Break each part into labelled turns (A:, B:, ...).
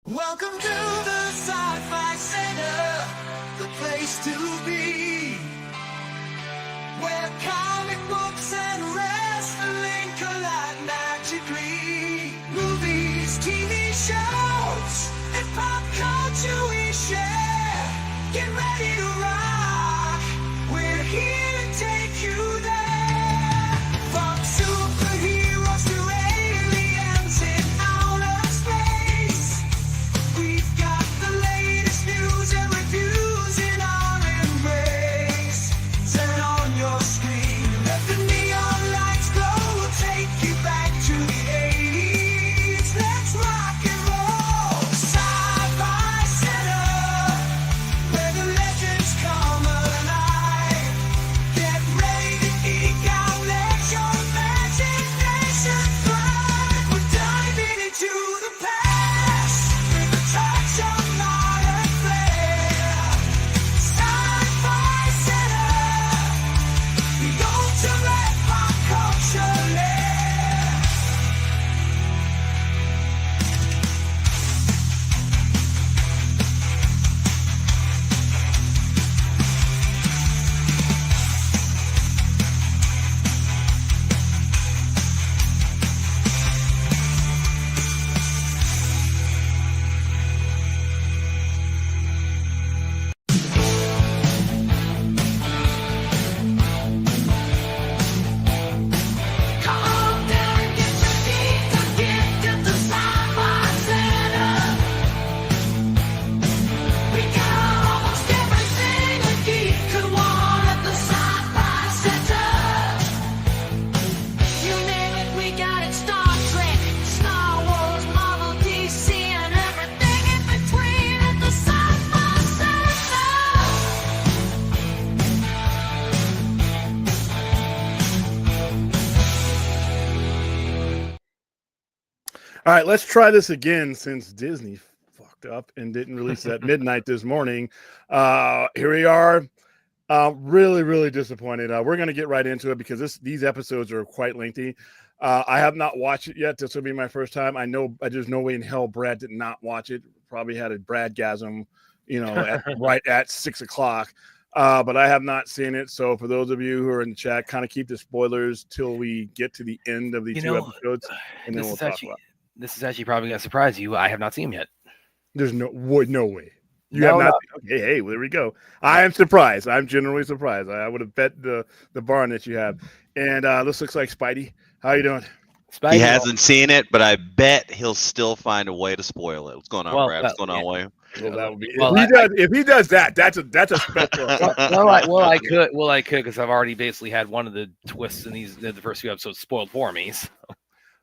A: Welcome to the Sci-Fi Center, the place to be, where comic books and wrestling collide magically. Movies, TV shows, and pop culture we share. Get ready to rock, we're here to take you there. From superheroes to aliens in outer space, we've got the latest news and reviews in our embrace. Turn on your screen, let the neon lights glow. We'll take you back to the 80s. Let's rock and roll. Sci-Fi Center, where the legends come alive. Get ready to geek out, let your imagination thrive. We're diving into the past with a touch of modern flair. Sci-Fi Center, the ultimate pop culture lair. Come on down and get your geek to gift at the Sci-Fi Center. We got almost everything a geek could want at the Sci-Fi Center. You name it, we got it. Star Trek, Star Wars, Marvel, DC, and everything in between at the Sci-Fi Center.
B: All right, let's try this again since Disney fucked up and didn't release it at midnight this morning. Here we are. Really disappointed. We're going to get right into it because these episodes are quite lengthy. I have not watched it yet. This will be my first time. I know there's no way in hell Brad did not watch it. Probably had a Bradgasm, right at 6 o'clock. But I have not seen it. So for those of you who are in the chat, kind of keep the spoilers till we get to the end of these two episodes, and then we'll talk about it.
C: This is actually probably going to surprise you. I have not seen him yet.
B: There's no way. You
C: No,
B: have not.
C: no.
B: Okay, hey, there we go. I am surprised. I'm generally surprised. I would have bet the barn that you have. And this looks like Spidey. How you doing?
C: Spidey,
D: He hasn't seen it, but I bet he'll still find a way to spoil it. What's going on,
C: Well,
D: Brad? What's going on,
C: yeah.
D: William?
B: Well, that would be
C: Well,
B: if he does that. That's a special.
C: I could because I've already basically had one of the twists in the first few episodes spoiled for me. So.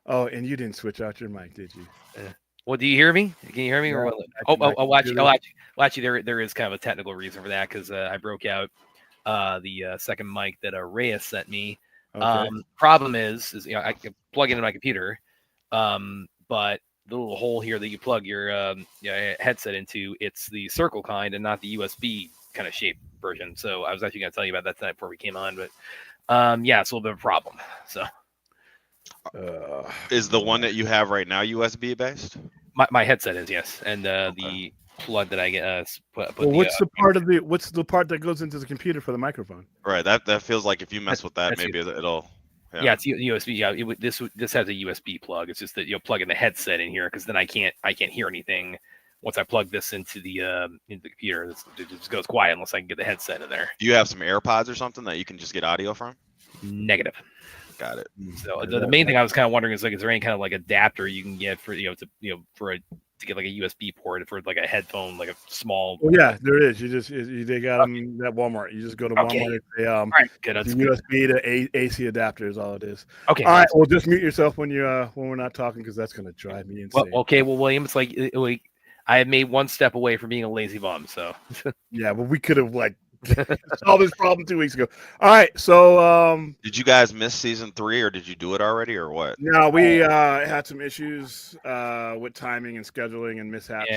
B: Oh, and you didn't switch out your mic, did you?
C: Well, do you hear me? Can you hear me?
B: No,
C: Or actually, there is kind of a technical reason for that because I broke out the second mic that Reyes sent me.
B: Okay.
C: Problem is I can plug it into my computer, but the little hole here that you plug your headset into, it's the circle kind and not the USB kind of shape version. So I was actually going to tell you about that tonight before we came on, but it's a little bit of a problem. So.
D: Is the one that you have right now USB based?
C: My headset is, yes, and the plug that I get put.
B: Well, what's the part that goes into the computer for the microphone?
D: Right. That feels like if you mess with that, maybe it'll.
C: Yeah, it's USB. Yeah, this has a USB plug. It's just that plug in the headset in here because then I can't hear anything once I plug this into the computer. It just goes quiet unless I can get the headset in there.
D: Do you have some AirPods or something that you can just get audio from?
C: Negative.
D: Got it.
C: So the main thing I was kind of wondering is is there any kind of adapter you can get for to get like a USB port for like a headphone, like a small.
B: Well, yeah, there is. They got them at Walmart. You just go to Walmart and say
C: all right, good. That's
B: USB to AC adapter is all it is.
C: Okay.
B: All right. Well, just mute yourself when we're not talking because that's going to drive me insane.
C: Well, okay. Well, William, it's like I had made one step away from being a lazy bum. So.
B: Yeah, but we could have solved this problem 2 weeks ago. All right. So
D: did you guys miss season 3 or did you do it already or what?
B: No, we had some issues with timing and scheduling and mishaps.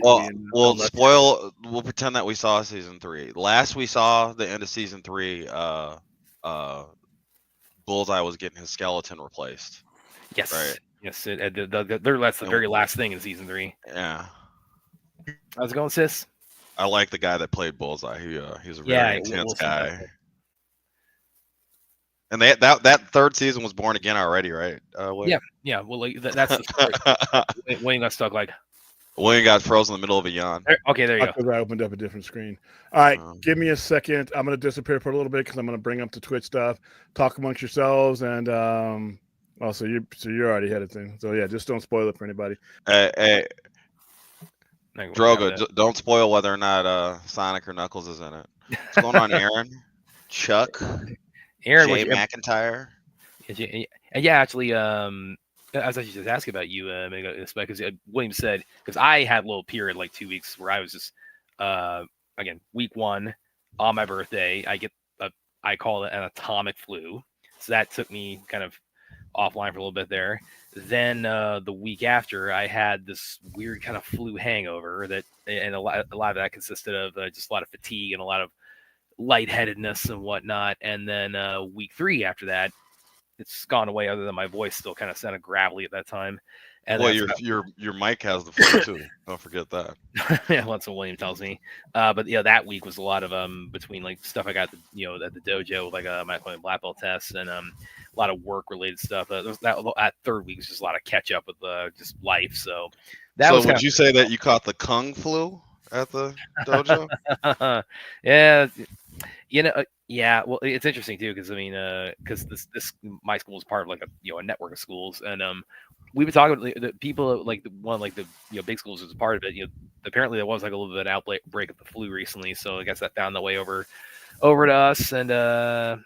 D: We'll pretend that we saw season 3. Last we saw the end of season 3, Bullseye was getting his skeleton replaced.
C: Yes.
D: Right.
C: Yes. That's the very last thing in season 3.
D: Yeah.
C: How's it going, sis?
D: I like the guy that played Bullseye. He's a very
C: Yeah,
D: intense
C: we'll see about
D: guy.
C: that.
D: And that third season was Born Again already, right?
C: Yeah. Well, like, that's the story. Wayne got stuck like.
D: William got frozen in the middle of a yawn.
C: Okay, there you go.
B: Because I opened up a different screen. All right,
D: Um,
B: give me a second. I'm going to disappear for a little bit because I'm going to bring up the Twitch stuff, talk amongst yourselves, and also you're already ahead of things. So yeah, just don't spoil it for anybody.
D: Hey,
C: Like,
D: Droga, don't spoil whether or not Sonic or Knuckles is in it. What's going on, Aaron? Chuck?
C: Aaron,
D: Jay McIntyre?
C: yeah, actually, I was actually just asking about you, because William said, because I had a little period like 2 weeks where I was just, again, week 1 on my birthday, I call it an atomic flu. So that took me kind of offline for a little bit there. Then the week after, I had this weird kind of flu hangover and a lot of that consisted of just a lot of fatigue and a lot of lightheadedness and whatnot. And then week 3 after that, it's gone away, other than my voice still kind of sounded gravelly at that time. And
D: Well, your mic has the flu too. Don't forget that.
C: yeah, that's what William tells me. But yeah, that week was a lot of between like stuff I got at the dojo, like my black belt tests, and a lot of work related stuff. That third week was just a lot of catch up with just life. So that was.
D: Would you say that you caught the kung flu at the dojo?
C: Yeah. Yeah. Well, it's interesting too, because I mean, because this my school is part of like a network of schools, and we've been talking about the people like the big schools is a part of it. Apparently there was like a little bit of an outbreak of the flu recently, so I guess that found the way over to us, and it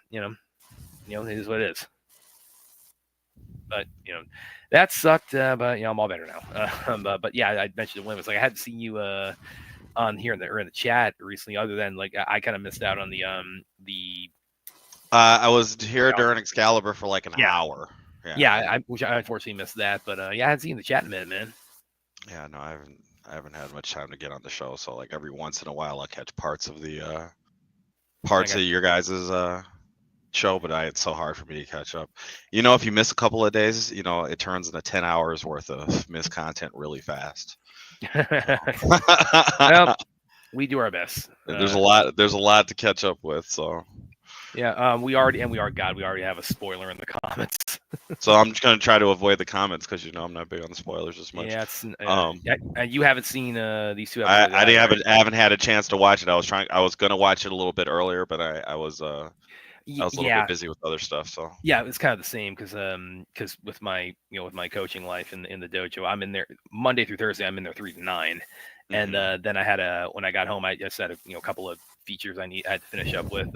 C: is what it is. But that sucked. But I'm all better now. But yeah, I mentioned to William, it's like I hadn't seen you on here in the chat recently, other than like I kind of missed out on the
D: I was here during Excalibur for like an hour.
C: Yeah, which I unfortunately missed that, but I hadn't seen the chat in a minute, man.
D: Yeah, no, I haven't had much time to get on the show, so like every once in a while I'll catch parts of your guys' show, but it's so hard for me to catch up. If you miss a couple of days, it turns into 10 hours worth of missed content really fast.
C: Well, we do our best.
D: There's a lot to catch up with, so.
C: Yeah, we already have a spoiler in the comments.
D: So I'm just gonna try to avoid the comments because I'm not big on the spoilers as much.
C: Yeah, you haven't seen these two
D: episodes. I haven't had a chance to watch it. I was gonna watch it a little bit earlier, but I was a little bit busy with other stuff. So
C: yeah, it's kind of the same because with my with my coaching life in the dojo, I'm in there Monday through Thursday. I'm in there 3 to 9, and then I had when I got home, I just had a couple of features I had to finish up with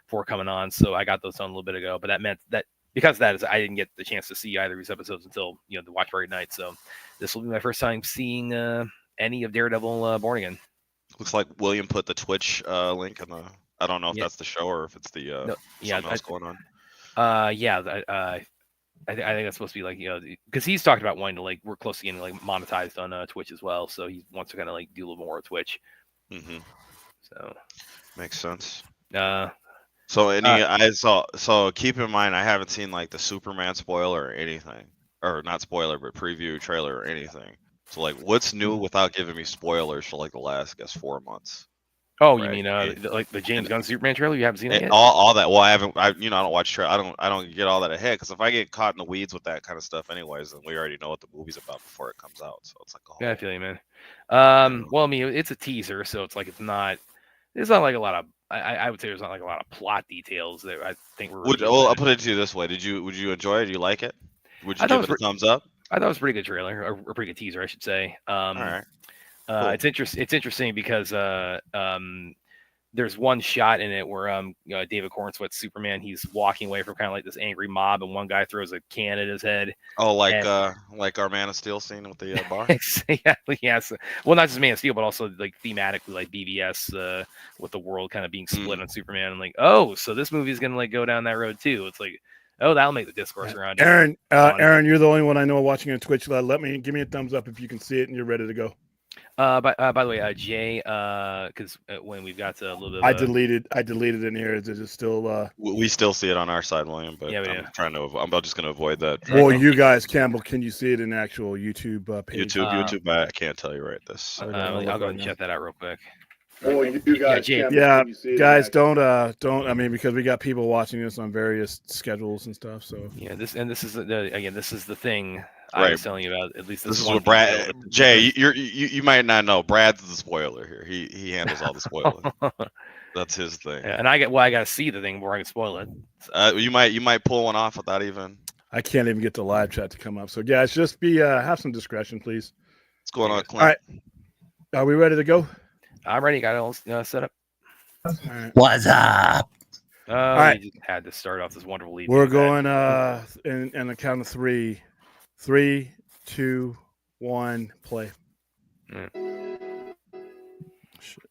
C: before coming on. So I got those done a little bit ago, but that meant that because of that is I didn't get the chance to see either of these episodes until the watch party night. So this will be my first time seeing any of Daredevil Born Again.
D: Looks like William put the Twitch link in the. I don't know if that's the show or if it's the something else going on.
C: I think that's supposed to be like because he's talked about wanting to like we're close to getting like monetized on Twitch as well. So he wants to kind of like do a little more with Twitch.
D: Mm-hmm.
C: So
D: makes sense.
C: So
D: keep in mind I haven't seen like the Superman spoiler or anything, or not spoiler but preview trailer or anything. So like, what's new without giving me spoilers for like the last 4 months?
C: Oh, right? You mean like the James Gunn Superman trailer? You haven't seen it yet?
D: All that. Well, I haven't. I don't watch trailer. I don't get all that ahead because if I get caught in the weeds with that kind of stuff, anyways, then we already know what the movie's about before it comes out. So it's like,
C: yeah, I feel you, man. Well, I mean, it's a teaser, so it's like it's not like a lot of. I would say there's not like a lot of plot details that I think we're.
D: I'll put it to you this way: would you enjoy it? Do you like it? Would you give it a thumbs up?
C: I thought it was a pretty good trailer, or a pretty good teaser, I should say.
D: All right.
C: Cool. It's interesting because there's one shot in it where David Cornsweet's Superman, he's walking away from kind of like this angry mob, and one guy throws a can at his head.
D: Oh, like our Man of Steel scene with the bar.
C: Exactly. Yes. Well, not just Man of Steel, but also like thematically, like BVS with the world kind of being split on Superman, and like, oh, so this movie is gonna like go down that road too. It's like, oh, that'll make the discourse around
B: it. Aaron, you're the only one I know watching on Twitch. Give me a thumbs up if you can see it and you're ready to go.
C: By the way, Jay, because when we've got a little bit of
B: I deleted in here. Is it still?
D: We still see it on our side, William, but
C: Yeah, we
D: I'm
C: do.
D: trying to. I'm just going to avoid that.
B: Well, you guys, Campbell, can you see it in actual YouTube page?
D: YouTube. I can't tell you right this.
C: I'll go ahead and check that out real quick.
B: Well, you guys,
C: Jay.
B: yeah, guys, don't. I mean, because we got people watching this on various schedules and stuff. So
C: yeah, this is the thing I
D: Right.
C: was telling you about. At least
D: This is
C: one
D: what Brad.
C: detail that-
D: Jay, you might not know. Brad's the spoiler here. He handles all the spoiling. That's his thing.
C: Yeah, and I got to see the thing before I can spoil it.
D: You might pull one off without even.
B: I can't even get the live chat to come up. So guys, just have some discretion, please.
D: What's going on, Clint?
B: All right, are we ready to go?
C: I'm ready. Got it all set up.
B: All right.
E: What's up?
C: All
B: right.
C: We just had to start off this wonderful evening.
B: We're going in the count of three. 3, 2, 1, play.
C: Shit.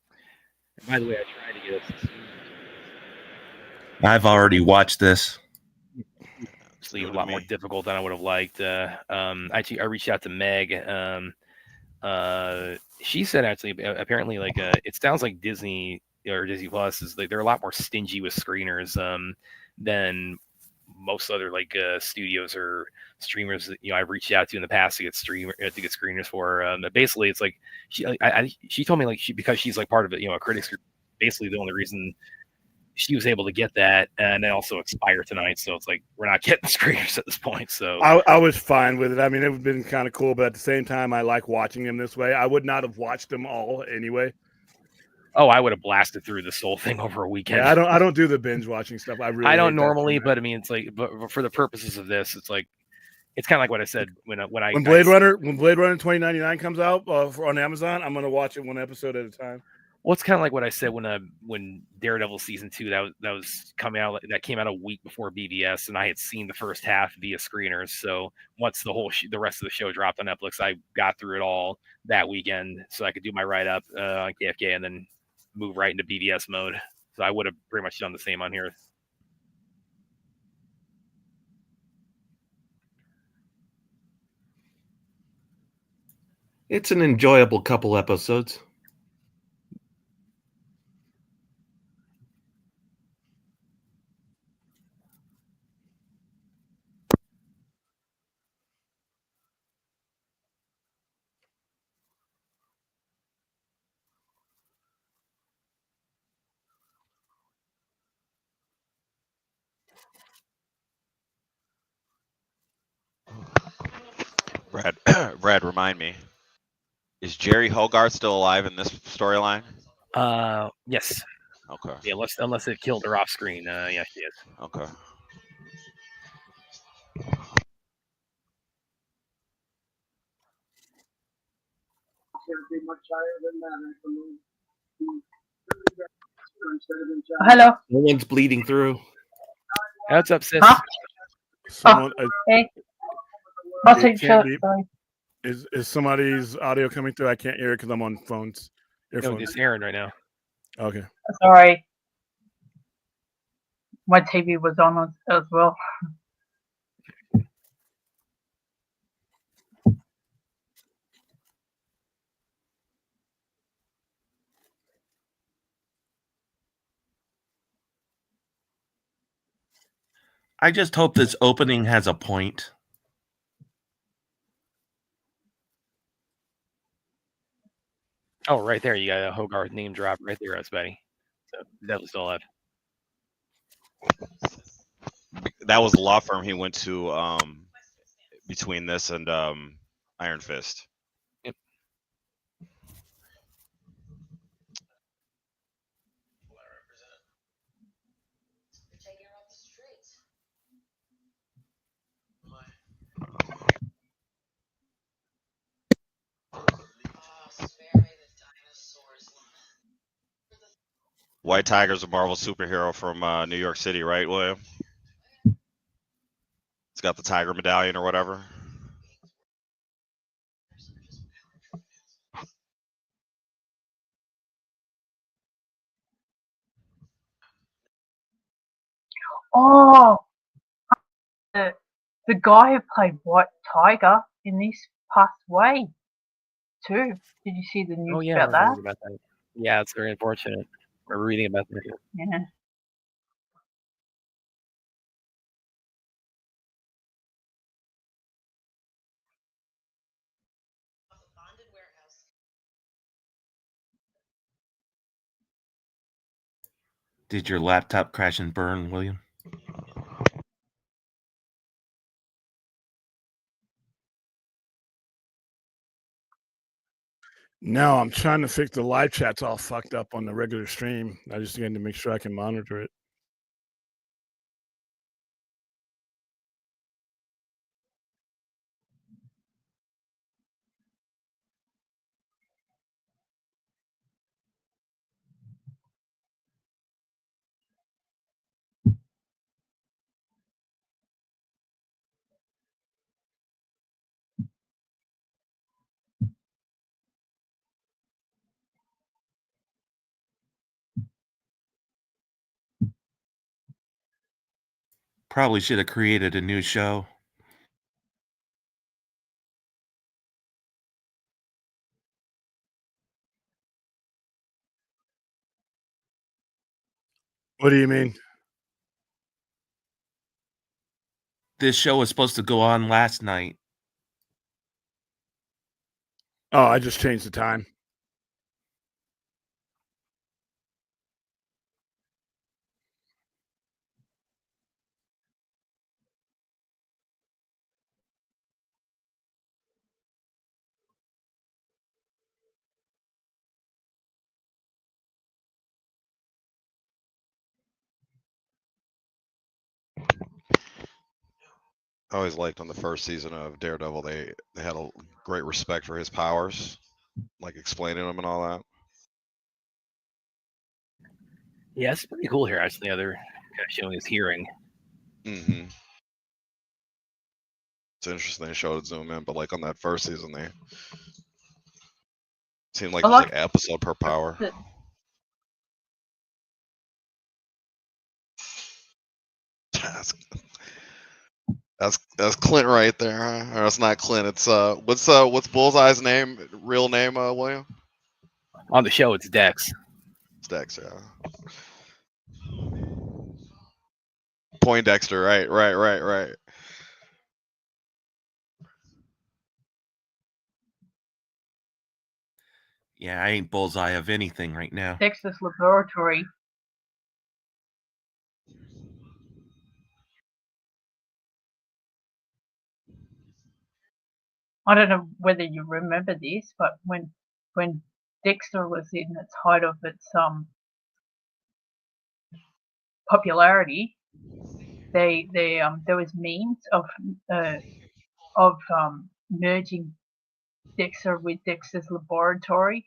C: By the way, I tried to get us.
E: I've already watched this.
C: It's a lot more difficult than I would have liked. I reached out to Meg. She said actually, apparently, it sounds like Disney or Disney Plus is they're a lot more stingy with screeners than most other studios or streamers that I've reached out to in the past to get screeners for. Basically, it's like she told me because she's part of it, a critics group. Basically, the only reason she was able to get that, and then also expire tonight. So it's we're not getting screeners at this point. So
B: I was fine with it. I mean, it would have been kind of cool, but at the same time, I like watching them this way. I would not have watched them all anyway.
C: Oh, I would have blasted through this whole thing over a weekend.
B: Yeah, I don't do the binge watching stuff. I
C: don't normally, but I mean, it's but for the purposes of this, it's it's kind of like what I said when
B: Blade Runner 2099 comes out on Amazon, I'm gonna watch it one episode at a time.
C: Well, it's kind of like what I said when Daredevil season 2 that came out a week before BVS, and I had seen the first half via screeners. So once the rest of the show dropped on Netflix, I got through it all that weekend, so I could do my write up on KFK and then move right into BVS mode. So I would have pretty much done the same on here.
E: It's an enjoyable couple episodes.
D: Brad, remind me. Is Jerry Hogarth still alive in this storyline?
C: Yes.
D: Okay.
C: Yeah, unless it killed her off screen. Yeah, she is.
D: Okay.
F: Hello.
E: No one's bleeding through.
C: What's up, sis?
F: Huh?
B: Someone,
F: Hey.
B: it can't be- is somebody's audio coming through? I can't hear it because I'm on phones.
C: No,
B: Earphones.
C: it's Aaron right now.
B: Okay.
F: Sorry. My TV was on as well.
E: I just hope this opening has a point.
C: Oh, right there. You got a Hogarth name drop right there, Betty. So definitely still alive.
D: That was the law firm he went to between this and Iron Fist.
C: Yep.
D: White Tiger's a Marvel superhero from New York City, right, William? It's got the tiger medallion or whatever.
F: Oh, the guy who played White Tiger in this passed away. too. Did you see the news
C: Oh yeah, I
F: about
C: was
F: that?
C: reading about that. Yeah, it's very unfortunate. We're reading about that.
F: Yeah.
E: Did your laptop crash and burn, William?
B: No, I'm trying to fix the live chat's all fucked up on the regular stream. I just need to make sure I can monitor it.
E: Probably should have created a new show.
B: What do you mean?
E: This show was supposed to go on last night.
B: Oh, I just changed the time.
D: I always liked on the first season of Daredevil, they had a great respect for his powers, like explaining them and all that.
C: Yeah, it's pretty cool here. Actually, they're kind of showing his hearing.
D: Mm-hmm. It's interesting they showed it zoom in, but like on that first season, they seemed like
F: I
D: it was
F: like
D: like episode per power.
F: that.
D: That's Clint right there, huh? Or it's not Clint. It's what's Bullseye's name? Real name, William?
C: On the show, it's Dex.
D: It's Dex, yeah. Poindexter, right.
E: Yeah, I ain't bullseye of anything right now.
F: Texas Laboratory. I don't know whether you remember this, but when Dexter was in its height of its popularity, there was memes of merging Dexter with Dexter's Laboratory.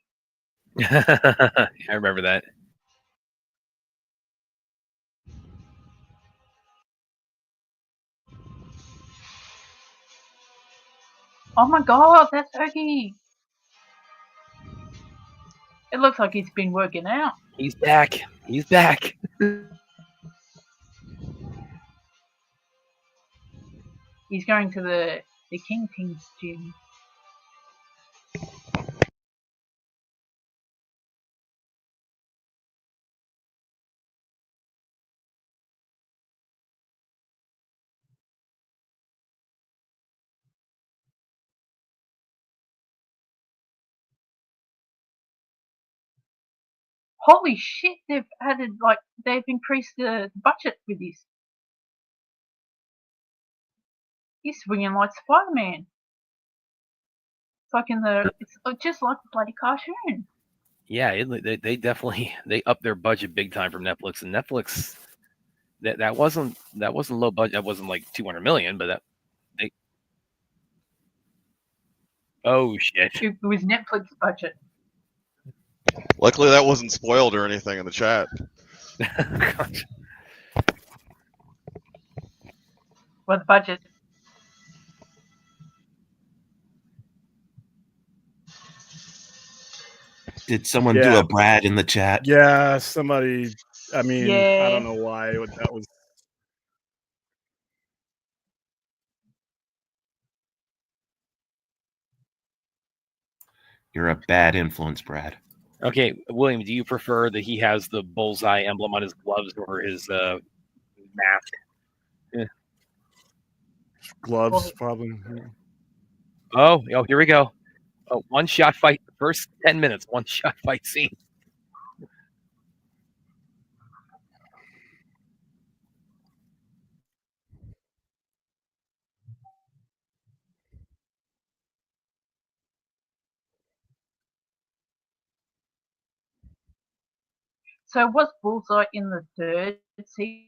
C: I remember that.
F: Oh my god, that's Oogie! It looks like he's been working out.
C: He's back. He's back.
F: He's going to the Kingpin's gym. Holy shit, they've increased the budget with this. He's swinging like Spider-Man. It's just like the bloody cartoon.
C: Yeah, they definitely they upped their budget big time from Netflix, and Netflix that wasn't low budget. That wasn't like 200 million, but oh shit.
F: It was Netflix budget.
D: Luckily, that wasn't spoiled or anything in the chat.
F: Well, the budget.
E: Did someone do a Brad in the chat?
B: Yeah, somebody. I mean,
F: Yeah.
B: I don't know why that was.
E: You're a bad influence, Brad.
C: Okay, William, do you prefer that he has the bullseye emblem on his gloves or his mask?
B: Gloves,
F: Well,
B: probably.
C: Oh, here we go. Oh, one shot fight. The first 10 minutes, one shot fight scene.
F: so was Bullseye in the third season?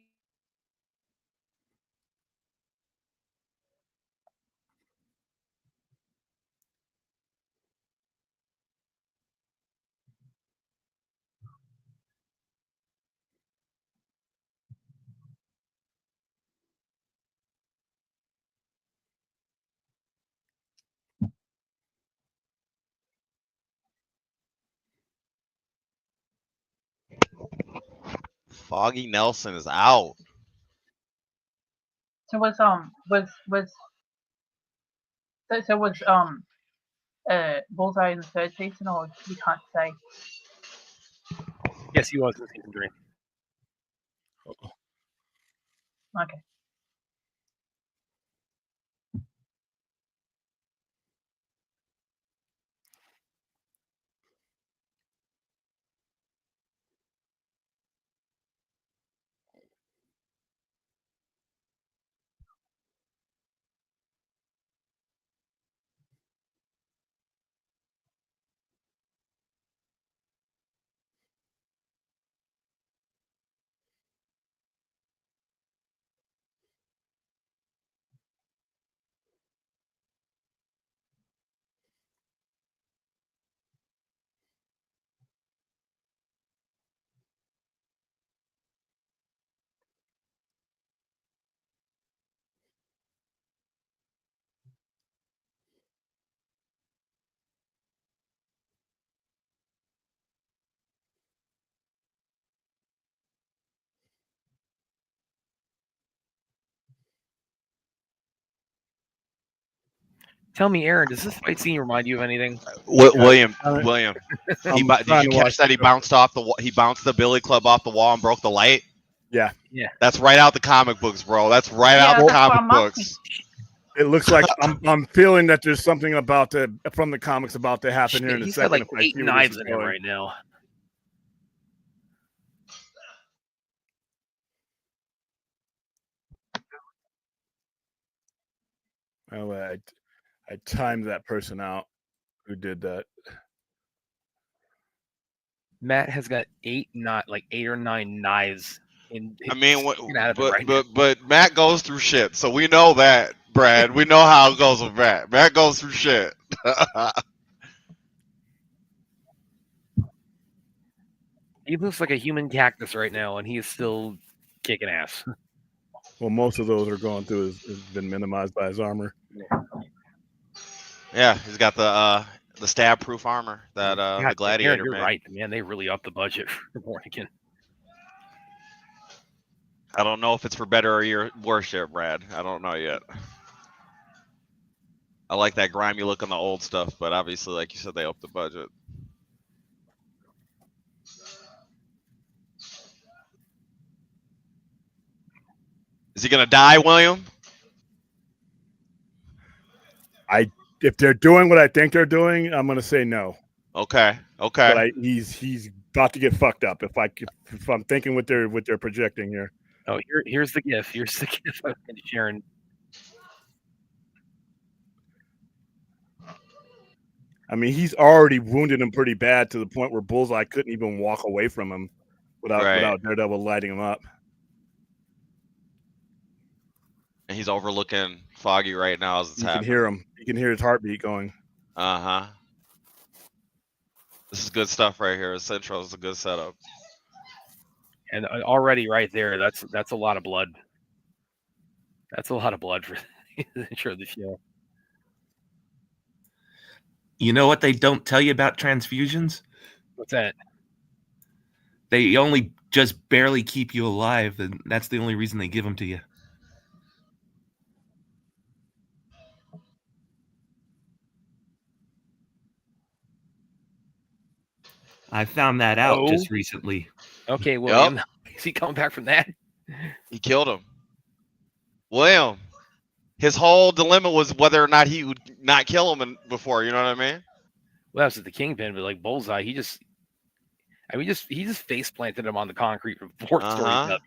D: Foggy Nelson is out.
F: So was Bullseye in the third season, or you can't say?
C: Yes, he was in season 3.
F: Okay.
C: Tell me, Aaron, does this fight scene remind you of anything?
D: William,
B: I'm
D: did
B: trying
D: you
B: to
D: catch
B: watch
D: that he
B: the-
D: bounced off the he bounced the billy club off the wall and broke the light?
B: Yeah,
D: That's right out the comic books, bro. That's right
F: Yeah,
D: out the
F: that's what
D: comic
F: I'm asking.
D: books.
B: it looks like I'm feeling that there's something about from the comics about to happen here in a
C: He's
B: second.
C: got like
B: if I see
C: 8
B: where this
C: knives
B: is
C: in him
B: going.
C: right now.
B: Oh, I timed that person out who did that.
C: Matt has got 8 or 9 knives in.
D: I mean,
C: sticking out of it right now.
D: but Matt goes through shit, so we know that, Brad. We know how it goes with Matt. Matt goes through shit.
C: He looks like a human cactus right now, and he is still kicking ass.
B: Well, most of those are going through has been minimized by his armor.
D: Yeah, he's got the stab-proof armor that
C: God,
D: the Gladiator
C: Aaron, you're
D: made.
C: right, man. They really upped the budget for Born Again.
D: I don't know if it's for better or worse yet, Brad. I don't know yet. I like that grimy look on the old stuff, but obviously, like you said, they upped the budget. Is he gonna die, William?
B: If they're doing what I think they're doing, I'm gonna say no.
D: Okay.
B: But he's about to get fucked up if I'm thinking what they're projecting here.
C: Oh, here's the GIF. Here's the GIF I was sharing.
B: I mean, he's already wounded him pretty bad to the point where Bullseye couldn't even walk away from him without Daredevil lighting him up.
D: And he's overlooking Foggy right now as it's
B: You
D: happening.
B: can hear him. You can hear his heartbeat going.
D: Uh-huh. This is good stuff right here. This intro is a good setup.
C: And already right there, that's a lot of blood. That's a lot of blood for the intro of the show.
E: You know what they don't tell you about transfusions?
C: What's that?
E: They only just barely keep you alive, and that's the only reason they give them to you. I found that out
C: Oh.
E: just recently.
C: Okay, William. Is he coming back from that?
D: He killed him. William, his whole dilemma was whether or not he would not kill him before. You know what I mean?
C: Well, that was the kingpin, but like Bullseye, he just face planted him on the concrete from fourth story.
D: Uh-huh.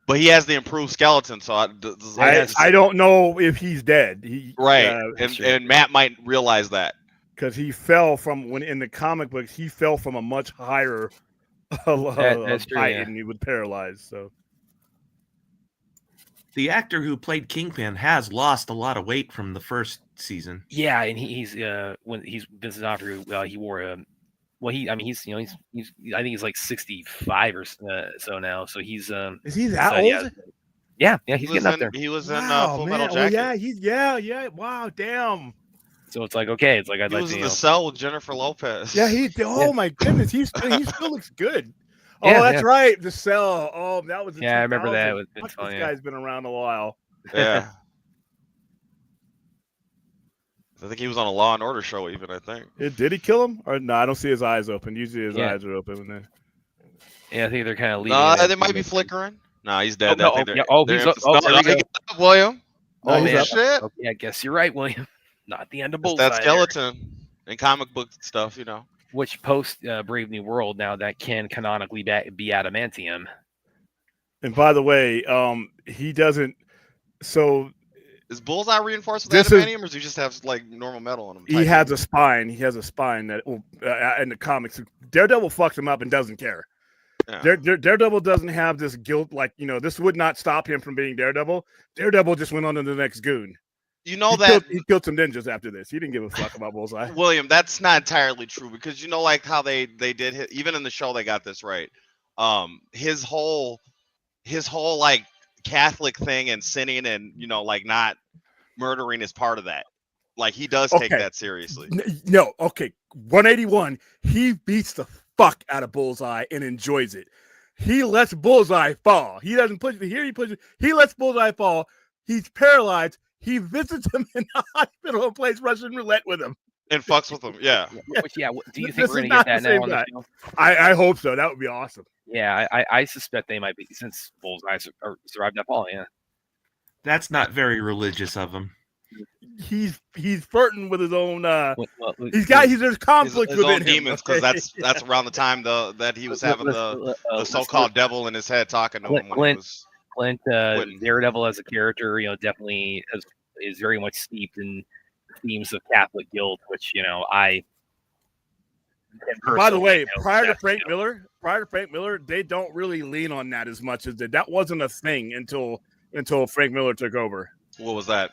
D: But he has the improved skeleton, so
B: I don't know if he's dead.
D: Right, and Matt might realize that
B: because he fell from when in the comic books he fell from a much higher
C: that's true,
B: height
C: yeah.
B: and he was paralyzed. So
E: The actor who played Kingpin has lost a lot of weight from the first season.
C: Yeah, and he's when he's Vincent D'Onofrio, he wore a he's I think he's like 65 or so now. So he's
B: is he that old?
C: Yeah, he's getting up there.
D: He was in
B: Wow,
D: Full
B: man.
D: Metal
B: Well,
D: Jacket.
B: yeah. Wow, damn.
C: So it's like okay, it's like I'd
D: He
C: like
D: was
C: to
D: in the cell with Jennifer Lopez.
B: Yeah, oh my goodness, he still looks good. Oh,
C: Yeah,
B: that's right, the Cell. Oh, that was
C: I remember that. It was
B: This
C: fun,
B: guy's been around a while.
D: Yeah. I think he was on a Law and Order show, even. I think.
B: Did he kill him? Or no? I don't see his eyes open. Usually his eyes are open when they're.
C: Yeah, I think they're kind of leaving.
D: No, they might be flickering. No, he's dead.
C: Oh,
D: there
C: he's
D: we
C: up.
D: go. William.
B: Oh, he's up.
D: Shit.
C: Okay, I guess you're right, William. Not the end of
D: It's
C: Bullseye.
D: that skeleton in comic book stuff, you know.
C: Which post Brave New World now that can canonically be adamantium.
B: And by the way, he doesn't. So
D: is Bullseye reinforced with
B: this
D: adamantium, or does he just have like normal metal on him?
B: He has a spine. He has a spine that in the comics, Daredevil fucks him up and doesn't care. Yeah. Daredevil doesn't have this guilt, like, you know, this would not stop him from being Daredevil. Daredevil just went on to the next goon.
D: You know
B: he killed some ninjas after this. He didn't give a fuck about Bullseye.
D: William, that's not entirely true, because you know, like how they did even in the show they got this right. His whole like Catholic thing and sinning and, you know, like not murdering is part of that. Like he does take that seriously.
B: No, okay. 181, he beats the fuck out of Bullseye and enjoys it. He lets Bullseye fall. He doesn't push it here. He lets Bullseye fall. He's paralyzed. He visits him in the hospital and plays Russian roulette with him.
D: And fucks with him, yeah.
C: Which, do you think we're going to get that now on the show?
B: I hope so. That would be awesome.
C: Yeah, I suspect they might be, since Bullseye survived that fall, yeah.
E: That's not very religious of him.
B: He's flirting with his own. There's conflict
D: his
B: within
D: own demons, because that's around the time that he was having the so-called devil in his head talking to him.
C: Clint Daredevil as a character, you know, definitely is very much steeped in themes of Catholic guilt, which, you know,
B: by the way, prior to Frank Miller, they don't really lean on that as much as that wasn't a thing until Frank Miller took over.
D: What was that?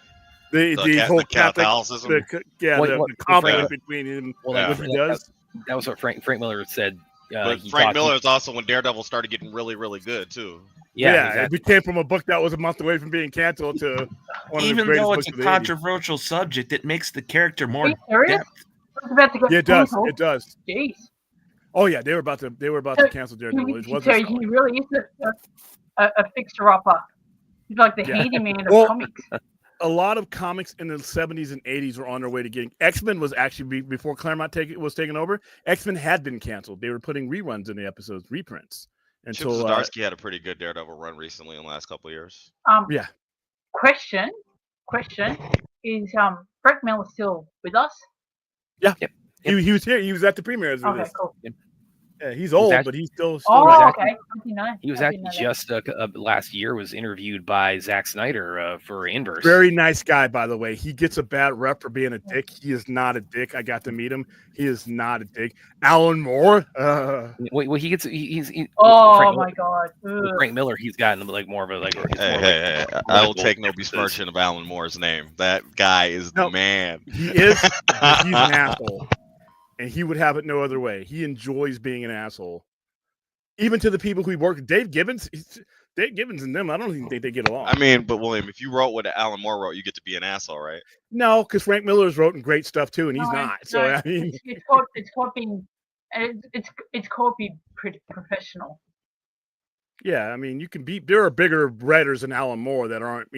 B: The whole
D: Catholicism.
B: The conflict between him.
C: Well,
B: he does.
C: That was what Frank Miller said.
D: But Frank Miller is also when Daredevil started getting really, really good too.
B: Yeah, exactly. It became from a book that was a month away from being canceled to one
E: even
B: of the
E: though it's a controversial subject, it makes the character more depth.
B: It does. It does.
F: Jeez.
B: Oh yeah, they were about to cancel Daredevil. It wasn't.
F: He really is a fixer-upper. He's like the handyman of comics.
B: A lot of comics in the 70s and 80s were on their way to getting X-Men. Was actually before Claremont was taken over. X-Men had been canceled. They were putting reruns in the episodes, reprints. Until
D: Chip Zdarsky had a pretty good Daredevil run recently in the last couple of years.
B: Yeah.
F: Question is Frank Miller still with us?
B: Yeah. Yep. He was here. He was at the premieres with us.
F: Cool.
B: Yep. Yeah, he's old, but he's still.
F: Okay.
C: He was actually just last year was interviewed by Zack Snyder for Inverse.
B: Very nice guy, by the way. He gets a bad rep for being a dick. He is not a dick. I got to meet him. He is not a dick. Alan Moore.
C: Well, he gets. He's.
F: My God.
C: Frank Miller. He's gotten like more of a like.
D: Hey, I will take no besmirching of Alan Moore's name. That guy is the man.
B: He is. He's an asshole. And he would have it no other way. He enjoys being an asshole. Even to the people who work. Dave Gibbons and them, I don't even think they get along.
D: I mean, but William, if you wrote what Alan Moore wrote, you get to be an asshole, right?
B: No, because Frank Miller's written great stuff too, and he's not. So I mean,
F: it's called being professional.
B: Yeah, I mean, there are bigger writers than Alan Moore that aren't,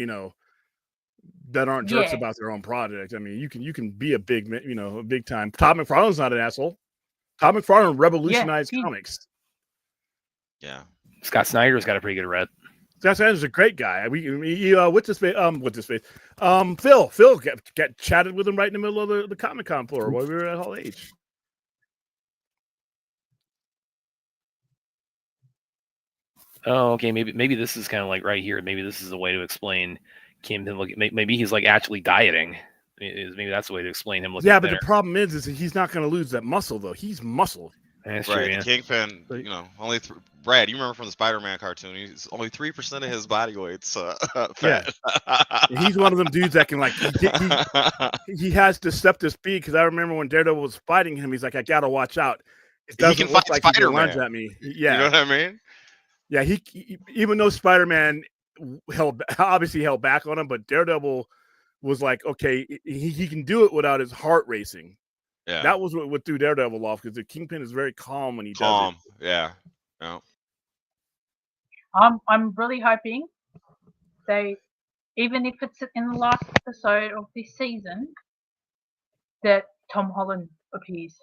B: jerks about their own project. I mean, you can be a big time. Todd McFarlane's not an asshole. Tom McFarlane revolutionized
F: he-
B: comics.
D: Yeah.
C: Scott Snyder's got a pretty good rep.
B: Scott Snyder's a great guy. What's his face? Phil got chatted with him right in the middle of the Comic Con floor while we were at Hall H.
C: Oh, okay. Maybe this is kind of like right here. Maybe this is a way to explain Kingpin. Maybe he's like actually dieting. Maybe that's the way to explain him looking.
B: Yeah, but
C: thinner.
B: the problem is that he's not going to lose that muscle though. He's muscle.
C: That's
D: Right.
C: true, yeah.
D: The Kingpin, you know, only Brad, you remember from the Spider-Man cartoon, he's only 3% of his body weight's fat.
B: He's one of them dudes that can like he has deceptive speed. Because I remember when Daredevil was fighting him, he's like, I gotta watch out. It doesn't
D: can
B: look
D: fight
B: like he can
D: Spider-Man.
B: lunge at me.
D: You know what I mean?
B: Yeah, he even though Spider-Man obviously held back on him, but Daredevil was like, okay, he can do it without his heart racing.
D: Yeah.
B: That was what threw Daredevil off, because the Kingpin is very calm when he does it.
D: Yeah. Yeah.
F: I'm really hoping they, even if it's in the last episode of this season, that Tom Holland appears.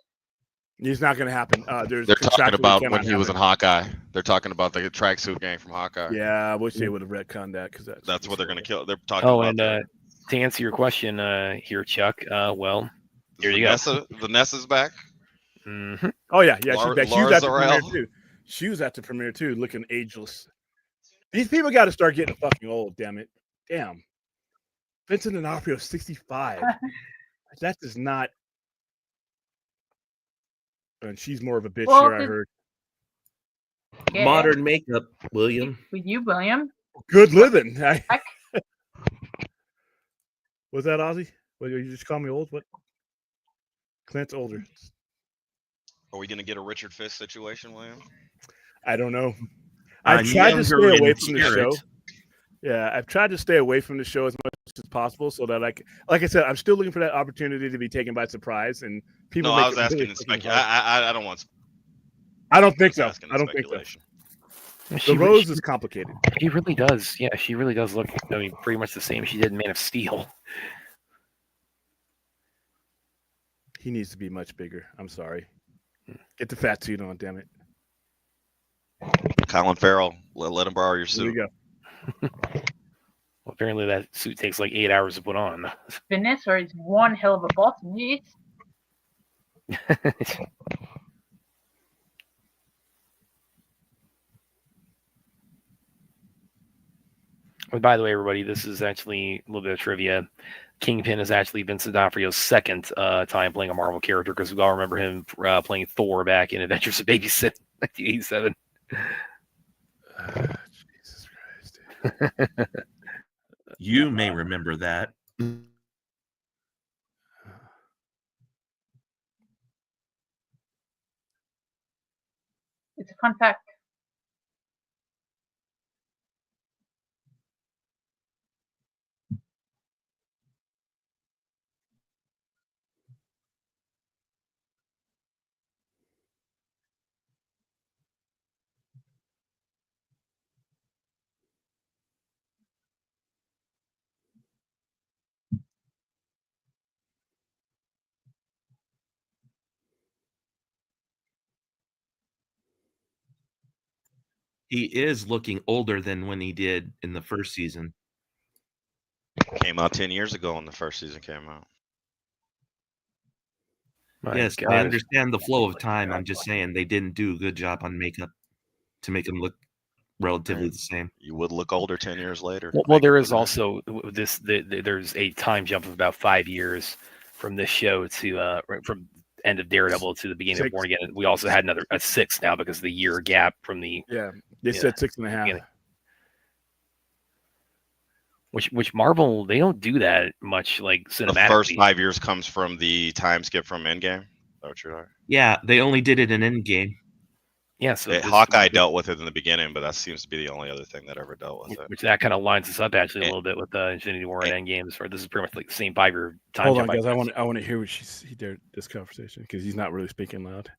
B: It's not going to happen.
D: They're talking about when he was in
B: hot.
D: Hawkeye. They're talking about the tracksuit gang from Hawkeye.
B: Yeah, I wish they would have retconned that, because
D: That's what they're going to kill. They're talking
C: Oh,
D: about
C: and
D: that.
C: to answer your question here, Chuck, well, here you
D: go. Vanessa's back.
C: Mm-hmm.
B: Oh yeah, she's back. She was at the premiere
D: Zor-El.
B: too. She was at the premiere too, looking ageless. These people got to start getting fucking old. Damn it. Damn. Vincent D'Onofrio, 65. That does not. And she's more of a bitch here, I heard.
F: Yeah,
E: Modern makeup, William.
F: with you, William.
B: Good living.
F: Heck.
B: Was that Ozzy? What, you just call me old? What? Clint's older.
D: Are we going to get a Richard Fisk situation, William?
B: I don't know. I've tried to stay away from the show. Yeah, I've tried to stay away from the show as much as possible, so that like I said, I'm still looking for that opportunity to be taken by surprise. And people.
D: No, I was asking I don't want.
B: I don't think so. I don't think so. The Rose is complicated.
C: She really does. Yeah, she really does look, I mean, pretty much the same she did in Man of Steel.
B: He needs to be much bigger. I'm sorry. Get the fat suit on, damn it.
D: Colin Farrell, let him borrow your suit.
B: There you go.
C: Well, apparently that suit takes like 8 hours to put on.
F: Vanessa is one hell of a bottom, yes.
C: By the way, everybody, this is actually a little bit of trivia. Kingpin has actually been D'Onofrio's second time playing a Marvel character, because we all remember him playing Thor back in Adventures of Babysit, 1987.
B: Jesus Christ.
E: You may remember that.
F: It's a fun fact.
E: He is looking older than when he did in the first season.
D: Came out 10 years ago when the first season came out.
E: Yes, I understand the flow of time. I'm just saying they didn't do a good job on makeup to make him look relatively the same.
D: You would look older 10 years later.
C: Well, there is also this. There's a time jump of about 5 years from this show to from end of Daredevil to the beginning of Born Again. We also had a 6 now because of the year gap from the.
B: Yeah, they said 6.5.
C: Which Marvel, they don't do that much, like cinematically.
D: The first 5 years comes from the time skip from Endgame. Is that what you're like?
E: Yeah, they only did it in Endgame.
C: Yeah, so
D: Hawkeye dealt with it in the beginning, but that seems to be the only other thing that ever dealt with it.
C: Which that kind of lines us up actually a little bit with Infinity War and Endgame. So this is pretty much like the same 5-year time.
B: Hold on, guys. I want to hear what he did this conversation, because he's not really speaking loud.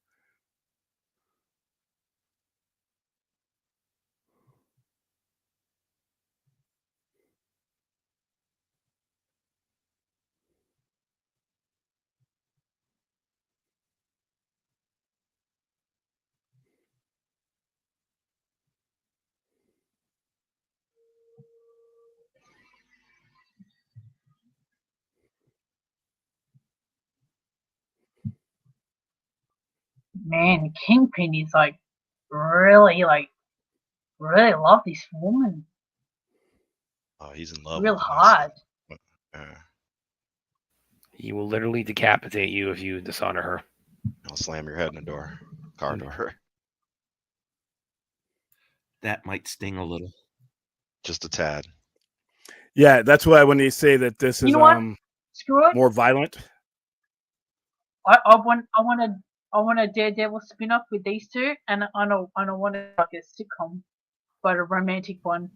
F: man, Kingpin is like really love this woman
D: Oh, he's in love
F: real
D: with the
F: hard.
D: Yeah.
C: He will literally decapitate you if you dishonor her.
D: He'll slam your head in the door, car door.
E: That might sting a little.
D: Just a tad.
B: Yeah, that's why when they say that this
F: You
B: is
F: know what? Screw it.
B: more violent.
F: I want a Daredevil spin-off with these two, and I don't want it like a sitcom, but a romantic one,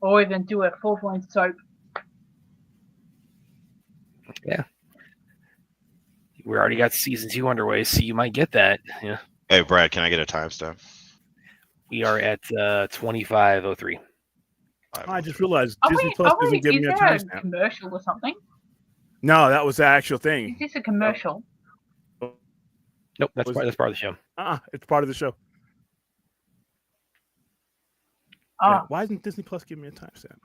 F: or even do a full-blown soap.
C: Yeah. We already got season 2 underway, so you might get that. Yeah.
D: Hey, Brad, can I get a timestamp?
C: We are at 25:03.
B: I just realized
F: Are
B: Disney
F: we,
B: Plus
F: are we,
B: isn't giving
F: is
B: me a
F: there a
B: timestamp.
F: commercial or something?
B: No, that was the actual
F: Is
B: thing.
F: this a commercial?
C: Nope, that's part of the show.
B: It's part of the show.
F: Oh,
B: Yeah. Why isn't Disney Plus giving me a timestamp?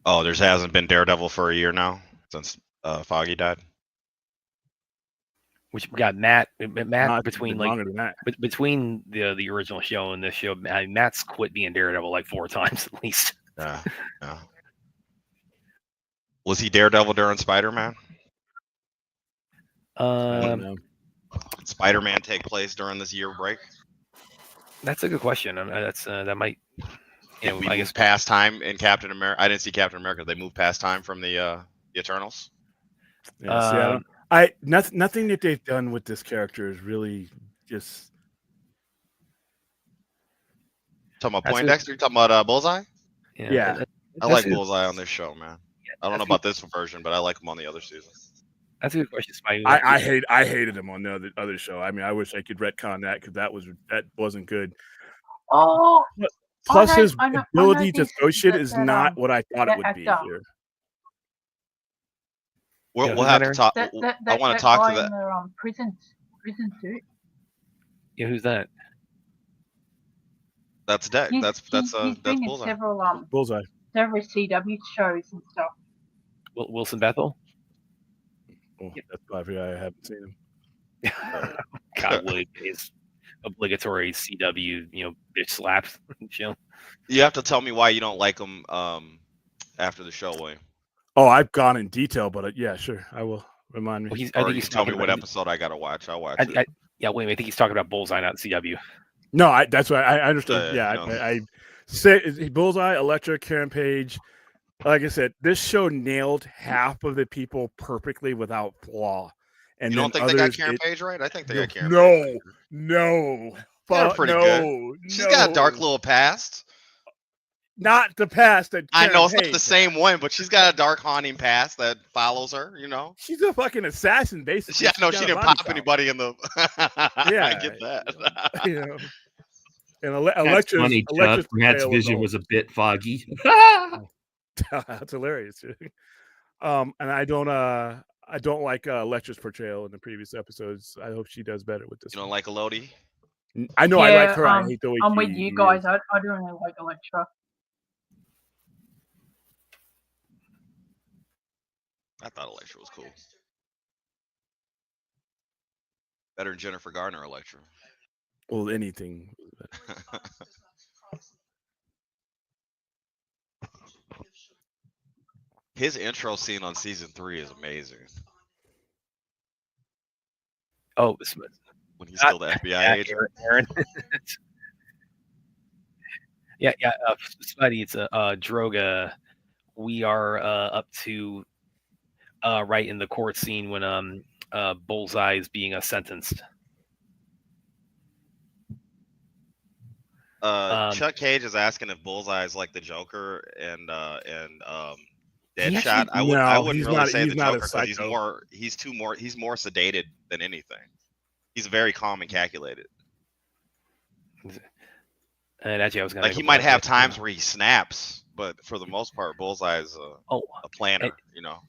D: Oh, there hasn't been Daredevil for a year now since Foggy died.
C: Which we got Matt
B: No, it's
C: between
B: been
C: like
B: longer than that.
C: between the original show and this show. Matt's quit being Daredevil like 4 times at least.
D: Yeah. Was he Daredevil during Spider-Man?
B: I don't know.
D: Did Spider-Man take place during this year break?
C: That's a good question. That's that might. You know,
D: Did we
C: I
D: move
C: guess
D: past time in Captain America? I didn't see Captain America. They moved past time from the Eternals.
B: Yeah, see, nothing that they've done with this character is really just.
D: Talking about
C: That's
D: Poindexter? You talking about Bullseye?
B: Yeah.
D: I like Bullseye on this show, man. I don't know about this version, but I like him on the other season.
C: That's a good question, Spidey.
B: I hated him on the other show. I mean, I wish I could retcon that because that wasn't good.
F: oh,
B: Plus,
F: I know-
B: his
F: I know
B: ability to
F: this-
B: throw shit
F: that-
B: is
F: that,
B: not what I thought it
F: that
B: would be
F: actor.
B: here.
D: We'll have to talk.
F: That
D: I want to talk
F: guy
D: to that.
F: in the prison suit.
C: Yeah, who's that?
D: That's Deck.
F: He's
D: That's
F: been in
D: Bullseye.
F: several
B: Bullseye.
F: CW shows and stuff.
C: Wilson Bethel.
B: Oh, that's probably why I haven't seen him.
C: God, Willie is obligatory CW. Bitch slaps.
D: You have to tell me why you don't like him after the show, William.
B: Oh, I've gone in detail, but yeah, sure, I will. Remind me.
C: Well,
D: Or you can tell me what episode I gotta watch. I'll watch it.
C: Yeah, William. I think he's talking about Bullseye, not CW.
B: No, that's why I understood.
D: Yeah,
B: Yeah,
D: no.
B: I say Bullseye, Electra, Karen Page. Like I said, this show nailed half of the people perfectly without flaw. And
D: You don't
B: then
D: think they got
B: others,
D: Karen Page right? I think they got Karen
B: no,
D: Page.
B: no,
D: They're
B: fuck,
D: pretty
B: no,
D: good. She's got a dark
B: no.
D: little past.
B: Not the past that
D: I know
B: Karen
D: it's not the
B: Page
D: same one, but she's got a dark haunting past that follows her.
B: She's a fucking assassin, basically.
D: Yeah, no,
B: She's
D: she
B: got a
D: didn't
B: body
D: pop
B: count.
D: anybody in the.
B: Yeah,
D: I get that.
B: you know. And
E: That's
B: Electra's
E: funny, Chuck.
B: Electra's
E: Matt's
B: portrayal
E: vision
B: all-
E: was a bit foggy.
B: That's hilarious. And I don't like Electra's portrayal in the previous episodes. I hope she does better with this.
D: You don't like Elodie?
B: I know I like her. I hate the way
F: I'm
B: she
F: with you
B: is.
F: guys. I don't really like Electra.
D: I thought Electra was cool. Better than Jennifer Garner, Electra.
B: Well, anything.
D: His intro scene on season 3 is amazing.
C: Oh,
D: When he's still the FBI agent.
C: Aaron. yeah. Spidey, it's Droga. We are up to right in the court scene when Bullseye is being sentenced.
D: Chuck Cage is asking if Bullseye is like the Joker and Deadshot.
C: actually-
D: I
B: No,
D: wouldn't
B: he's
D: really
B: not-
D: say
B: he's
D: the
B: not a
D: Joker because
B: psycho.
D: he's more sedated than anything. He's very calm and calculated.
C: And actually, I was gonna
D: Like he might have times where he snaps, but for the most part, Bullseye is a planner.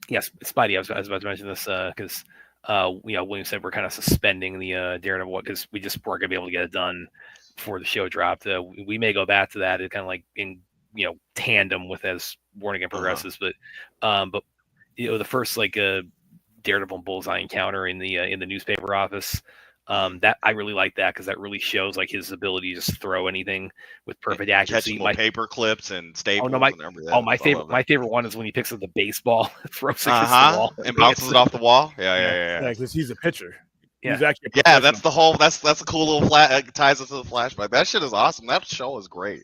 C: Yes, Spidey. I was about to mention this because William said we're kind of suspending the Daredevil because we just weren't gonna be able to get it done before the show dropped. We may go back to that. It kind of like in tandem with as Born Again progresses, but the first Daredevil and Bullseye encounter in the newspaper office. That I really like that because that really shows like his ability to just throw anything with perfect accuracy.
D: Catching paper clips and staples
C: and everything. My favorite one is when he picks up the baseball, throws it against the wall,
D: and bounces it off the wall. Yeah.
B: Yeah, because he's a pitcher.
C: Yeah.
B: He's actually
D: That's the whole. That's a cool little ties into the flashback. That shit is awesome. That show is great.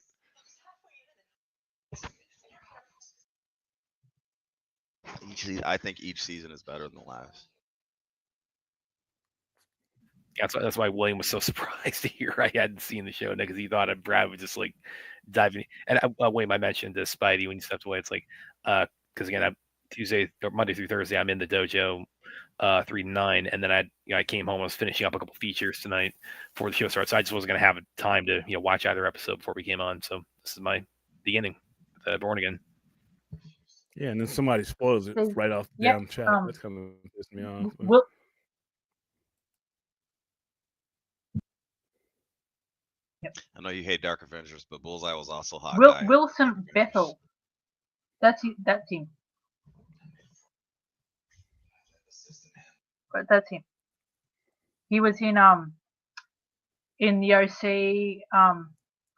D: I think each season is better than the last.
C: That's why William was so surprised to hear I hadn't seen the show because he thought Brad would just like dive in. And William, I mentioned this Spidey when you stepped away. It's like because again, Monday through Thursday, I'm in the dojo 3 to 9, and then I came home. I was finishing up a couple features tonight before the show starts. So I just wasn't gonna have time to watch either episode before we came on. So this is my beginning with Born Again.
B: Yeah, and then somebody spoils it right off the damn chat. That's kind of pissed me off.
D: I know you hate Dark Avengers, but Bullseye was also hot.
F: Wilson Bethel. That's him. But that's him. He was in the OC,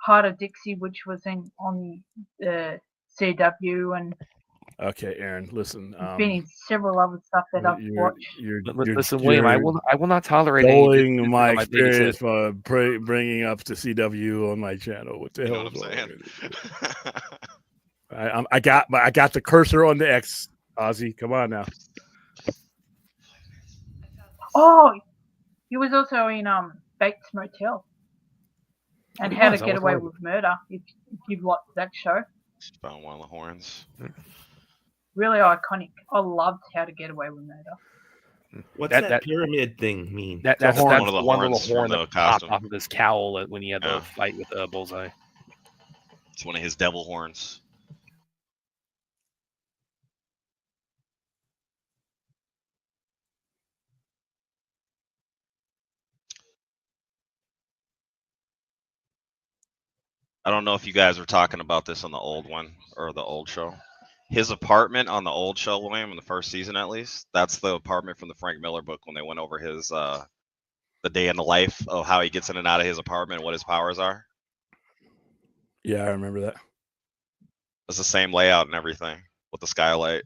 F: Heart of Dixie, which was on the CW, and
B: okay, Aaron, listen.
F: Been in several other stuff that I've watched.
C: Listen, William, I will not tolerate
B: any my experience for bringing up the CW on my channel. What the hell? I'm saying? I got the cursor on the X. Ozzy, come on now.
F: Oh, he was also in Bates Motel and How to Get Away with Murder. If you've watched that show,
D: found one of the horns.
F: Really iconic. I loved How to Get Away with Murder.
E: What's that pyramid thing mean?
C: That's one
D: of the
C: one
D: horns
C: little horn
D: from
C: that
D: the
C: popped
D: costume.
C: off of his cowl when he had the fight with Bullseye.
D: It's one of his devil horns. I don't know if you guys were talking about this on the old one or the old show. His apartment on the old show, William, in the first season at least, that's the apartment from the Frank Miller book when they went over his the day in the life of how he gets in and out of his apartment and what his powers are.
B: Yeah, I remember that.
D: It's the same layout and everything with the skylight.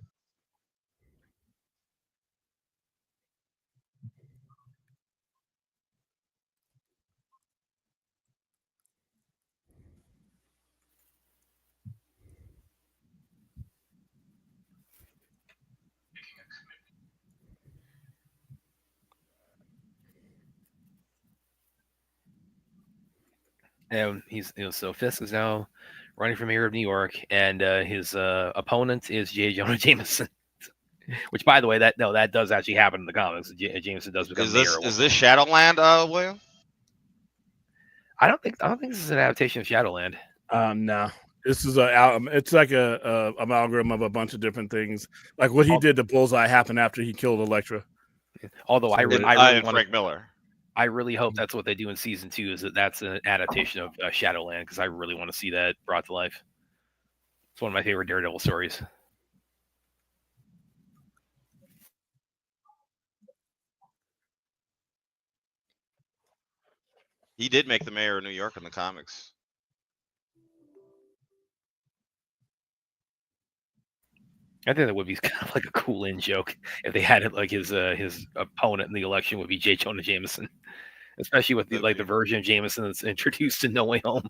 C: And he's so Fisk is now running for mayor of New York, and his opponent is J. Jonah Jameson. Which, by the way, that does actually happen in the comics. Jameson does become mayor.
D: Is this Shadowland, William?
C: I don't think this is an adaptation of Shadowland.
B: No. This is it's like a amalgam of a bunch of different things. Like what he did to Bullseye happened after he killed Elektra.
C: Although I really
D: Frank Miller.
C: I really hope that's what they do in season 2. Is that's an adaptation of Shadowland, because I really want to see that brought to life. It's one of my favorite Daredevil stories.
D: He did make the mayor of New York in the comics.
C: I think that would be kind of like a cool in joke if they had it like his opponent in the election would be J. Jonah Jameson, especially with the version of Jameson that's introduced in No Way Home.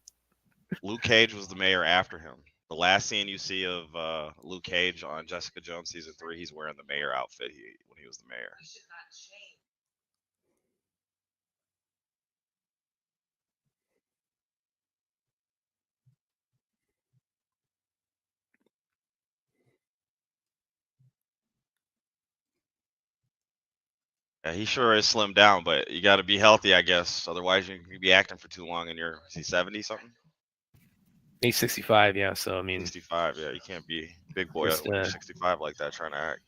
D: Luke Cage was the mayor after him. The last scene you see of Luke Cage on Jessica Jones season 3, he's wearing the mayor outfit when he was the mayor. Yeah, he sure is slimmed down, but you got to be healthy, I guess. Otherwise, you can be acting for too long, and is he 70 something?
C: He's 65, yeah. So I mean,
D: 65, yeah. You can't be big boy when you're 65 like that trying to act.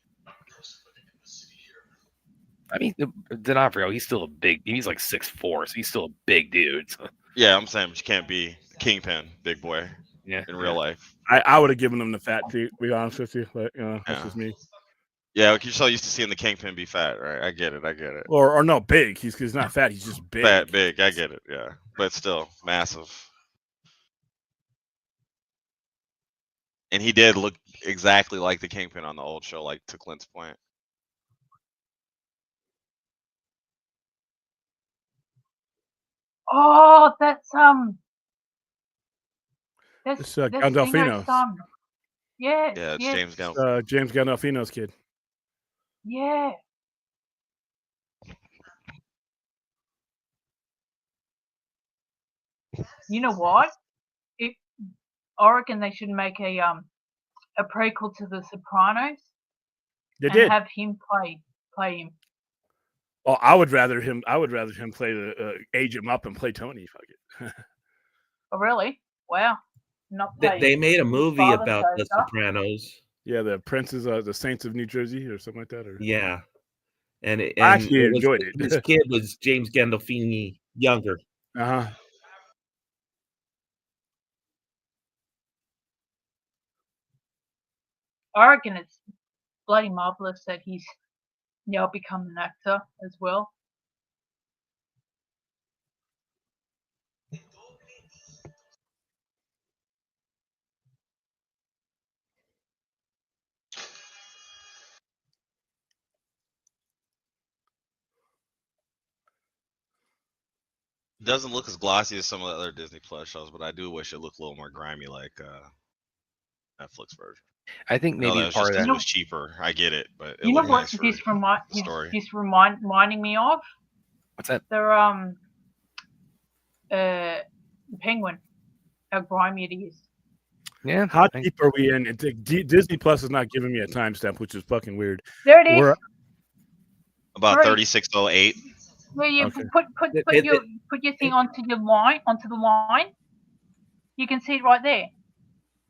C: I mean, D'Onofrio, he's still he's like 6'4", so he's still a big dude. So.
D: Yeah, I'm saying, but you can't be kingpin, big boy.
C: Yeah,
D: in real life.
B: I would have given him the fat feet, to be honest with you. But that's just me.
D: Yeah, you're so used to seeing the Kingpin be fat, right? I get it.
B: Or no, big. He's not fat. He's just big.
D: Fat, big. I get it. Yeah, but still massive. And he did look exactly like the Kingpin on the old show, like to Clint's point.
F: Oh, that's
B: It's
F: that's
B: Gandolfino's.
F: Dino's son. Yeah.
D: Yeah, it's
F: yes.
D: James Gunn.
B: James Gandolfino's kid.
F: Yeah. You know what? I reckon they should make a prequel to The Sopranos
B: They
F: and
B: did.
F: have him play him.
B: Oh, I would rather him play the age him up and play Tony. Fuck it.
F: Oh, really? Wow. Not play.
E: They made a movie
F: father
E: about the
F: stuff.
E: Sopranos.
B: Yeah, the Princes, the Saints of New Jersey, or something like that. Or
E: Yeah, and
B: I actually enjoyed it.
E: His kid was James Gandolfini younger.
B: Uh-huh.
F: I reckon it's bloody marvelous that he's now become an actor as well.
D: Doesn't look as glossy as some of the other Disney Plus shows, but I do wish it looked a little more grimy like Netflix version.
C: I think
D: I know
C: maybe
D: that was
C: part
D: just
C: of
D: 'cause
C: that.
D: it was cheaper. I get it, but it
F: You know
D: looked
F: what
D: nice for
F: this
D: story.
F: reminding me of?
C: What's that?
F: The Penguin. How grimy it is.
C: Yeah.
B: How deep are we in? Disney Plus is not giving me a timestamp, which is fucking weird.
F: There it is.
B: We're
D: About
F: Right.
D: 3608.
F: Where you
B: Okay.
F: put your thing onto the line. You can see it right there.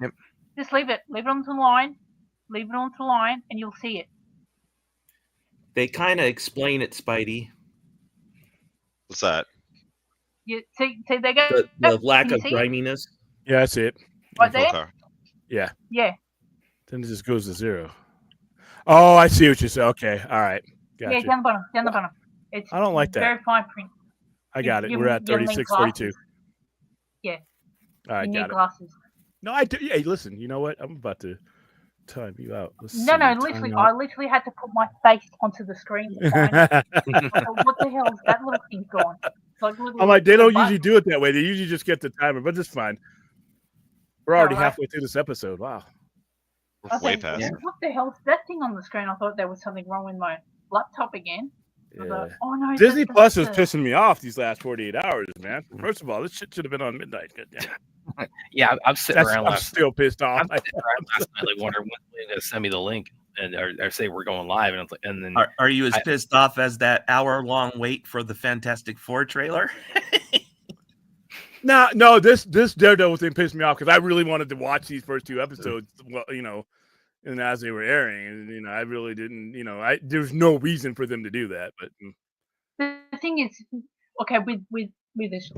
C: Yep.
F: Just leave it onto the line. Leave it onto the line, and you'll see it.
E: They kind of explain it, Spidey.
D: What's that?
F: You see they go
E: The lack
F: Can you
E: of
F: see it?
E: griminess.
B: Yeah, that's it.
F: Right there.
D: Okay.
B: Yeah.
F: Yeah.
B: Then it just goes to 0. Oh, I see what you said. Okay, all right, gotcha.
F: Yeah, down the bottom. It's
B: I don't like that.
F: very fine print.
B: I got it.
F: You-
B: We're at
F: you need
B: 36:42.
F: glasses. Yeah.
B: All right,
F: You need
B: got it.
F: glasses.
B: No, I do. Hey, listen. You know what? I'm about to time you out. Let's
F: No,
B: see,
F: literally,
B: time
F: I
B: out.
F: literally had to put my face onto the screen to find it. I thought, what the hell is that little thing gone? It's like
B: I'm like, they don't
F: little
B: usually
F: button.
B: do it that way. They usually just get the timer, but it's fine. We're already
F: Alright.
B: halfway through this episode. Wow.
F: I
D: Way
F: think,
D: past.
F: what the hell is that thing on the screen? I thought there was something wrong with my laptop again. I was like,
B: Yeah.
F: oh no,
B: Disney
F: that's
B: Plus is
F: the-
B: pissing me off these last 48 hours, man. First of all, this shit should have been on midnight. Goddamn.
C: Yeah, I'm sitting
B: That's,
C: around
B: I'm
C: last.
B: still pissed off.
C: I'm sitting around last night, like wondering when they're gonna send me the link and or say we're going live, and it's like, and then
E: Are you as pissed off as that hour-long wait for the Fantastic Four trailer?
B: No, this Daredevil thing pissed me off because I really wanted to watch these first 2 episodes. Well, and as they were airing, and I really didn't. There's no reason for them to do that. But
F: The thing is, okay, with this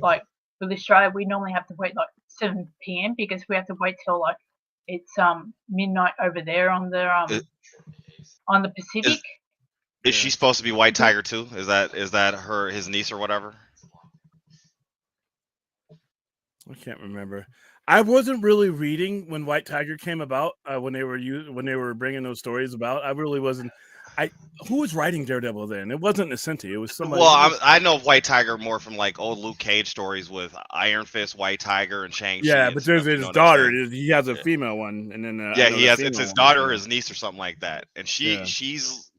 F: with Australia, we normally have to wait like 7 p.m. because we have to wait till like it's midnight over there on the Pacific.
D: Is she supposed to be White Tiger too? Is that his niece or whatever?
B: I can't remember. I wasn't really reading when White Tiger came about. When they were bringing those stories about, I really wasn't. Who was writing Daredevil then? It wasn't Nacenti. It was somebody.
D: Well, I know White Tiger more from like old Luke Cage stories with Iron Fist, White Tiger, and Shang-Chi.
B: Yeah,
D: and
B: but
D: stuff,
B: there's
D: you
B: his
D: know what I'm
B: daughter.
D: saying?
B: He has a female one, and then
D: Yeah,
B: I know
D: he
B: the
D: has. It's
B: female
D: his
B: one.
D: daughter or his niece or something like that, and
B: Yeah.
D: she's.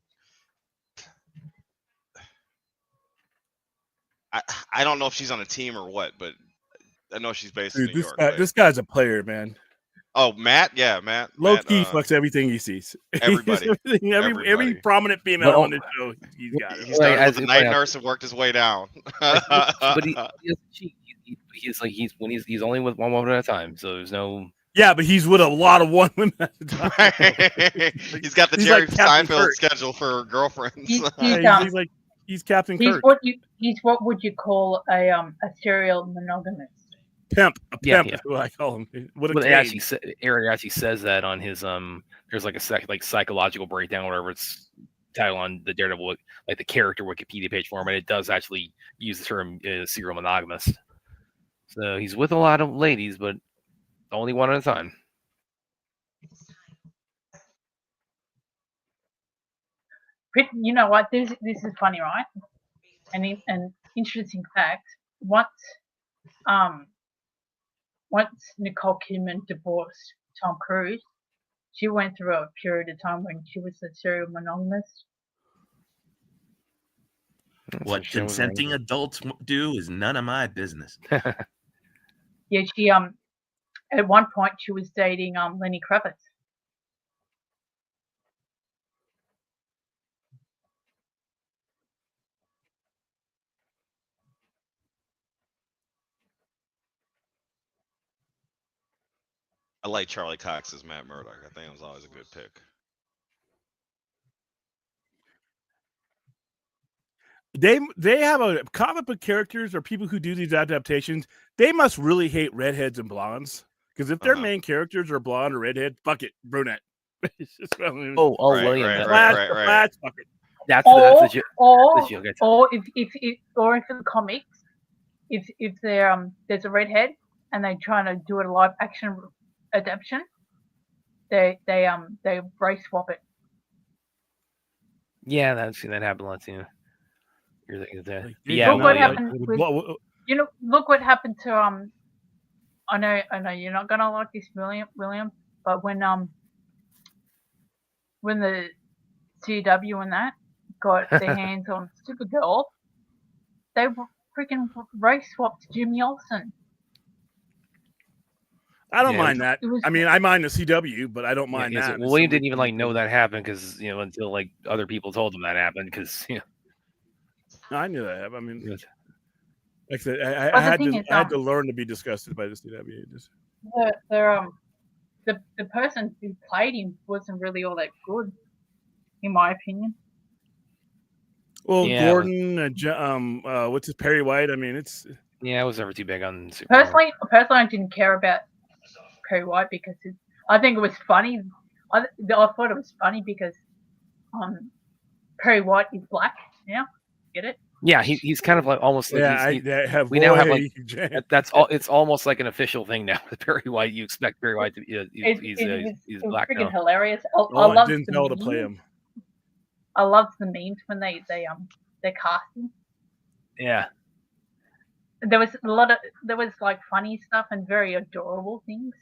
D: I don't know if she's on a team or what, but I know she's based in
B: Dude,
D: New
B: this
D: York.
B: this guy's a player, man.
D: Oh, Matt, yeah, Matt.
B: Low
D: Matt,
B: key fucks everything he sees.
D: everybody.
B: every
D: Everybody.
B: prominent female
C: Well,
B: on this show, he's got it.
D: He started
C: as
D: with
C: you
D: the night
C: point out-
D: nurse and worked his way down.
C: but he's only with one woman at a time, so there's no.
B: Yeah, but he's with a lot of one women at a time.
D: He's got the
B: He's
D: Jerry
B: like Captain
D: Seinfeld
B: Kirk.
D: schedule for girlfriends.
B: He's Captain
F: He's
B: Kirk.
F: what would you call a serial monogamist?
B: pimp. A
C: Yeah,
B: pimp
C: yeah.
B: is what I call him. What a
C: Well,
B: cage.
C: Eric actually says that on his There's like a like psychological breakdown, whatever it's titled on the Daredevil, like the character Wikipedia page for him, and it does actually use the term serial monogamous. So he's with a lot of ladies, but only one at a time.
F: You know what? This is funny, right? An interesting fact. Once Nicole Kidman divorced Tom Cruise, she went through a period of time when she was a serial monogamous.
E: What consenting adults do is none of my business.
F: Yeah, she at one point she was dating Lenny Kravitz.
D: I like Charlie Cox as Matt Murdock. I think it was always a good pick.
B: They have a comic book characters or people who do these adaptations. They must really hate redheads and blondes, because if their main characters are blonde or redhead, fuck it, brunette. It's just,
C: right,
B: William.
D: Right.
B: Fuck it.
C: That's the joke.
F: Or if in the comics, if there's a redhead and they trying to do a live action adaptation, they race swap it.
C: Yeah, I've seen that happen a lot too.
F: Look what happened with, look what happened to I know you're not gonna like this, William, but when the CW and that got their hands on Supergirl, they freaking race swapped Jimmy Olsen.
B: I don't mind that. I mean, I mind the CW, but I don't mind that.
C: Well, William didn't even know that happened because until like other people told him that happened because
B: No, I knew that happened. I mean, like I said, I had to learn to be disgusted by the CW.
F: The person who played him wasn't really all that good, in my opinion.
B: Well, Gordon, what's his Perry White? I mean,
C: I was never too big on Superman.
F: Personally, I didn't care about Perry White because I think it was funny. I thought it was funny because Perry White is black. Yeah, get it?
C: Yeah, he's kind of like almost like we now have like that's all. It's almost like an official thing now with Perry White. You expect Perry White to be he's black now.
F: Freaking hilarious. I love Denzel to play him. I loved the memes when they cast him.
C: Yeah.
F: There was like funny stuff and very adorable things.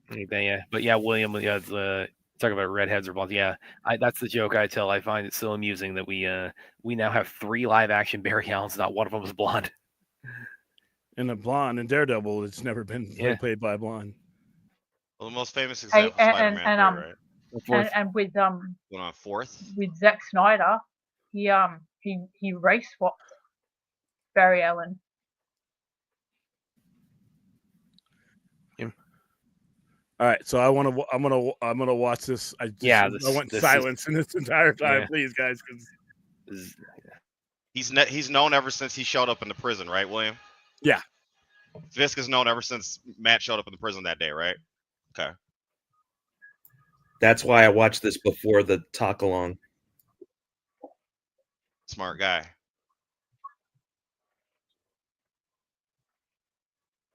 C: Yeah, but William, talk about redheads or blondes. Yeah, that's the joke I tell. I find it so amusing that we now have 3 live action Barry Allens. Not one of them is blonde.
B: And a blonde in Daredevil, it's never been played by a blonde.
D: Well, the most famous example, Spider-Man 3, right?
F: And with
D: going on 4th
F: with Zack Snyder, he race swapped Barry Allen.
B: All right, so I'm gonna watch this. I want silence in this entire time, please, guys. Because
D: he's known ever since he showed up in the prison, right, William?
B: Yeah.
D: Fisk is known ever since Matt showed up in the prison that day, right? Okay.
E: That's why I watched this before the talk along.
D: Smart guy.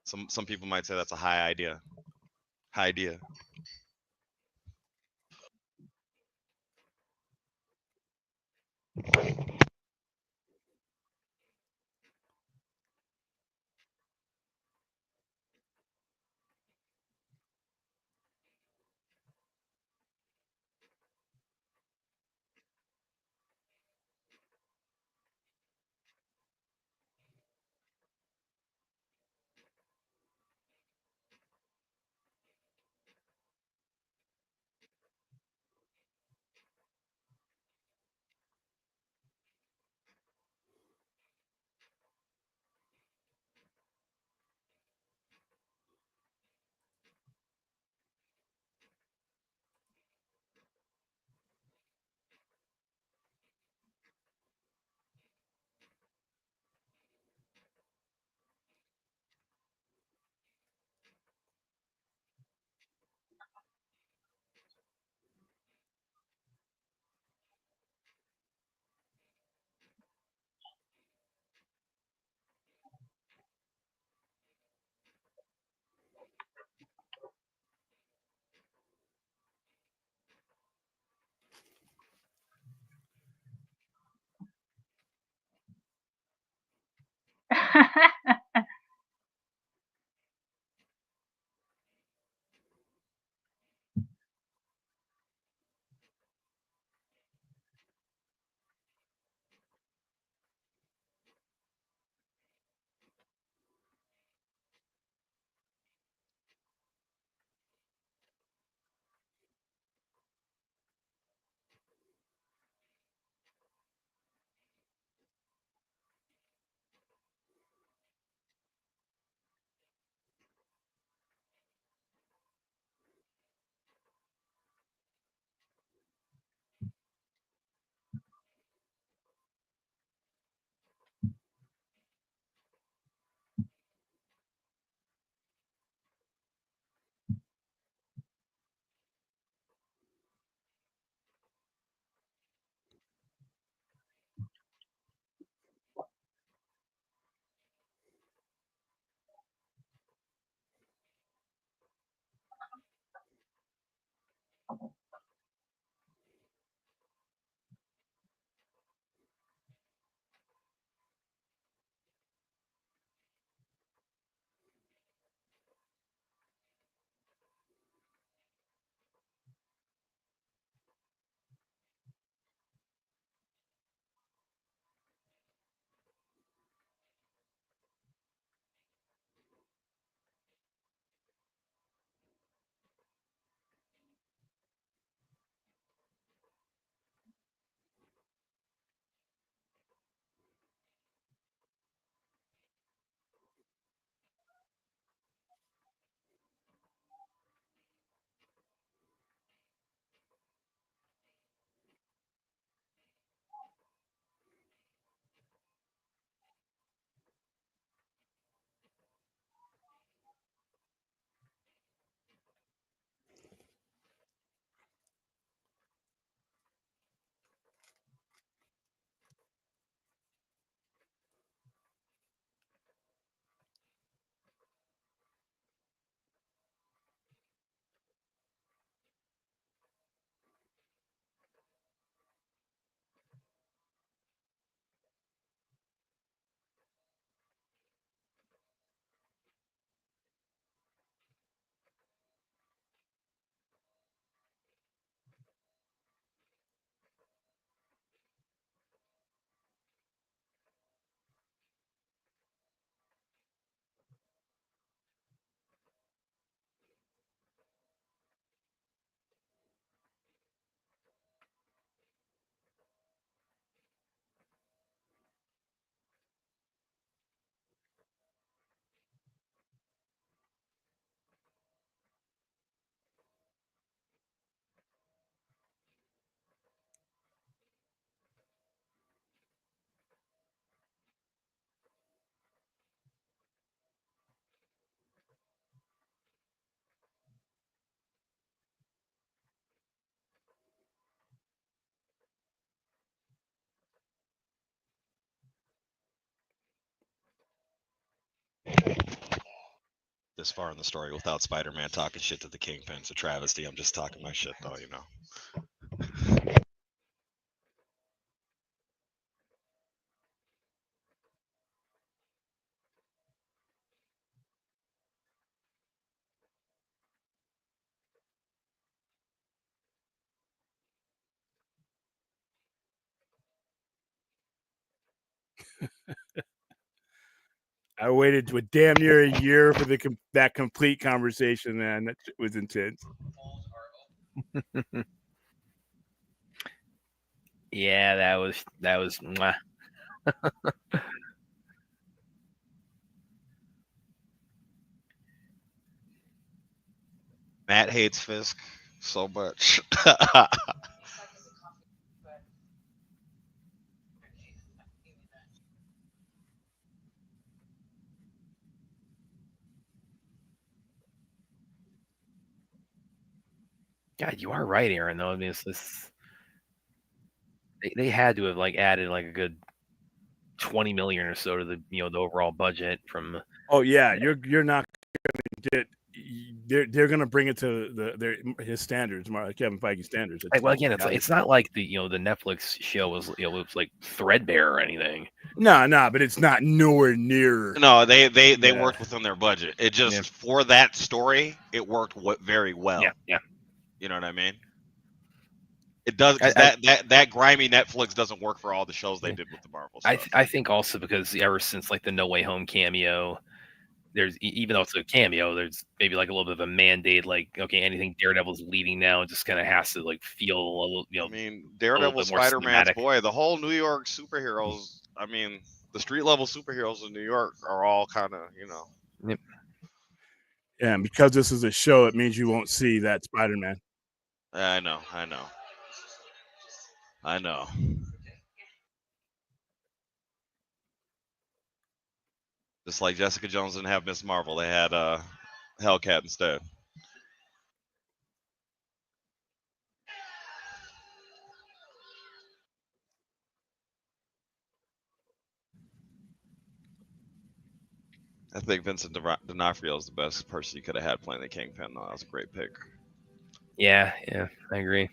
D: Some people might say that's a high idea. High idea. this far in the story without Spider-Man talking shit to the Kingpin. It's a travesty. I'm just talking my shit though, you know.
B: I waited to a damn near a year for that complete conversation, man. That shit was intense.
C: Yeah, that was mwah.
D: Matt hates Fisk so much.
C: God, you are right, Aaron. Though I mean, it's this. They had to have like added like a good 20 million or so to the the overall budget from.
B: Oh yeah, you're not gonna get. They're gonna bring it to his standards, Kevin Feige standards.
C: Well, again, it's not like the the Netflix show was it was like threadbare or anything.
B: No, but it's not nowhere near.
D: No, they worked within their budget. It just for that story, it worked very well.
C: Yeah.
D: You know what I mean? It does. That grimy Netflix doesn't work for all the shows they did with the Marvel stuff.
C: I think also because ever since like the No Way Home cameo, there's even though it's a cameo, there's maybe like a little bit of a mandate, like okay, anything Daredevil's leading now just kind of has to like feel a little,
D: I mean, Daredevil, Spider-Man's boy, the whole New York superheroes. I mean, the street level superheroes in New York are all kind of
C: Yep.
B: Yeah, and because this is a show, it means you won't see that Spider-Man.
D: I know. Just like Jessica Jones didn't have Miss Marvel, they had Hellcat instead. I think Vincent D'Onofrio is the best person you could have had playing the Kingpin. Though that was a great pick.
C: Yeah, I agree.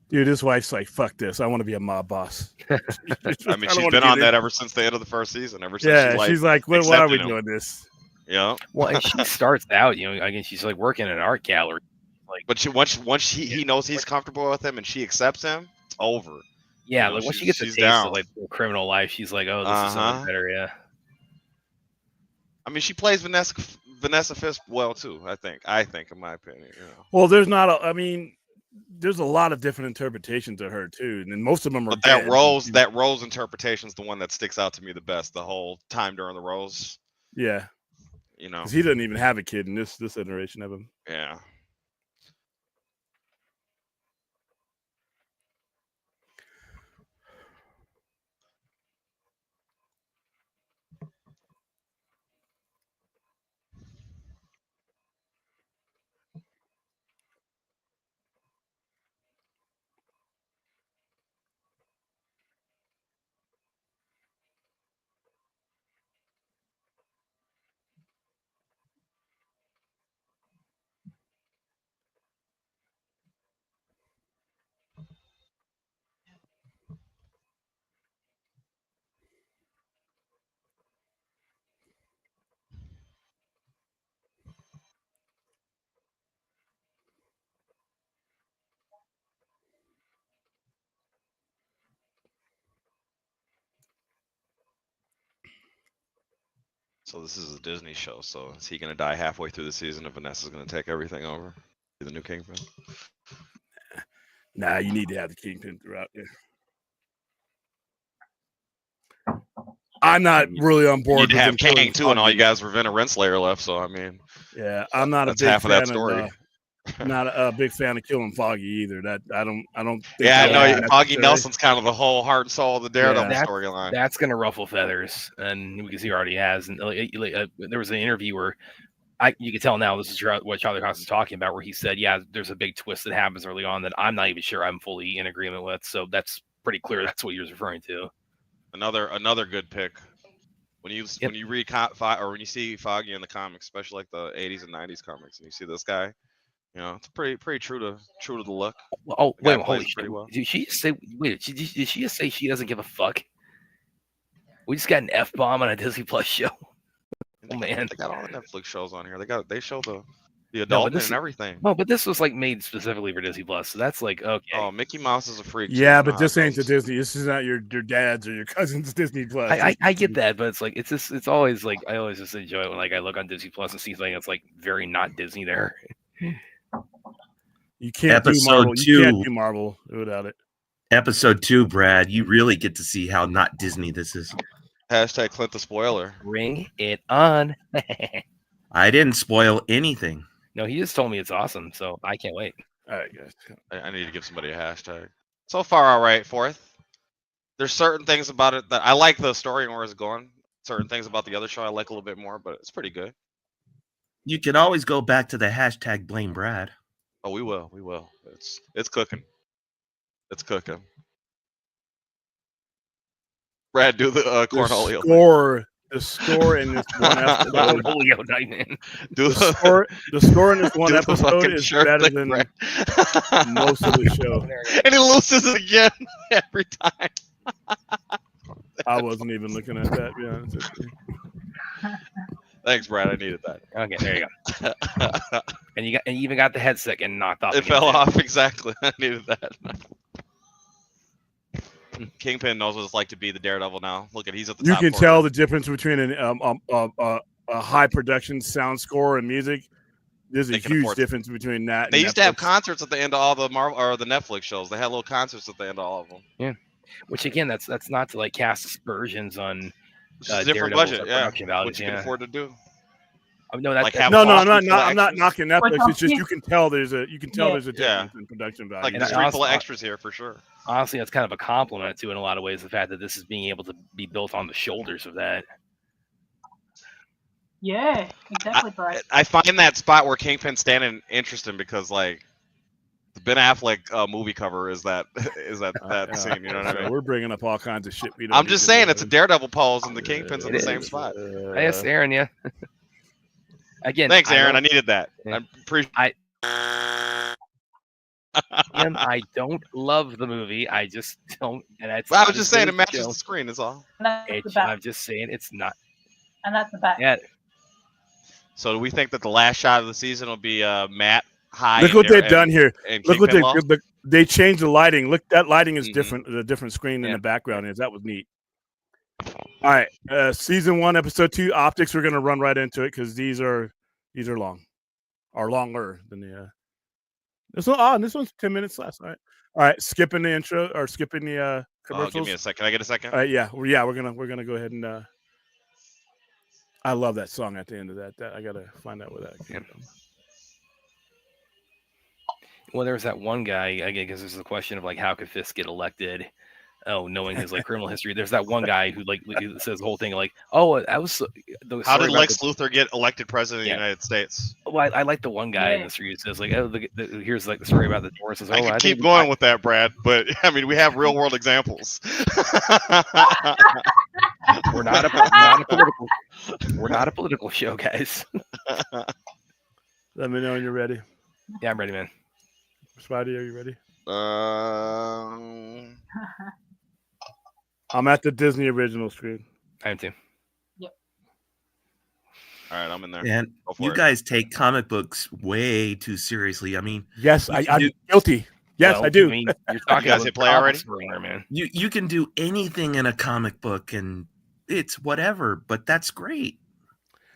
B: Dude, his wife's like, "Fuck this! I want to be a mob boss."
D: I mean, she's been on that ever since the end of the first season. Ever since
B: she's like, "Why are we doing this?"
D: Yeah.
C: Well, and she starts out, again, she's like working in an art gallery. Like,
D: but once he knows he's comfortable with him and she accepts him, it's over.
C: Yeah, like once she gets a taste of like criminal life, she's like, "Oh, this is something better." Yeah.
D: I mean, she plays Vanessa Fisk well too. I think, in my opinion.
B: Well, there's there's a lot of different interpretations of her too, and most of them are.
D: But that Rose interpretation is the one that sticks out to me the best. The whole time during the Rose.
B: Yeah. Because he doesn't even have a kid in this iteration of him.
D: Yeah. So this is a Disney show. So is he going to die halfway through the season and Vanessa's going to take everything over? Be the new Kingpin?
B: Nah, you need to have the Kingpin throughout there. I'm not really on board.
D: You need to have Kang too, and all you guys were Venom Renslayer left. So I mean,
B: yeah, I'm not a big
D: half
B: fan
D: of that story.
B: Not a big fan of killing Foggy either. That I don't. Think
D: yeah, no, Foggy Nelson's kind of the whole heart and soul of the Daredevil storyline.
C: That's gonna ruffle feathers, and because he already has. And there was an interview where you can tell now this is what Charlie Cox is talking about, where he said, "Yeah, there's a big twist that happens early on that I'm not even sure I'm fully in agreement with." So that's pretty clear. That's what he was referring to.
D: Another good pick. When you
C: Yep.
D: when you read or when you see Foggy in the comics, especially like the 80s and 90s comics, and you see this guy, it's pretty true to the look.
C: Oh,
D: The guy
C: wait,
D: plays
C: holy
D: pretty
C: shit!
D: well.
C: Did she just say? Wait, did she just say she doesn't give a fuck? We just got an F-bomb on a Disney Plus show. Oh man,
D: They got all the Netflix shows on here. They show the
C: No,
D: adult
C: but
D: and everything.
C: no, but this was like made specifically for Disney Plus, so that's like okay.
D: Oh, Mickey Mouse is a freak.
B: Yeah,
D: too.
B: but this ain't the Disney. This is not your dad's or your cousin's Disney Plus.
C: I get that, but it's like it's always like I always just enjoy it when like I look on Disney Plus and see something that's like very not Disney there.
B: You can't do
E: Episode
B: Marvel. You can't
E: 2.
B: do Marvel without it.
E: Episode 2, Brad, you really get to see how not Disney this is.
D: Hashtag Clint the spoiler.
C: Bring it on.
E: I didn't spoil anything.
C: No, he just told me it's awesome, so I can't wait.
B: All right, guys.
D: I need to give somebody a hashtag. So far, all right. Fourth. There's certain things about it that I like the story and where it's going. Certain things about the other show I like a little bit more, but it's pretty good.
E: You can always go back to the hashtag blame Brad.
D: Oh, we will. It's cooking. It's cooking. Brad, do the Cornholio.
B: The score in this one episode.
C: Julio Nightman.
D: Do
B: The score in this one
D: do the
B: episode
D: fucking
B: is
D: shirt
B: better
D: thing,
B: than
D: Brad.
B: most of the show.
D: And he loses again every time.
B: I wasn't even looking at that. To be honest with you.
D: Thanks, Brad. I needed that.
C: Okay, there you go. And you even got the headset getting knocked off.
D: It
C: again,
D: fell
C: too.
D: off exactly. I needed that. Kingpin knows what it's like to be the Daredevil now. Look at he's at the
B: You
D: top
B: can
D: corner.
B: tell the difference between a high production sound score and music. There's a
D: They can
B: huge
D: afford-
B: difference between that.
D: They
B: and
D: used to have
B: Netflix.
D: concerts at the end of all the Marvel or the Netflix shows. They had little concerts at the end of all of them.
C: Which again, that's not to like cast aspersions on
D: It's just a different
C: Daredevil's
D: budget, yeah.
C: production values.
D: What you can afford to do.
C: No, that's
D: Like have
B: No,
D: Fox
B: I'm
D: full of
B: not
D: extras.
B: knocking Netflix.
F: Well,
B: It's just you can tell there's a difference
D: Yeah.
B: in production value.
D: Like
C: And
D: the
C: I
D: street full of
C: also-
D: extras here for sure.
C: honestly, that's kind of a compliment to in a lot of ways the fact that this is being able to be built on the shoulders of that.
F: Yeah, exactly, Brad.
D: I find that spot where Kingpin's standing interesting because like the Ben Affleck movie cover is that
B: Yeah.
D: scene. You know what I mean?
B: We're bringing up all kinds of shit. We don't
D: I'm
B: need
D: just
B: to
D: saying
B: do.
D: it's a Daredevil pose and the Kingpin's in
C: It
D: the same
C: is.
D: spot.
C: Yes, Aaron, yeah. Again,
D: Thanks, Aaron. I
C: don't-
D: needed that.
C: Yeah.
D: I appreciate.
C: Again, I don't love the movie. I just don't. And that's
D: Well, I was just saying it
C: it's
D: matches
C: show.
D: the screen. Is all.
F: And that's the
C: I'm
F: back.
C: just saying it's not.
F: And that's the back.
C: Yeah,
D: So do we think that the last shot of the season will be Matt High?
B: Look
D: and
B: what
D: Dar-
B: they've done here.
D: and
B: Look what
D: Kingpin Law?
B: they changed the lighting. Look, that lighting is
D: Mhm.
B: different. A different screen than
C: Yeah.
B: the background is. That was neat. All right, season 1, episode 2, optics. We're gonna run right into it because these are long, or longer than the. This one, and this one's 10 minutes less. All right. Skipping the intro or skipping the commercials.
D: Give me a second. Can I get a second?
B: All right, yeah, we're gonna go ahead and. I love that song at the end of that. I gotta find out where that came from.
C: well, there was that one guy again because there's a question of like how could Fisk get elected? Oh, knowing his like criminal history. There's that one guy who like says the whole thing like, oh, I was. The
D: How
C: story
D: did
C: about
D: Lex Luthor get elected president of
C: Yeah.
D: the United States?
C: Well, I like the one guy in
F: Yeah.
C: the series says like, oh, here's like the story about the door. Says, oh,
D: I could keep
C: think-
D: going with that, Brad, but I mean, we have real world examples.
C: We're not a political show, guys.
B: Let me know when you're ready.
C: Yeah, I'm ready, man.
B: Spidey, are you ready?
D: Um,
B: I'm at the Disney original screen.
C: I am too.
D: all right, I'm in there.
E: And
D: Go for
E: you
D: it.
E: guys take comic books way too seriously. I mean,
B: Yes,
E: You
B: I'm
E: can do-
B: guilty. Yes,
C: Well,
B: I do.
C: mean, you're talking
D: guys
C: about
D: hit play already?
C: there, man.
E: you can do anything in a comic book and it's whatever, but that's great.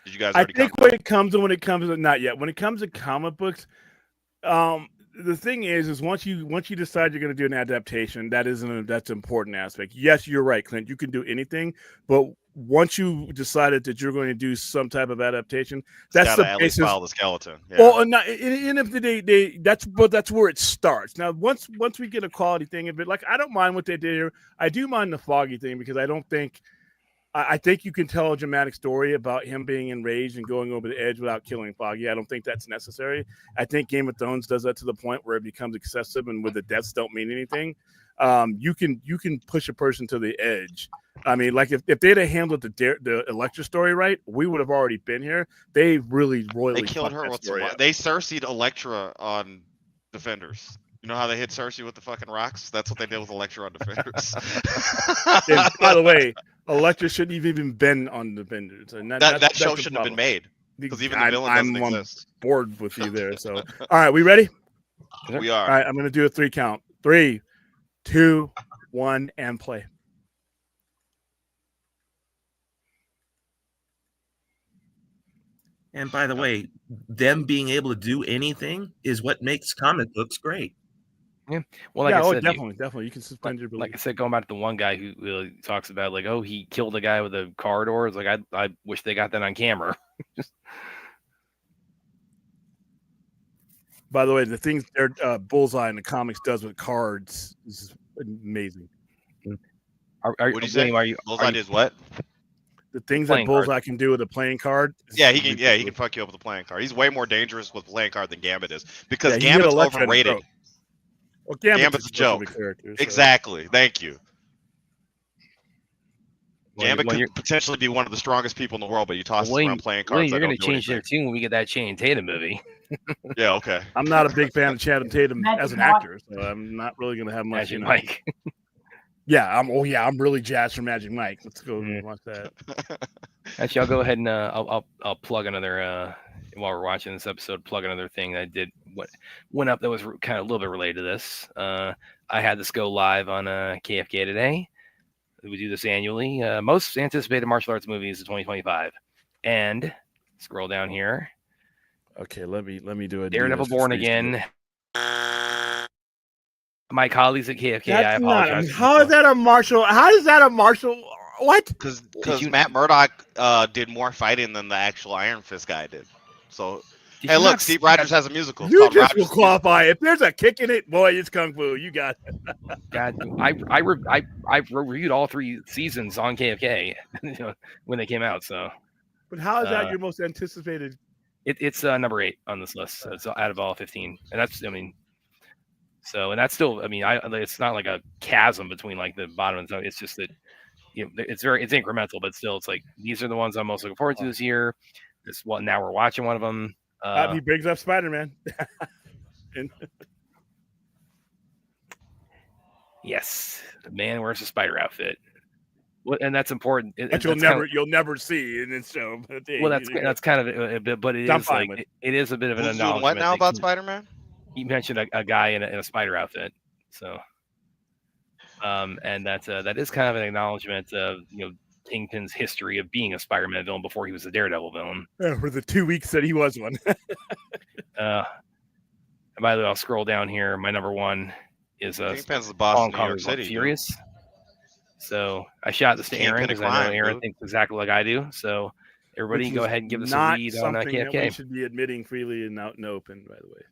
D: Did you guys
B: I
D: already
B: think
D: come?
B: when it comes to not yet. When it comes to comic books, the thing is once you decide you're going to do an adaptation, that's an important aspect. Yes, you're right, Clint. You can do anything, but once you decided that you're going to do some type of adaptation, that's
D: Gotta
B: the
D: at least
B: basis.
D: follow the skeleton. Yeah.
B: Well, and not, and if they that's where it starts. Now, once we get a quality thing of it, like I don't mind what they did here. I do mind the Foggy thing because I don't think I think you can tell a dramatic story about him being enraged and going over the edge without killing Foggy. I don't think that's necessary. I think Game of Thrones does that to the point where it becomes excessive and where the deaths don't mean anything. You can push a person to the edge. I mean, like if they'd have handled the Electra story right, we would have already been here. They really royally
D: They killed her with they Cersei'd Electra on Defenders. You know how they hit Cersei with the fucking rocks? That's what they did with Electra on Defenders.
B: And by the way, Electra shouldn't have even been on Defenders. And
D: that show shouldn't have been made because even the villain doesn't exist.
B: I'm bored with you there. So, all right, we ready?
D: We are.
B: All right, I'm going to do a 3 count. 3, 2, 1, and play.
E: And by the way, them being able to do anything is what makes comic books great.
C: Yeah. Well, like I said,
B: definitely. You can suspend your belief.
C: Like I said, going back to the one guy who really talks about like, oh, he killed a guy with a car door. It's like I wish they got that on camera.
B: By the way, the things Bullseye in the comics does with cards is amazing.
D: What do you say? Bullseye does what?
B: The things that Bullseye can do with a playing card.
D: Yeah, he can. Yeah, he can fuck you up with a playing card. He's way more dangerous with playing card than Gambit is because Gambit's overrated.
B: Well,
D: Gambit's a joke. Exactly. Thank you. Gambit could potentially be one of the strongest people in the world, but you toss him around playing cards.
C: You're going to change their tune when we get that Channing Tatum movie.
D: Yeah, okay.
B: I'm not a big fan of Channing Tatum as an actor, so I'm not really going to have much.
C: Magic Mike.
B: Yeah, I'm really jazzed for Magic Mike. Let's go watch that.
C: Actually, I'll go ahead and I'll plug another while we're watching this episode. Plug another thing that I did what went up that was kind of a little bit related to this. I had this go live on KFK today. We do this annually. Most anticipated martial arts movies of 2025, and scroll down here.
B: Okay, let me do it.
C: Daredevil Born Again. My colleagues at KFK, I apologize.
B: How is that a martial? How is that a martial? What?
D: Because Matt Murdock did more fighting than the actual Iron Fist guy did. So, hey, look, Steve Rogers has a musical.
B: You just will qualify. If there's a kick in it, boy, it's kung fu. You got it.
C: God, I reviewed all 3 seasons on KFK when they came out. So,
B: but how is that your most anticipated?
C: It's number 8 on this list. So it's out of all 15, and that's So, and that's still, it's not like a chasm between like the bottom and top. It's just that, it's incremental, but still, it's like, these are the ones I'm most looking forward to this year. Now we're watching one of them.
B: He brings up Spider-Man.
C: Yes. The man wears a spider outfit. Well, and that's important.
B: You'll never see in this show. But
C: that's kind of a bit, but it is a bit of an acknowledgement.
D: What now about Spider-Man?
C: He mentioned a guy in a spider outfit, so and that is kind of an acknowledgement of Kingpin's history of being a Spider-Man villain before he was a Daredevil villain.
B: For the 2 weeks that he was one.
C: And by the way, I'll scroll down here. My number 1 is
D: Kingpin's the boss
C: Hong
D: of New York
C: Kong
D: City.
C: Furious. So I shot this to Aaron because I know Aaron thinks exactly like I do. So everybody, go ahead and give us a read on KFK.
B: That we should be admitting freely and out in the open, by the way.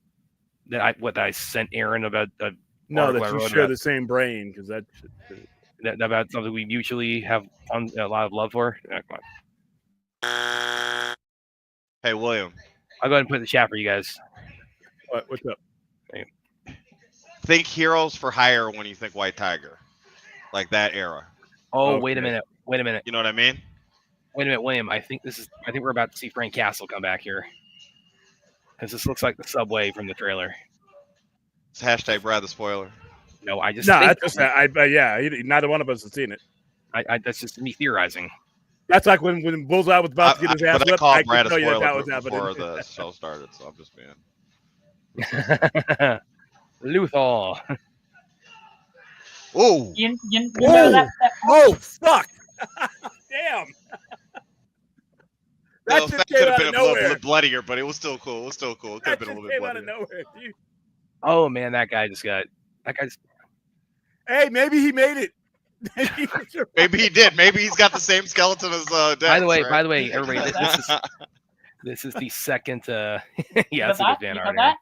C: That I sent Aaron about
B: that you share the same brain because that
C: about something we mutually have a lot of love for. Yeah, come
D: on. Hey William,
C: I'll go ahead and put in the chat for you guys.
B: What's up?
D: Think Heroes for Hire when you think White Tiger, like that era.
C: Oh, okay. Wait a minute.
D: You know what I mean?
C: Wait a minute, William. I think we're about to see Frank Castle come back here. Because this looks like the subway from the trailer.
D: It's hashtag Brad the spoiler.
C: No,
B: neither one of us has seen it.
C: That's just me theorizing.
B: That's like when Bullseye was about to get his ass whipped.
D: I called Brad a spoiler before the show started, so I'm just being.
C: Luthor.
D: Oh!
F: You know that
B: oh, fuck! Damn!
D: That could have been a little bloodier, but it was still cool. It could have been a little bit bloodier.
B: Nowhere, dude.
C: Oh man, that guy just.
B: Hey, maybe he made it.
D: Maybe he did. Maybe he's got the same skeleton as Dex.
C: By the way, everybody, this is the second. Yeah, that's a good fan art.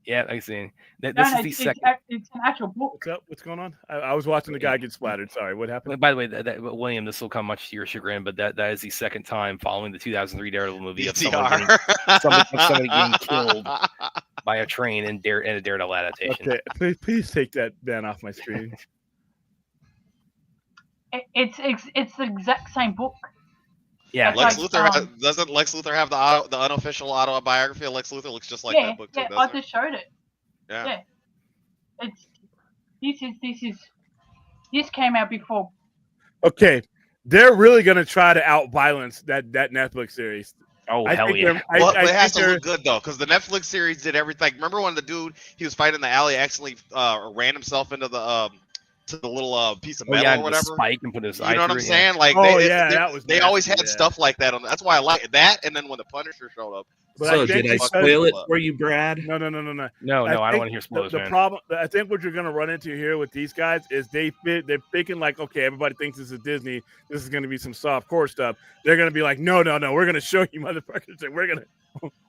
C: Yeah, I see.
F: No,
C: This
F: no,
C: is the
F: it's,
C: second.
F: it's an actual book.
B: What's up? What's going on? I was watching the guy get splattered. Sorry, what happened?
C: By the way, William, this will come much to your chagrin, but that is the second time following the 2003 Daredevil movie of somebody getting killed by a train in a Daredevil adaptation.
B: Okay, please take that ban off my screen.
F: It's the exact same book.
C: Yeah,
D: Lex Luthor doesn't Lex Luthor have the unofficial autobiography of Lex Luthor? Looks just like that book too.
F: Yeah, I just showed it.
D: Yeah.
F: This came out before.
B: Okay, they're really gonna try to out-violence that Netflix series.
C: Oh, hell yeah.
D: Well, it has to look good though, because the Netflix series did everything. Remember when the dude he was fighting in the alley accidentally ran himself into the little piece of metal or whatever,
C: spike and put his eye
D: you know what I'm
C: through it,
D: saying? Like, they always had stuff like that on. That's why I like that. And then when the Punisher showed up,
B: But
E: so did I spoil it for you, Brad?
B: No.
C: I don't want to hear spoilers.
B: The problem, I think, what you're going to run into here with these guys is they're thinking like, okay, everybody thinks this is Disney. This is going to be some soft core stuff. They're going to be like, no, we're going to show you motherfuckers that we're going to.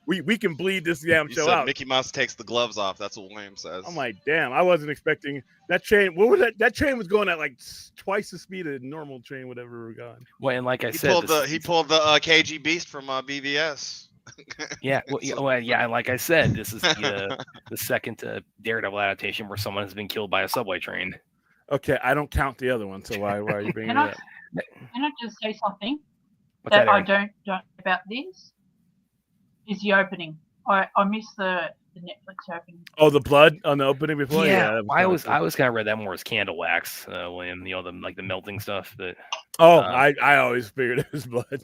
B: We can bleed this damn show out.
D: Mickey Mouse takes the gloves off. That's what William says.
B: I'm like, damn, I wasn't expecting that train. What was that? That train was going at like twice the speed of a normal train, whatever we're going.
C: Well, and like I said,
D: he pulled the KG Beast from BVS.
C: Yeah, and like I said, this is the second Daredevil adaptation where someone has been killed by a subway train.
B: Okay, I don't count the other one, so why are you bringing it up?
F: Can I just say something that I don't about this? Is the opening. I missed the Netflix opening.
B: Oh, the blood on the opening before?
C: Yeah, I always kind of read that more as candle wax, William. The melting stuff. That.
B: I always figured it was blood.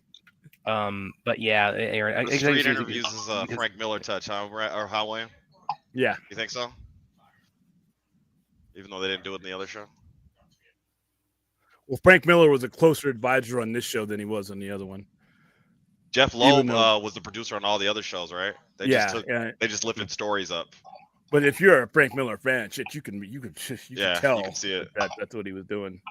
C: But yeah, Aaron.
D: The street interviews is a Frank Miller touch, huh? Or how, William?
B: Yeah.
D: You think so? Even though they didn't do it in the other show.
B: Well, Frank Miller was a closer advisor on this show than he was on the other one.
D: Jeff Loeb was the producer on all the other shows, right? They just lifted stories up.
B: But if you're a Frank Miller fan, shit, you can tell
D: you can see it.
B: That's what he was doing.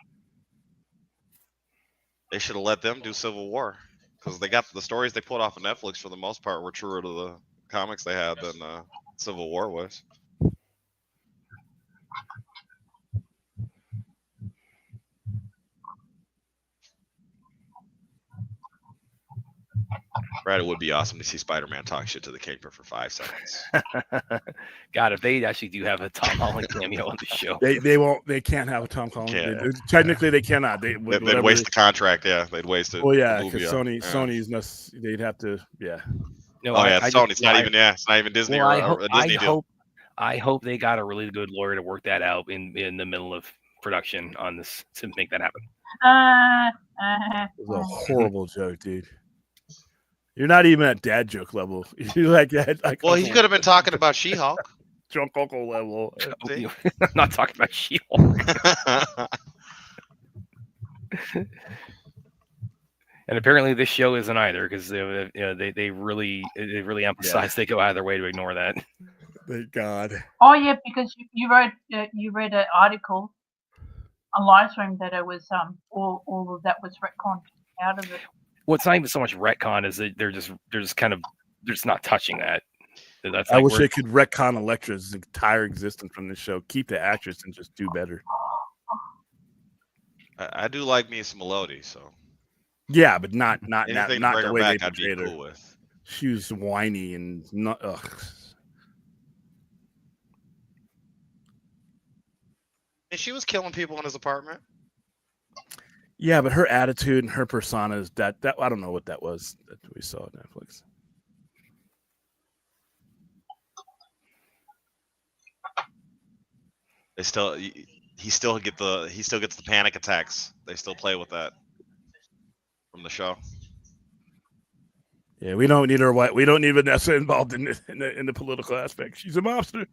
D: They should have let them do Civil War, because they got the stories they put off of Netflix for the most part were truer to the comics they had than Civil War was. Brad, it would be awesome to see Spider-Man talk shit to the Kingpin for 5 seconds.
C: God, if they actually do have a Tom Holland cameo on the show,
B: they won't. They can't have a Tom Holland. Technically, they cannot. They'd
D: waste the contract. Yeah, they'd waste it.
B: Well, yeah, because Sony's they'd have to. Yeah.
C: No,
D: Sony. It's not even Disney or a Disney deal.
C: I hope they got a really good lawyer to work that out in the middle of production on this to make that happen.
B: It was a horrible joke, dude. You're not even at dad joke level. You're like
D: well, he could have been talking about She-Hulk.
B: Drunk uncle level.
C: I'm not talking about She-Hulk. And apparently this show isn't either, because they really emphasize they go out of their way to ignore that.
B: Thank God.
F: Oh yeah, because you read an article on Livestream that it was all of that was retconned out of it.
C: Well, it's not even so much retcon as they're just not touching that.
B: I wish they could retcon Elektra's entire existence from this show. Keep the actress and just do better.
D: I do like me some Melody, so.
B: Yeah, but not the way they portrayed her.
D: Cool with.
B: She was whiny and not. Ugh.
D: And she was killing people in his apartment.
B: Yeah, but her attitude and her persona is that I don't know what that was that we saw on Netflix.
D: He still gets the panic attacks. They still play with that from the show.
B: Yeah, we don't need her white. We don't need Vanessa involved in the political aspect. She's a mobster.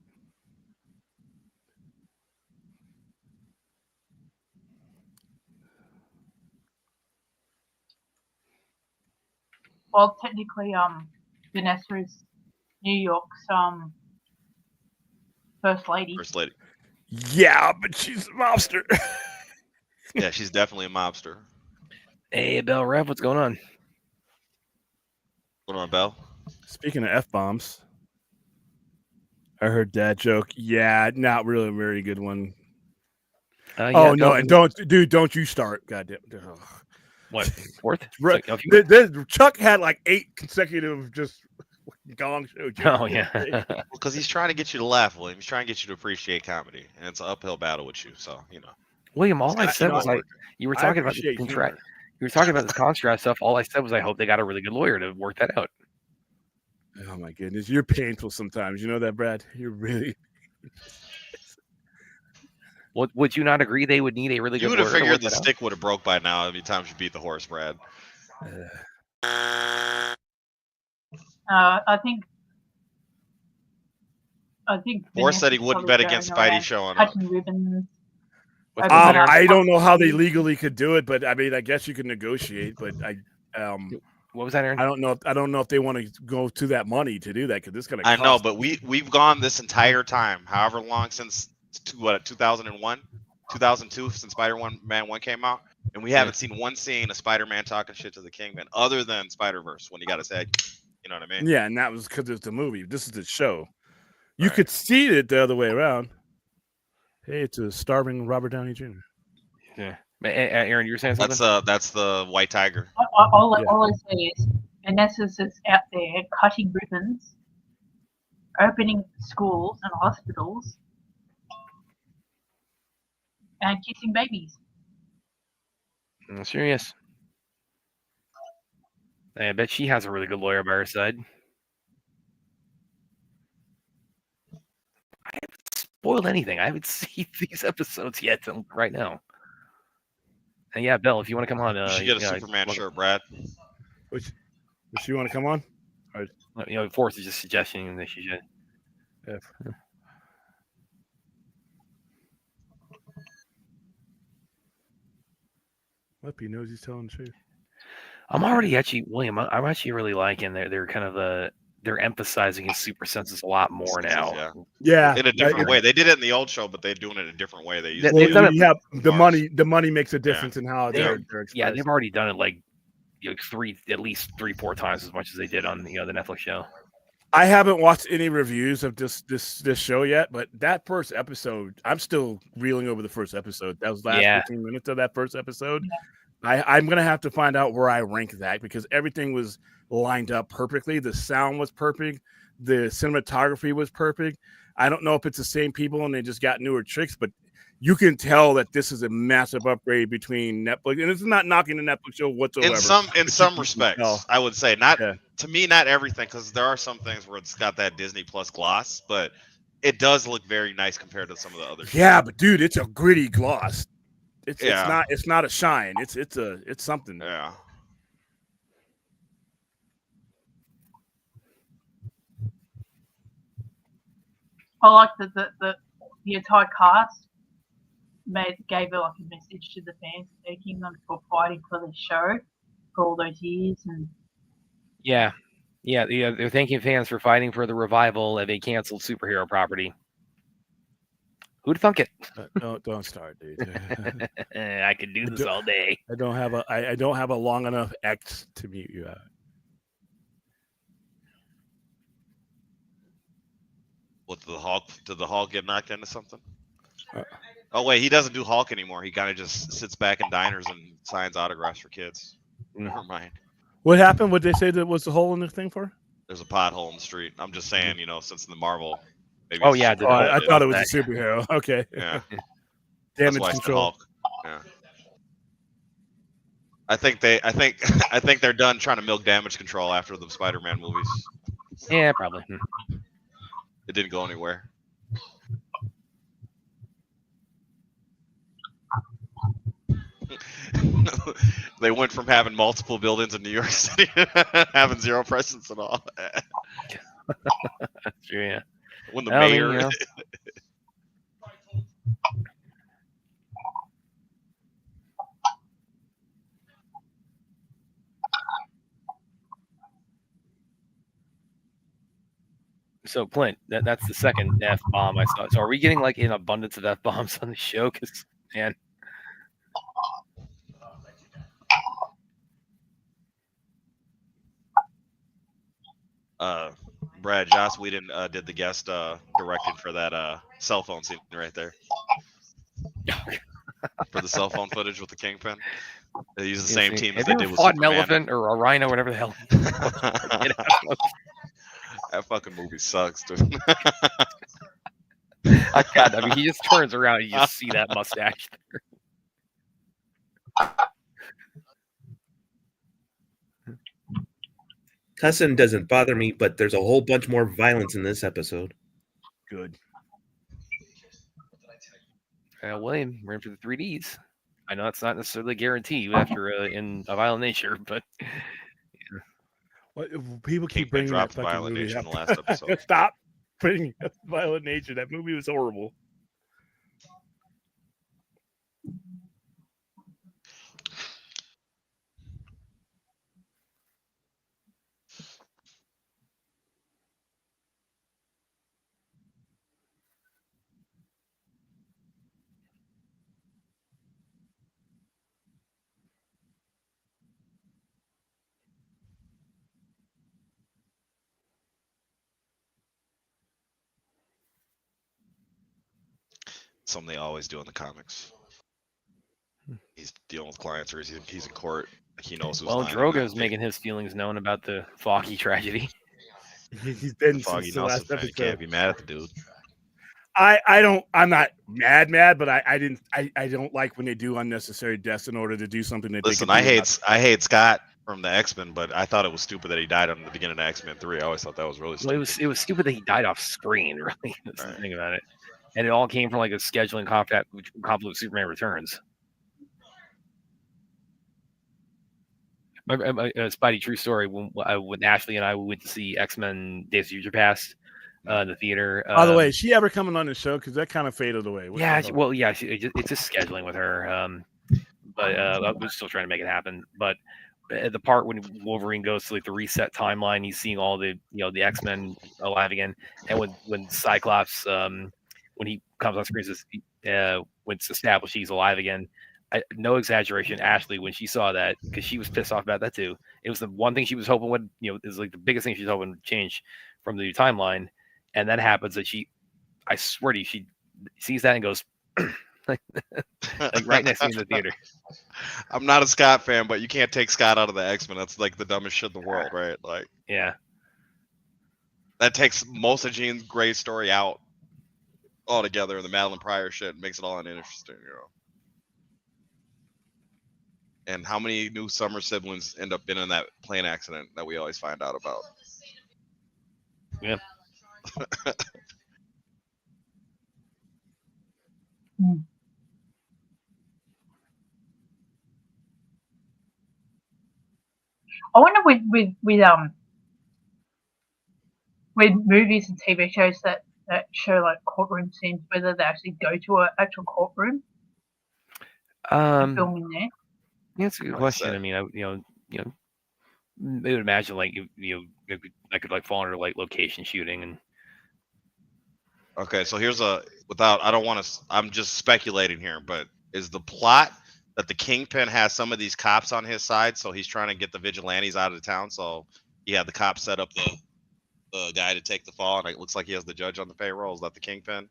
F: Well, technically, Vanessa is New York's first lady.
D: First lady.
B: Yeah, but she's a mobster.
D: Yeah, she's definitely a mobster.
C: Hey, Bell Rev, what's going on?
D: What's going on, Bell?
B: Speaking of F-bombs. I heard that joke. Yeah, not really a very good one.
C: Yeah,
B: Oh no, and don't you start. Goddamn. Ugh.
C: What, fourth? It's
B: Right.
C: like, if you-
B: Chuck had like 8 consecutive just gong show jokes.
C: Oh yeah.
D: Because he's trying to get you to laugh, William. He's trying to get you to appreciate comedy, and it's an uphill battle with you. So
C: William, all I
D: It's
C: said
D: not
C: was
D: working.
C: you were
B: I
C: talking about the
B: appreciate
C: contract.
B: humor.
C: You were talking about the contract stuff. All I said was I hope they got a really good lawyer to work that out.
B: Oh my goodness, you're painful sometimes. You know that, Brad? You're really.
C: Would you not agree they would need a really
D: You
C: good
D: would
C: lawyer
D: have
C: to
D: figured
C: work
D: the
C: that out?
D: stick would have broke by now. How many times you beat the horse, Brad?
F: I think
D: Horse said he
F: Vanessa's
D: wouldn't
F: probably
D: bet against
F: going
D: Spidey
F: around
D: showing up.
F: cutting ribbons.
C: What's
F: opening
C: better?
F: up
B: I don't know how they
F: possibilities.
B: legally could do it, but I mean, I guess you could negotiate. But
C: What was that, Aaron?
B: I don't know if they want to go to that money to do that because it's going to.
D: I know, but we've gone this entire time, however long since 2001, 2002, since Spider-Man 1 came out, and we haven't seen one scene of Spider-Man talking shit to the Kingpin other than Spider-Verse when he got his head. You know what I mean?
B: Yeah, and that was because it's the movie. This is the show. You
D: Right.
B: could see it the other way around. Hey, it's a starving Robert Downey Jr.
C: Yeah. Aaron, you were saying something?
D: That's the White Tiger.
F: All I say is Vanessa's is out there cutting ribbons, opening schools and hospitals, and kissing babies.
C: I'm serious. I bet she has a really good lawyer by her side. I haven't spoiled anything. I haven't seen these episodes yet right now. And yeah, Bill, if you want to come on,
D: You should get a
C: yeah,
D: Superman
C: look-
D: shirt, Brad.
B: Does she want to come on?
C: Force is just suggesting that she should.
B: Yeah. Well, he knows he's telling the truth.
C: I'm already actually, William. I'm actually really liking they're kind of they're emphasizing his super senses a lot more now.
D: Yeah.
B: Yeah,
D: In a different way. They did it in the old show, but they're doing it a different way. They used
C: They've done it-
B: yeah, the
D: Mars.
B: money makes a difference in how they're expressed.
C: Yeah, they've already done it like at least 3-4 times as much as they did on the Netflix show.
B: I haven't watched any reviews of this show yet, but that first episode, I'm still reeling over the first episode. That was last 15 minutes of that first episode. I'm gonna have to find out where I rank that because everything was lined up perfectly. The sound was perfect, the cinematography was perfect. I don't know if it's the same people and they just got newer tricks, but you can tell that this is a massive upgrade between Netflix, and it's not knocking the Netflix show whatsoever.
D: In some respects, I would say to me, not everything, because there are some things where it's got that Disney Plus gloss, but it does look very nice compared to some of the other.
B: Yeah, but dude, it's a gritty gloss. It's not a shine. It's something.
D: Yeah.
F: I like the entire cast gave like a message to the fans, thanking them for fighting for the show for all those years, and
C: they're thanking fans for fighting for the revival of a canceled superhero property. Who'd thunk it?
B: Don't start, dude.
C: I could do this all day.
B: I don't have a long enough X to mute you out.
D: What, did the Hulk get knocked into something? Oh wait, he doesn't do Hulk anymore. He kind of just sits back in diners and signs autographs for kids. Never mind.
B: What happened? What they say that was the hole in the thing for?
D: There's a pothole in the street. I'm just saying, since the Marvel. Maybe
C: Oh
D: it's
C: yeah,
D: super
B: I thought it was
C: that.
B: a superhero. Okay.
D: Yeah.
B: Damage
D: That's why I said
B: control.
D: Hulk. Yeah. I think they're done trying to milk damage control after the Spider-Man movies.
C: Yeah, probably.
D: It didn't go anywhere. They went from having multiple buildings in New York City to having zero presence at all.
C: That's true, yeah.
D: When the mayor.
C: So Clint, that's the second F bomb I saw. So are we getting like an abundance of F bombs on the show? Because man,
D: Brad, Joss Whedon did the guest directing for that cell phone scene right there. For the cell phone footage with the Kingpin. They use the same team as
C: Have
D: they
C: you
D: did
C: ever
D: with
C: fought an
D: Superman.
C: elephant or a rhino, whatever the hell?
D: That fucking movie sucks, dude.
C: God, I mean, he just turns around and you just see that mustache.
E: Cussing doesn't bother me, but there's a whole bunch more violence in this episode.
B: Good.
C: William, we're in for the 3Ds. I know it's not necessarily a guarantee after in a violent nature, but
B: What, people keep
D: Kingpin
B: bringing that
D: dropped
B: fucking
D: Violent
B: movie
D: Nature
B: up.
D: in the last episode.
B: Stop bringing up Violent Nature. That movie was horrible.
D: Something they always do in the comics. He's dealing with clients, or he's in court. He knows who's lying.
C: Drogo's making his feelings known about the Foggy tragedy.
B: He's been
D: Foggy
B: since the
D: Nelson
B: last
D: fan
B: episode.
D: can't be mad at the dude.
B: I'm not mad, but I don't like when they do unnecessary deaths in order to do something that
D: Listen,
B: they
D: I
B: could
D: hate Scott from the X-Men, but I thought it was stupid that he died in the beginning of X-Men 3. I always thought that was really stupid.
C: Well, it was stupid that he died off screen, really. That's the thing about it. And it all came from like a scheduling conflict with Superman Returns. My Spidey true story, when Ashley and I went to see X-Men Days of Future Past in the theater.
B: By the way, is she ever coming on the show? Because that kind of faded away.
C: It's just scheduling with her. But we're still trying to make it happen. But the part when Wolverine goes to like the reset timeline, he's seeing all the the X-Men alive again, and when Cyclops when he comes on screen says when it's established he's alive again. No exaggeration, Ashley, when she saw that, because she was pissed off about that too. It was the one thing she was hoping would, is like the biggest thing she's hoping would change from the new timeline. And that happens that I swear to you, she sees that and goes, like right next to me in the theater.
D: I'm not a Scott fan, but you can't take Scott out of the X-Men. That's like the dumbest shit in the world, right? Like,
C: yeah.
D: That takes most of Jean Grey's story out altogether, and the Madeline Pryor shit makes it all uninteresting, And how many new Summer siblings end up being in that plane accident that we always find out about?
C: Yeah.
F: I wonder with movies and TV shows that show like courtroom scenes, whether they actually go to an actual courtroom to film in there.
C: That's a good question. I mean, I would imagine like I could like fall under like location shooting and.
D: Okay, so here's I'm just speculating here, but is the plot that the Kingpin has some of these cops on his side, so he's trying to get the vigilantes out of town, so he had the cops set up the guy to take the fall, and it looks like he has the judge on the payroll? Is that the Kingpin?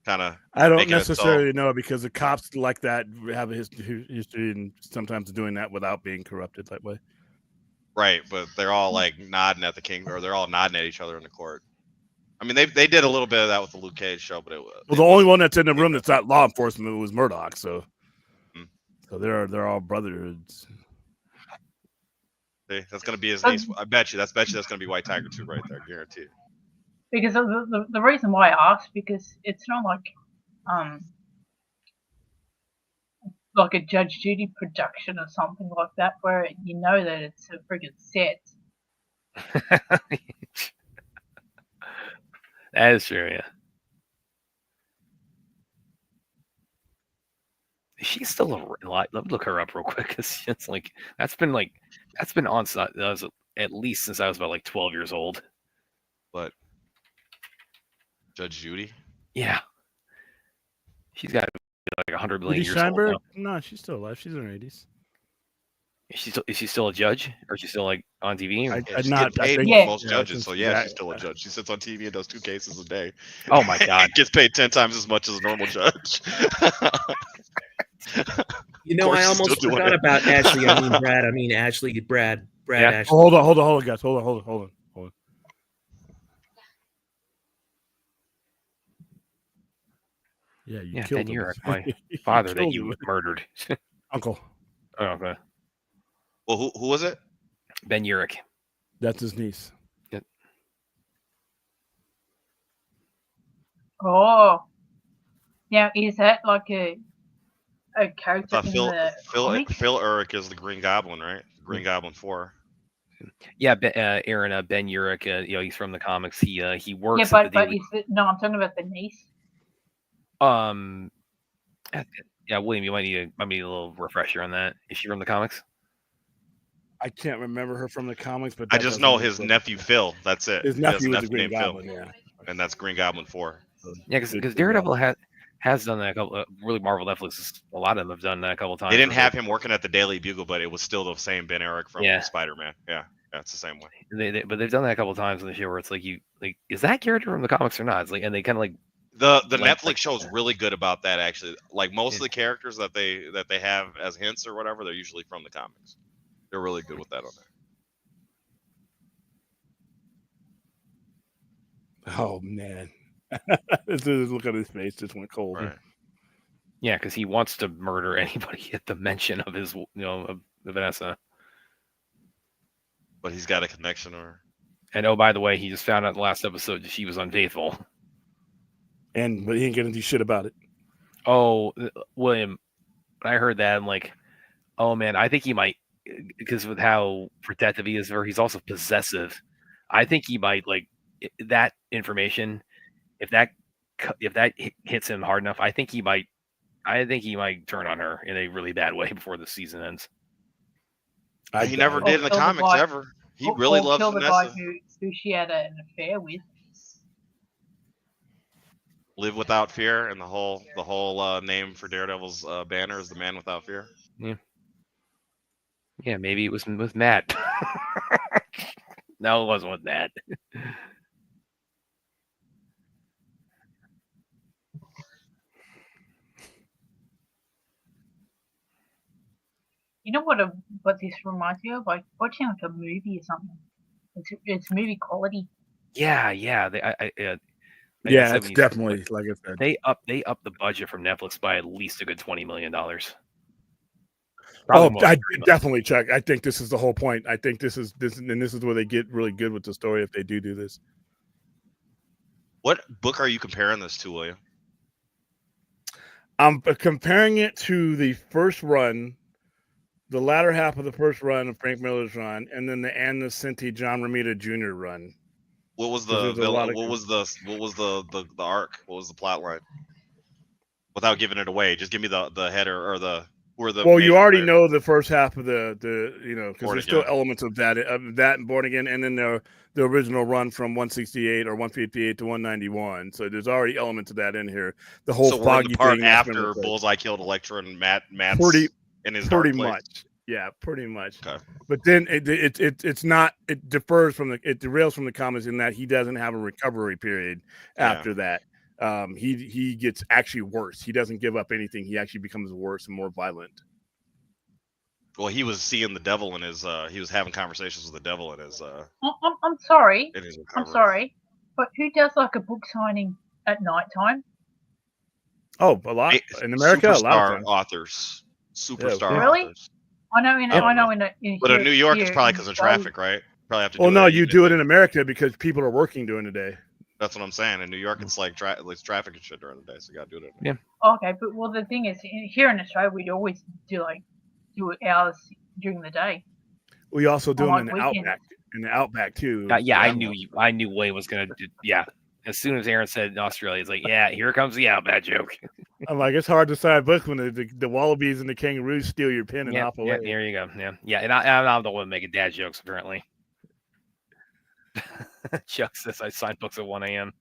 D: I
B: don't necessarily know, because the cops like that have a history and sometimes doing that without being corrupted that way.
D: Right, but they're all like nodding at the king, or they're all nodding at each other in the court. I mean, they did a little bit of that with the Luke Cage show, but
B: the only one that's in the room that's not law enforcement was Murdoch. So, so they're all brotherhoods.
D: See, that's gonna be his niece. I bet you that's gonna be White Tiger 2 right there, guaranteed.
F: Because the reason why I asked, because it's not like a Judge Judy production or something like that, where you know that it's a friggin' set.
C: That is true, yeah. She's still alive. Let me look her up real quick, because it's like that's been on at least since I was about like 12 years old.
D: But Judge Judy?
C: Yeah. She's got like 100 million
B: Judy
C: years
B: Steinberg?
C: old now.
B: No, she's still alive. She's in her 80s.
C: Is she still a judge, or is she still like on TV?
B: I
D: She's
B: not.
D: getting
B: I
D: paid
B: think
D: more than
F: Yeah.
D: most
B: I
D: judges,
B: think
D: so
B: she's
D: yeah,
B: at-
D: she's still a judge. She sits on TV and does 2 cases a day.
C: Oh my god!
D: Gets paid 10 times as much as a normal judge.
E: You know,
D: course
E: I
D: she's
E: almost
D: still doing
E: forgot
D: it.
E: about Ashley. Brad. Ashley. Brad.
C: Yeah.
E: Ashley.
B: Oh, hold on, guys. Hold on. Yeah, you
C: Yeah,
B: killed
C: Ben
B: him.
C: Urich, my
B: You
C: father that
B: killed
C: you
B: him.
C: murdered.
B: Uncle.
C: Oh, okay.
D: Well, who was it?
C: Ben Urich.
B: That's his niece.
F: Oh. Now, is that like a
D: I
F: character
D: thought
F: in
D: Phil
F: the comic?
D: Urich is the Green Goblin, right? Green Goblin 4.
C: Yeah, Aaron, Ben Urich. He's from the comics. He
F: Yeah,
C: works
F: but
C: at the Daily.
F: is it? No, I'm talking about the niece.
C: Yeah, William, you might need a little refresher on that. Is she from the comics?
B: I can't remember her from the comics, but
D: I
B: that
D: just
B: doesn't
D: know
B: make
D: his
B: sense.
D: nephew Phil. That's it.
B: His
D: He has a
B: nephew was the
D: nephew
B: Green
D: named Phil,
B: Goblin. Yeah,
D: and that's Green Goblin 4.
C: Yeah, because Daredevil has done that a couple. Really, Marvel Netflix. A lot of them have done that a couple times.
D: They didn't have him working at the Daily Bugle, but it was still the same Ben Urich from
C: Yeah.
D: Spider-Man. Yeah, it's the same one.
C: But they've done that a couple times in the show where it's like is that character from the comics or not? It's like, and they kind of like
D: The
C: like-
D: Netflix show is really good about that. Actually, like most of the characters that they have as hints or whatever, they're usually from the comics. They're really good with that on there.
B: Oh man, look at his face just went cold.
D: Right.
C: Yeah, because he wants to murder anybody at the mention of his, of Vanessa.
D: But he's got a connection, or
C: And oh, by the way, he just found out in the last episode that she was unfaithful.
B: But he ain't gonna do shit about it.
C: Oh, William, when I heard that, I'm like, oh man, I think he might, because with how protective he is, or he's also possessive. I think he might like that information. If that hits him hard enough, I think he might turn on her in a really bad way before the season ends.
D: he never did in the comics ever. He really loves
F: kill
D: Vanessa.
F: the guy who she had an affair with.
D: Live Without Fear, and the whole name for Daredevil's banner is the Man Without Fear.
C: Yeah, maybe it was with Matt. No, it wasn't with Matt.
F: You know what this reminds me of? Like watching like a movie or something. It's movie quality.
C: Yeah.
B: Yeah, it's definitely like I said.
C: They up the budget from Netflix by at least a good $20 million.
B: I definitely check. I think this is the whole point. I think this is where they get really good with the story if they do this.
D: What book are you comparing this to, William?
B: I'm comparing it to the first run, the latter half of the first run of Frank Miller's run, and then the Ann Nocenti John Romita Jr. run.
D: What was the villain? What was the arc? What was the plot line? Without giving it away, just give me the header or the.
B: Well, you already know the first half of the because there's still elements of that and Born Again, and then the original run from 168 or 158 to 191. So there's already elements of that in here. The whole foggy
D: the part
B: thing
D: after Bullseye killed Elektra and Matt's in his
B: pretty
D: dark place.
B: much. Yeah, pretty much.
D: Okay.
B: But then it's not. It derails from the comics in that he doesn't have a recovery period after that. He gets actually worse. He doesn't give up anything. He actually becomes worse and more violent.
D: Well, he was seeing the devil in his. He was having conversations with the devil in his.
F: I'm sorry.
D: In his
F: I'm sorry, but who does like a book signing at nighttime?
B: Oh, a lot in America.
D: Superstar
B: a lot of
D: authors. Superstar
F: really?
D: authors.
F: I know in
D: but in New York, it's probably because of traffic, right? Probably have to.
B: Well, no, you do it in America because people are working during the day.
D: That's what I'm saying. In New York, it's like traffic and shit during the day, so you got to do it.
C: Yeah.
F: Okay, but the thing is, here in Australia, we always do hours during the day.
B: We also do them in the
F: weekend.
B: outback too.
C: I knew Wayne was gonna do. Yeah, as soon as Aaron said in Australia, it's like, yeah, here comes the outback joke.
B: I'm like, it's hard to sign books when the wallabies and the kangaroos steal your pen and hop away.
C: Yeah, there you go. Yeah, and I'm the one making dad jokes apparently. Chuck says I sign books at 1 a.m.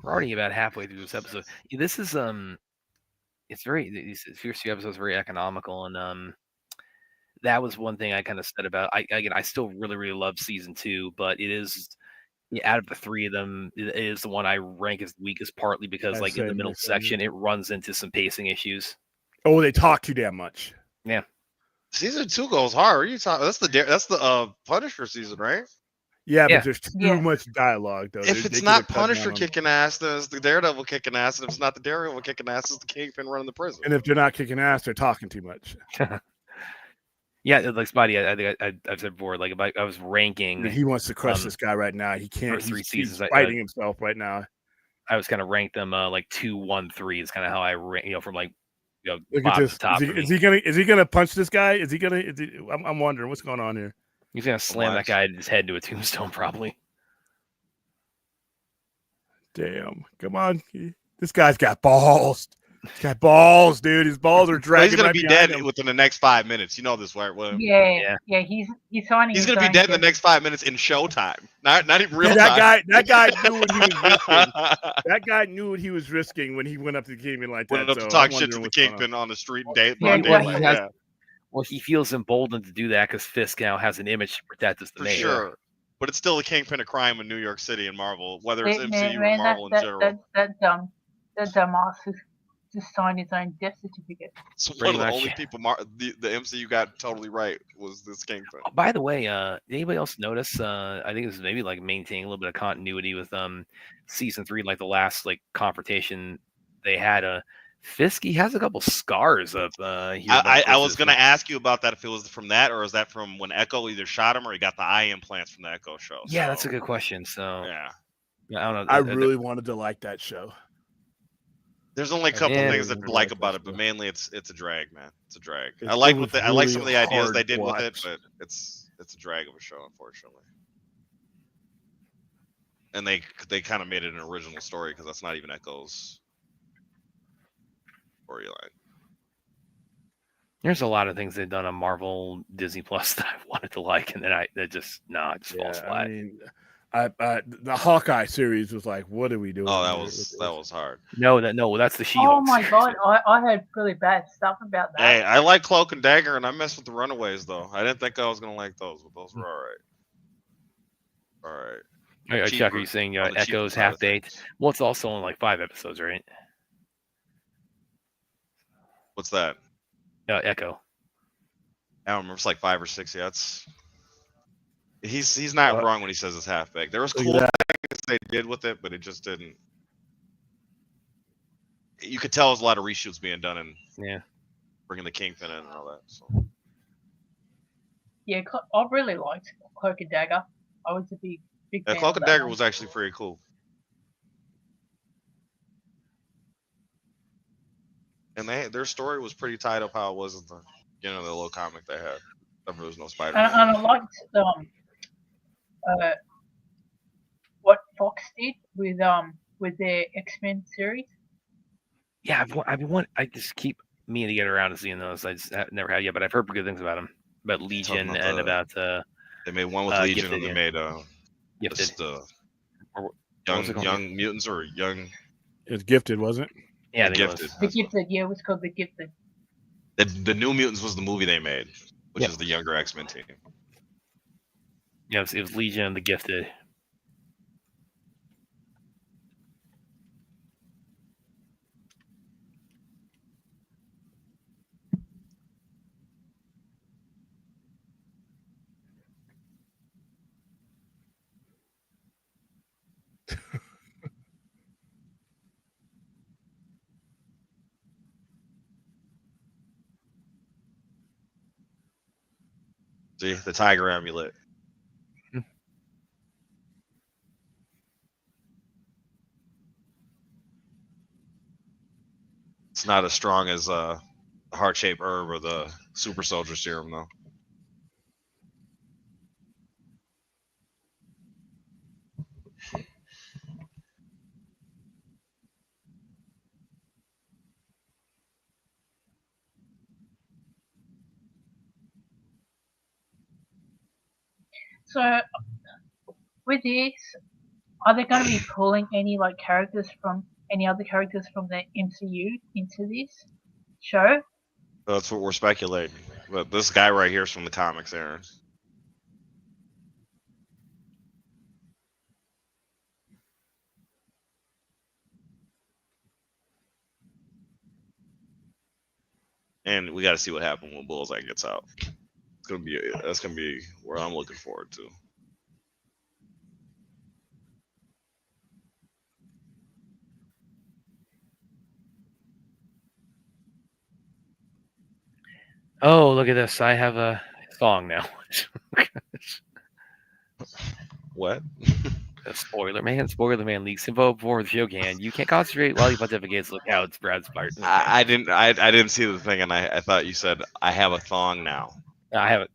C: We're already about halfway through this episode. This is it's very these first few episodes are very economical, and that was one thing I kind of said about. I still really love season 2, but it is out of the 3 of them, it is the one I rank as the weakest, partly because like in the middle section it runs into some pacing issues.
B: Oh, they talk too damn much.
C: Yeah.
D: Season 2 goes hard. What are you talking? That's the Punisher season, right?
B: Yeah,
C: Yeah.
B: but there's too much dialogue though.
D: If it's not Punisher kicking ass, then it's the Daredevil kicking ass, and if it's not the Daredevil kicking ass, it's the Kingpin running the prison.
B: And if they're not kicking ass, they're talking too much.
C: Yeah, like Spidey, I think I've said before, like if I was ranking,
B: he wants to crush this guy right now. He can't. He's fighting himself right now.
C: I was kind of ranked them like 2, 1, 3 is kind of how I rank, from like
B: look at this. Is he gonna punch this guy? Is he gonna? I'm wondering what's going on here.
C: He's gonna slam that guy his head into a tombstone, probably.
B: Damn! Come on, this guy's got balls. He's got balls, dude. His balls are dragging.
D: He's gonna be dead within the next 5 minutes. You know this, right, William?
F: Yeah. He's signing.
D: He's gonna be dead in the next 5 minutes in showtime. Not even real time.
B: That guy knew what he was risking. That guy knew what he was risking when he went up to the Kingpin like that.
D: Went up to talk shit to the Kingpin on the street date.
C: Well, he feels emboldened to do that because Fisk now has an image to protect as the mayor.
D: For sure. But it's still the Kingpin of crime in New York City and Marvel, whether it's MCU or Marvel in general.
F: That dumbass just signed his own death certificate.
D: So one of the only people the MCU got totally right was this Kingpin.
C: Oh, by the way, did anybody else notice? I think this is maybe like maintaining a little bit of continuity with season 3, like the last like confrontation they had. Fisk, he has a couple scars up here.
D: I was going to ask you about that, if it was from that or is that from when Echo either shot him or he got the eye implants from the Echo show.
C: Yeah, that's a good question. So
D: yeah,
C: I don't know.
B: I really wanted to like that show.
D: There's only a couple things that I like about it, but mainly it's a drag, man. It's a drag. I like some of the ideas they did with it, but it's a drag of a show, unfortunately. And they kind of made it an original story because that's not even Echo's storyline.
C: There's a lot of things they've done on Marvel Disney Plus that I wanted to like, and then it just falls flat.
B: I mean, the Hawkeye series was like, what are we doing?
D: Oh, that was hard.
C: No, that's the She-Hulk.
F: Oh my god, I heard really bad stuff about that.
D: Hey, I like Cloak and Dagger, and I messed with the Runaways though. I didn't think I was gonna like those, but those were all right. All right.
C: Chuck, are you saying Echo's half-baked? Well, it's also only like 5 episodes, right?
D: What's that?
C: Echo.
D: I don't remember. It's like 5 or 6. Yeah, he's not wrong when he says it's half baked. There was cool things they did with it, but it just didn't. You could tell there's a lot of reshoots being done and bringing the Kingpin in and all that. So.
F: Yeah, I really liked Cloak and Dagger. I was a big fan.
D: Cloak and Dagger was actually pretty cool. And their story was pretty tied up how it was in the the little comic they had. There was no Spider-Man.
F: And I liked what Fox did with their X-Men series.
C: Yeah, I just keep meaning to get around to seeing those. I just never had yet, but I've heard good things about them, about Legion and about.
D: They made one with Legion,
C: Gifted,
D: and they made
C: Gifted.
D: young mutants or young.
B: It was Gifted, wasn't it?
C: Yeah,
D: Gifted.
F: The Gifted, yeah, it was called The Gifted.
D: The New Mutants was the movie they made, which is the younger X-Men team.
C: Yeah, it was Legion and the Gifted.
D: See, the Tiger Amulet. It's not as strong as the heart-shaped herb or the super soldier serum, though.
F: So with this, Are they going to be pulling any like characters from any other characters from the MCU into this show?
D: That's what we're speculating. But this guy right here is from the comics, Aaron. And we got to see what happens when Bullseye gets out. That's gonna be where I'm looking forward to.
C: Oh, look at this! I have a song now.
D: What?
C: Spoiler man leaks info before the show can. You can't concentrate while he pontificates. Look out, it's Brad Spart.
D: I didn't see the thing, and I thought you said I have a thong now.
C: I haven't.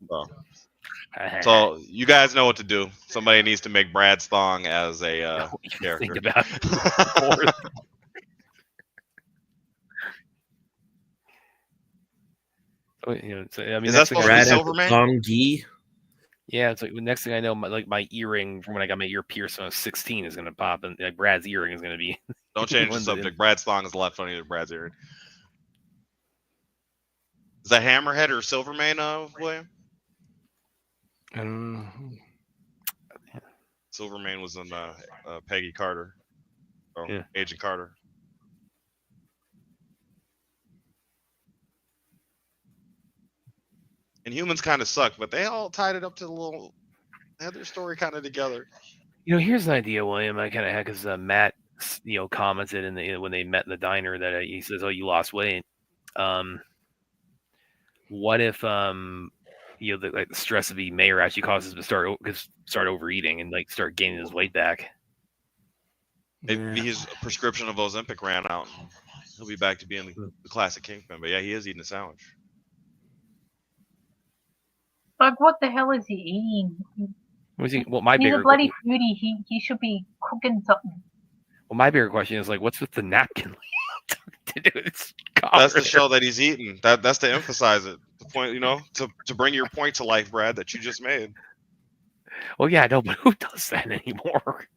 D: So you guys know what to do. Somebody needs to make Brad's thong as a character.
C: Think about it. I mean,
D: Is that supposed to be
E: Brad has
D: Silverman?
E: a thong gi.
C: Yeah, it's like the next thing I know, my earring from when I got my ear pierced when I was 16 is gonna pop, and like Brad's earring is gonna be.
D: Don't change the subject. Brad's thong is a lot funnier than Brad's earring. Is that Hammerhead or Silverman, William?
B: I don't know.
D: Silverman was in Peggy Carter. Oh,
C: Yeah.
D: Agent Carter. And humans kind of suck, but they all tied it up to they had their story kind of together.
C: Here's an idea, William. I kind of had because Matt, commented when they met in the diner that he says, "Oh, you lost weight." What if the stress of being mayor actually causes him to start overeating and like start gaining his weight back?
D: Maybe his prescription of Ozempic ran out. And he'll be back to being the classic Kingpin. But yeah, he is eating a sandwich.
F: Like, what the hell is he eating?
C: My
F: He's
C: bigger
F: a bloody foodie. He should be cooking something.
C: Well, my bigger question is like, what's with the napkin? to do this
D: That's to show that he's eating. That's to emphasize it. The point, to bring your point to life, Brad, that you just made.
C: Well, yeah, no, but who does that anymore?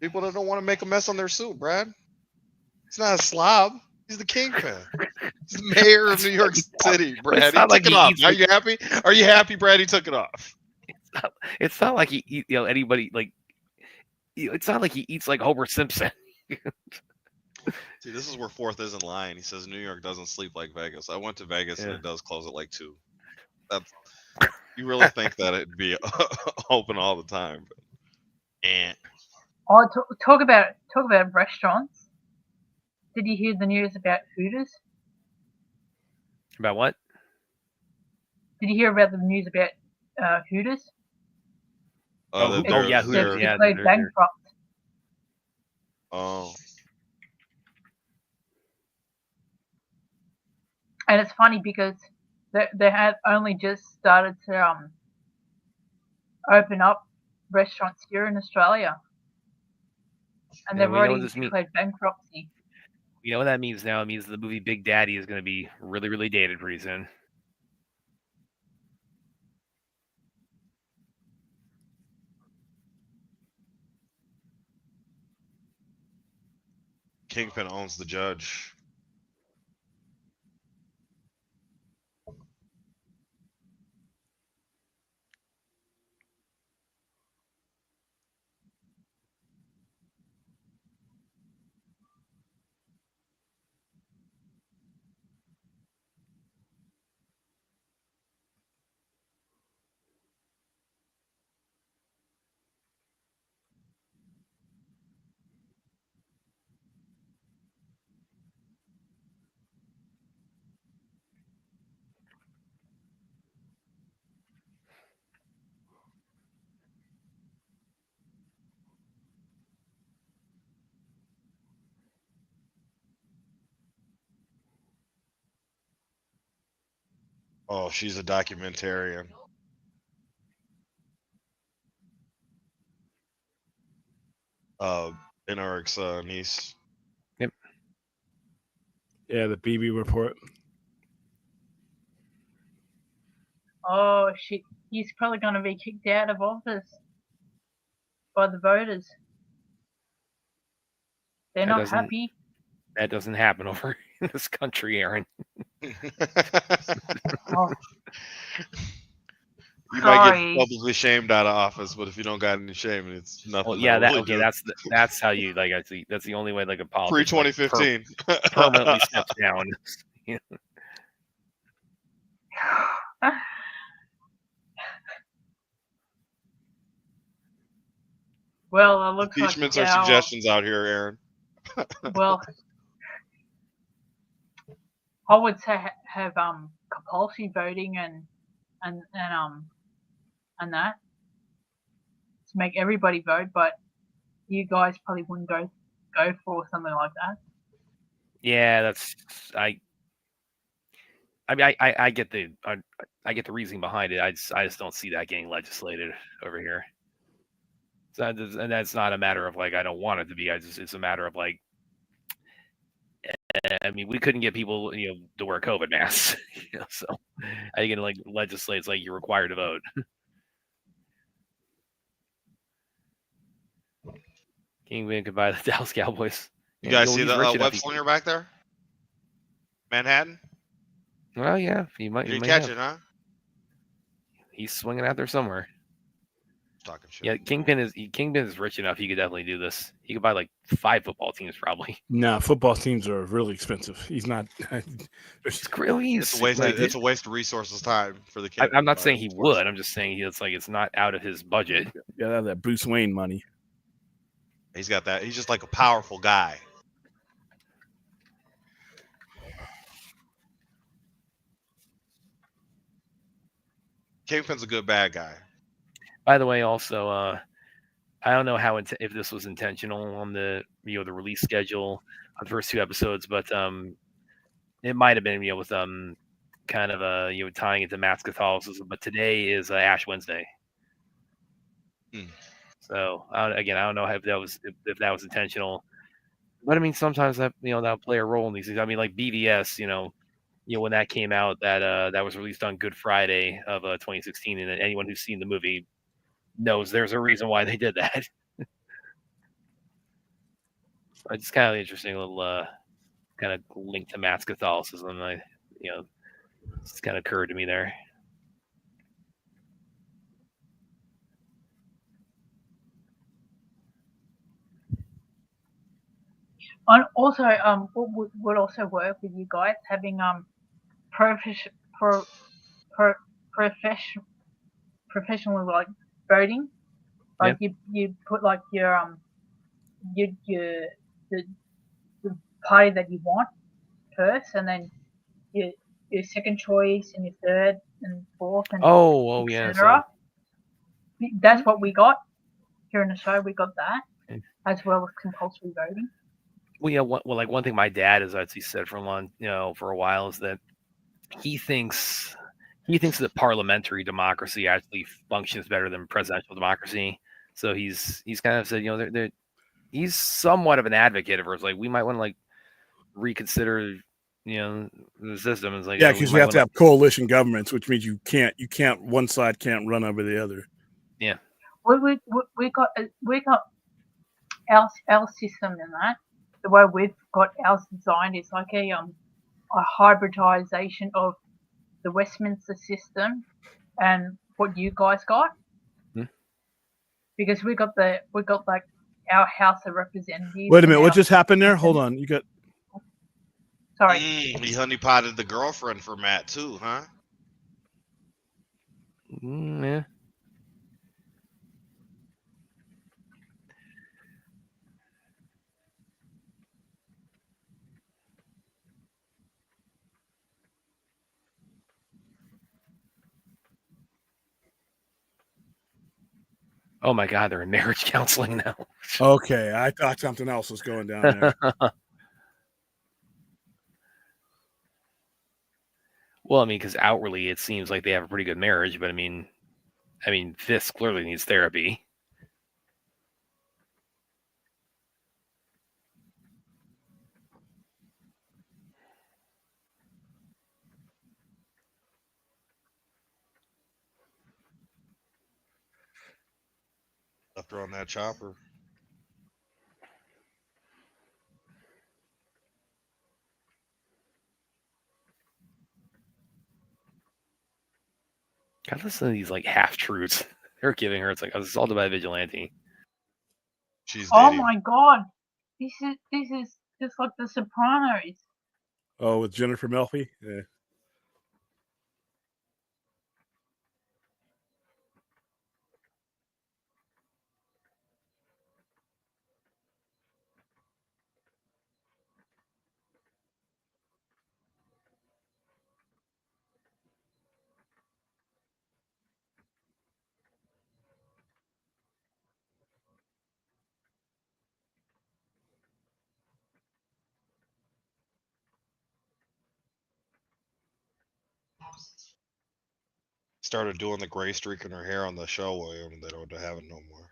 D: People that don't want to make a mess on their suit, Brad. He's not a slob. He's the Kingpin. He's the mayor of New York City, Brad. He took it off. Are you happy? Are you happy, Brad? He took it off.
C: It's not like he eat, anybody like. It's not like he eats like Homer Simpson.
D: See, this is where Fourth is in line. He says New York doesn't sleep like Vegas. I went to Vegas and it does close at like 2. You really think that it'd be open all the time?
F: Oh, talk about restaurants. Did you hear the news about Hooters?
C: About what?
F: Did you hear about the news about Hooters?
C: Yeah, Hooters. Yeah,
F: they're bankrupt.
D: Oh.
F: And it's funny because they had only just started to open up restaurants here in Australia, and they've already declared bankruptcy.
C: You know what that means now? It means the movie Big Daddy is going to be really, really dated pretty soon.
D: Kingpin owns the judge. Oh, she's a documentarian. Eric's niece.
C: Yep.
B: Yeah, the BB report.
F: Oh shit! He's probably going to be kicked out of office. by the voters. They're
C: That
F: not
C: doesn't-
F: happy.
C: That doesn't happen over in this country, Aaron.
F: Oh,
D: You might
F: sorry.
D: get publicly shamed out of office, but if you don't got any shame, it's nothing.
C: Well, yeah,
D: that will
C: okay,
D: do.
C: that's how you like. That's the only way like a
D: Pre
C: politician
D: 2015.
C: permanently steps down.
F: Well, it looks like
D: Impeachments are suggestions out here, Aaron.
F: well, I would say have compulsory voting and that to make everybody vote, but you guys probably wouldn't go for something like that.
C: Yeah, that's I mean, I get the I get the reasoning behind it. I just don't see that getting legislated over here. So and that's not a matter of like I don't want it to be. It's a matter of like, I mean, we couldn't get people to wear COVID masks. So how you gonna like legislate? It's like you're required to vote. Kingpin could buy the Dallas Cowboys.
D: You guys
C: Well,
D: see
C: he's
D: the
C: rich enough,
D: web
C: he
D: slinger back there? Manhattan?
C: Well, yeah, he might.
D: You
C: He
D: didn't
C: might
D: catch
C: have.
D: it, huh?
C: He's swinging out there somewhere.
D: Talking shit.
C: Yeah, Kingpin is rich enough. He could definitely do this. He could buy like 5 football teams probably.
B: Nah, football teams are really expensive. He's not.
C: It's really
D: It's a waste. It's a waste of resources, time for the kid.
C: I'm not saying he would. I'm just saying it's not out of his budget.
B: Yeah, that Bruce Wayne money.
D: He's got that. He's just like a powerful guy. Kingpin's a good bad guy.
C: By the way, also, I don't know how if this was intentional on the the release schedule on the first 2 episodes, but it might have been with kind of tying it to mass Catholicism. But today is Ash Wednesday. So again, I don't know if that was intentional, but I mean sometimes that'll play a role in these things. I mean like BVS, when that came out, that was released on Good Friday of 2016, and anyone who's seen the movie knows there's a reason why they did that. It's kind of interesting little kind of link to mass Catholicism. It's kind of occurred to me there.
F: And also, what would also work with you guys having professional like voting, like you put like your the party that you want first, and then your second choice and your third and fourth and
C: yeah.
F: etc. That's what we got here in the show. We got that as well as compulsory voting.
C: Well, yeah. One thing my dad has actually said for a while is that he thinks that parliamentary democracy actually functions better than presidential democracy. So he's kind of said he's somewhat of an advocate of it. It's like we might want to like reconsider the system. It's like
B: because you have to have coalition governments, which means you can't one side can't run over the other.
C: Yeah.
F: We got our system in that. The way we've got ours designed is like a hybridization of the Westminster system and what you guys got. Because we got like our House of Representatives.
B: Wait a minute, what just happened there? Hold on, you got.
F: Sorry.
D: He honeypotted the girlfriend for Matt too, huh?
C: Yeah. Oh my God, they're in marriage counseling now.
B: Okay, I thought something else was going down there.
C: Well, I mean, because outwardly it seems like they have a pretty good marriage, but I mean, Fisk clearly needs therapy.
D: Left her on that chopper.
C: God, listen to these like half truths they're giving her. It's like assaulted by a vigilante.
D: She's
F: Oh
D: dating.
F: my god, this is just like The Sopranos.
B: Oh, with Jennifer Melfi? Yeah.
D: Started doing the gray streak in her hair on the show, William. They don't have it no more.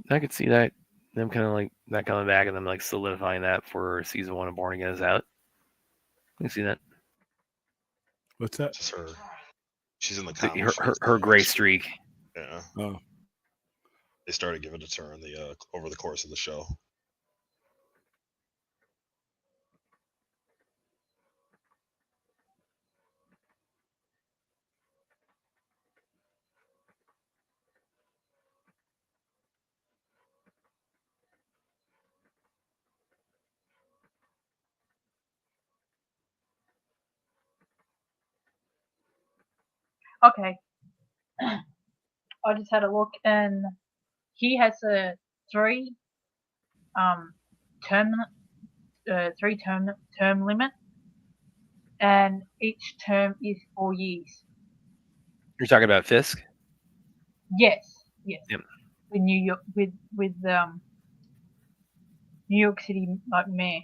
C: I could see that them kind of like that coming back and them like solidifying that for season 1 of Born Again is out. I can see that.
B: What's that?
D: Just her. She's in the comics.
C: Her gray streak.
D: Yeah.
B: Oh.
D: They started giving it to her in the over the course of the show.
F: Okay. I just had a look, and he has a three term limit, and each term is 4 years.
C: You're talking about Fisk?
F: Yes.
C: Yep.
F: With New York, with New York City like mayor.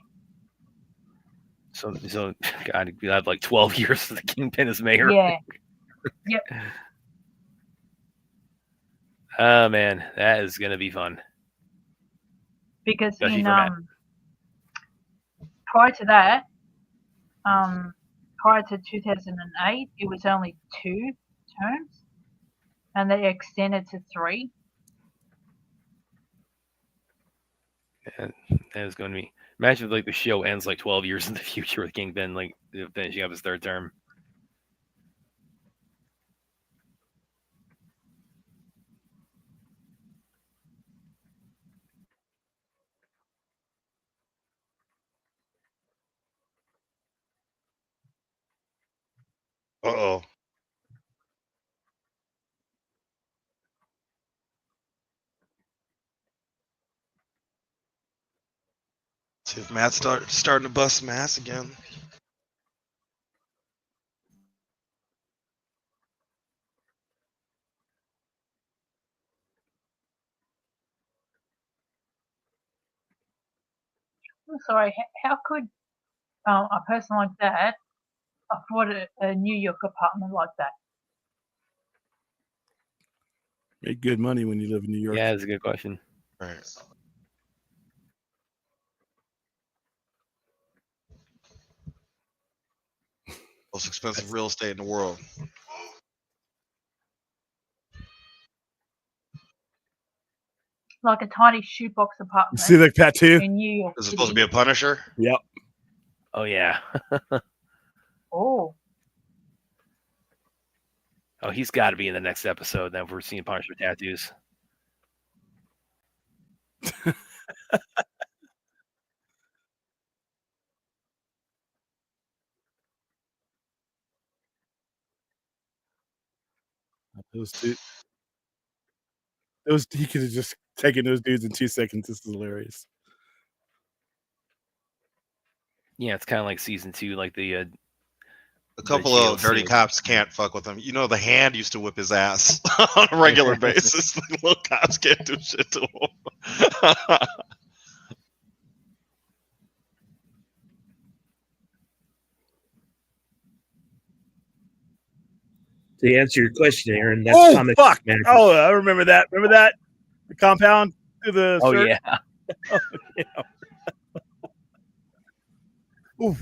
C: So God, you have like 12 years for the Kingpin as mayor.
F: Yeah. Yep.
C: Oh man, that is gonna be fun.
F: Because
C: Especially
F: in
C: for Matt.
F: prior to that, prior to 2008, it was only 2 terms, and they extended to 3.
C: And that is going to be. Imagine if, like the show ends like 12 years in the future with Kingpin like finishing up his 3rd term.
D: Uh-oh. See if Matt's starting to bust some ass again.
F: I'm sorry, how could a person like that afford a New York apartment like that?
B: Make good money when you live in New York.
C: Yeah, that's a good question.
D: Right. Most expensive real estate in the world.
F: Like a tiny shoebox
B: You
F: apartment
B: see the tattoo?
F: in New York
D: Is it
F: City.
D: supposed to be a Punisher?
B: Yep.
C: Oh yeah.
F: Oh,
C: Oh, he's got to be in the next episode. Then if we're seeing Punisher tattoos.
B: He could have just taken those dudes in 2 seconds. This is hilarious.
C: Yeah, it's kind of like season 2, like the
D: A couple
C: jail
D: of dirty
C: scene.
D: cops can't fuck with him. You know, the Hand used to whip his ass on a regular basis. The little cops can't do shit to him.
E: To answer your question, Aaron, that's
B: Oh,
E: comic
B: fuck.
E: magic.
B: Oh, I remember that. Remember that? The compound through the
C: Oh
B: shirt?
C: yeah.
B: Oh, yeah. Oof.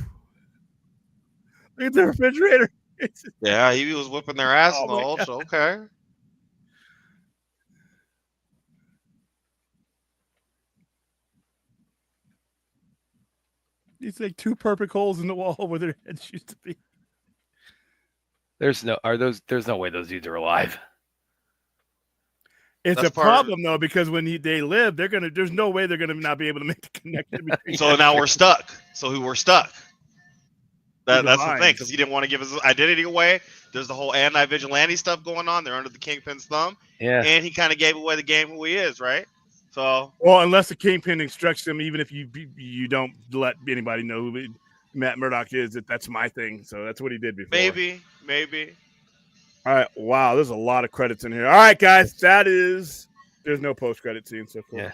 B: Look at the refrigerator.
D: Yeah, he was whipping their ass
B: Oh
D: in the
B: my
D: old
B: God.
D: show. Okay.
B: It's like two perfect holes in the wall where their heads used to be.
C: There's no way those dudes are alive.
B: It's
D: That's
B: a problem though, because when they live, there's no way they're gonna not be able to make the connection between.
D: So now we're stuck. So we're stuck. That's the thing,
B: Divine.
D: because he didn't want to give his identity away. There's the whole anti-vigilante stuff going on. They're under the Kingpin's thumb,
C: Yeah.
D: and he kind of gave away the game who he is, right? So,
B: Well, unless the Kingpin instructs him, even if you don't let anybody know who Matt Murdock is, that's my thing. So that's what he did before.
D: maybe.
B: All right. Wow, there's a lot of credits in here. All right, guys, there's no post-credit scene. So cool.
C: Yeah.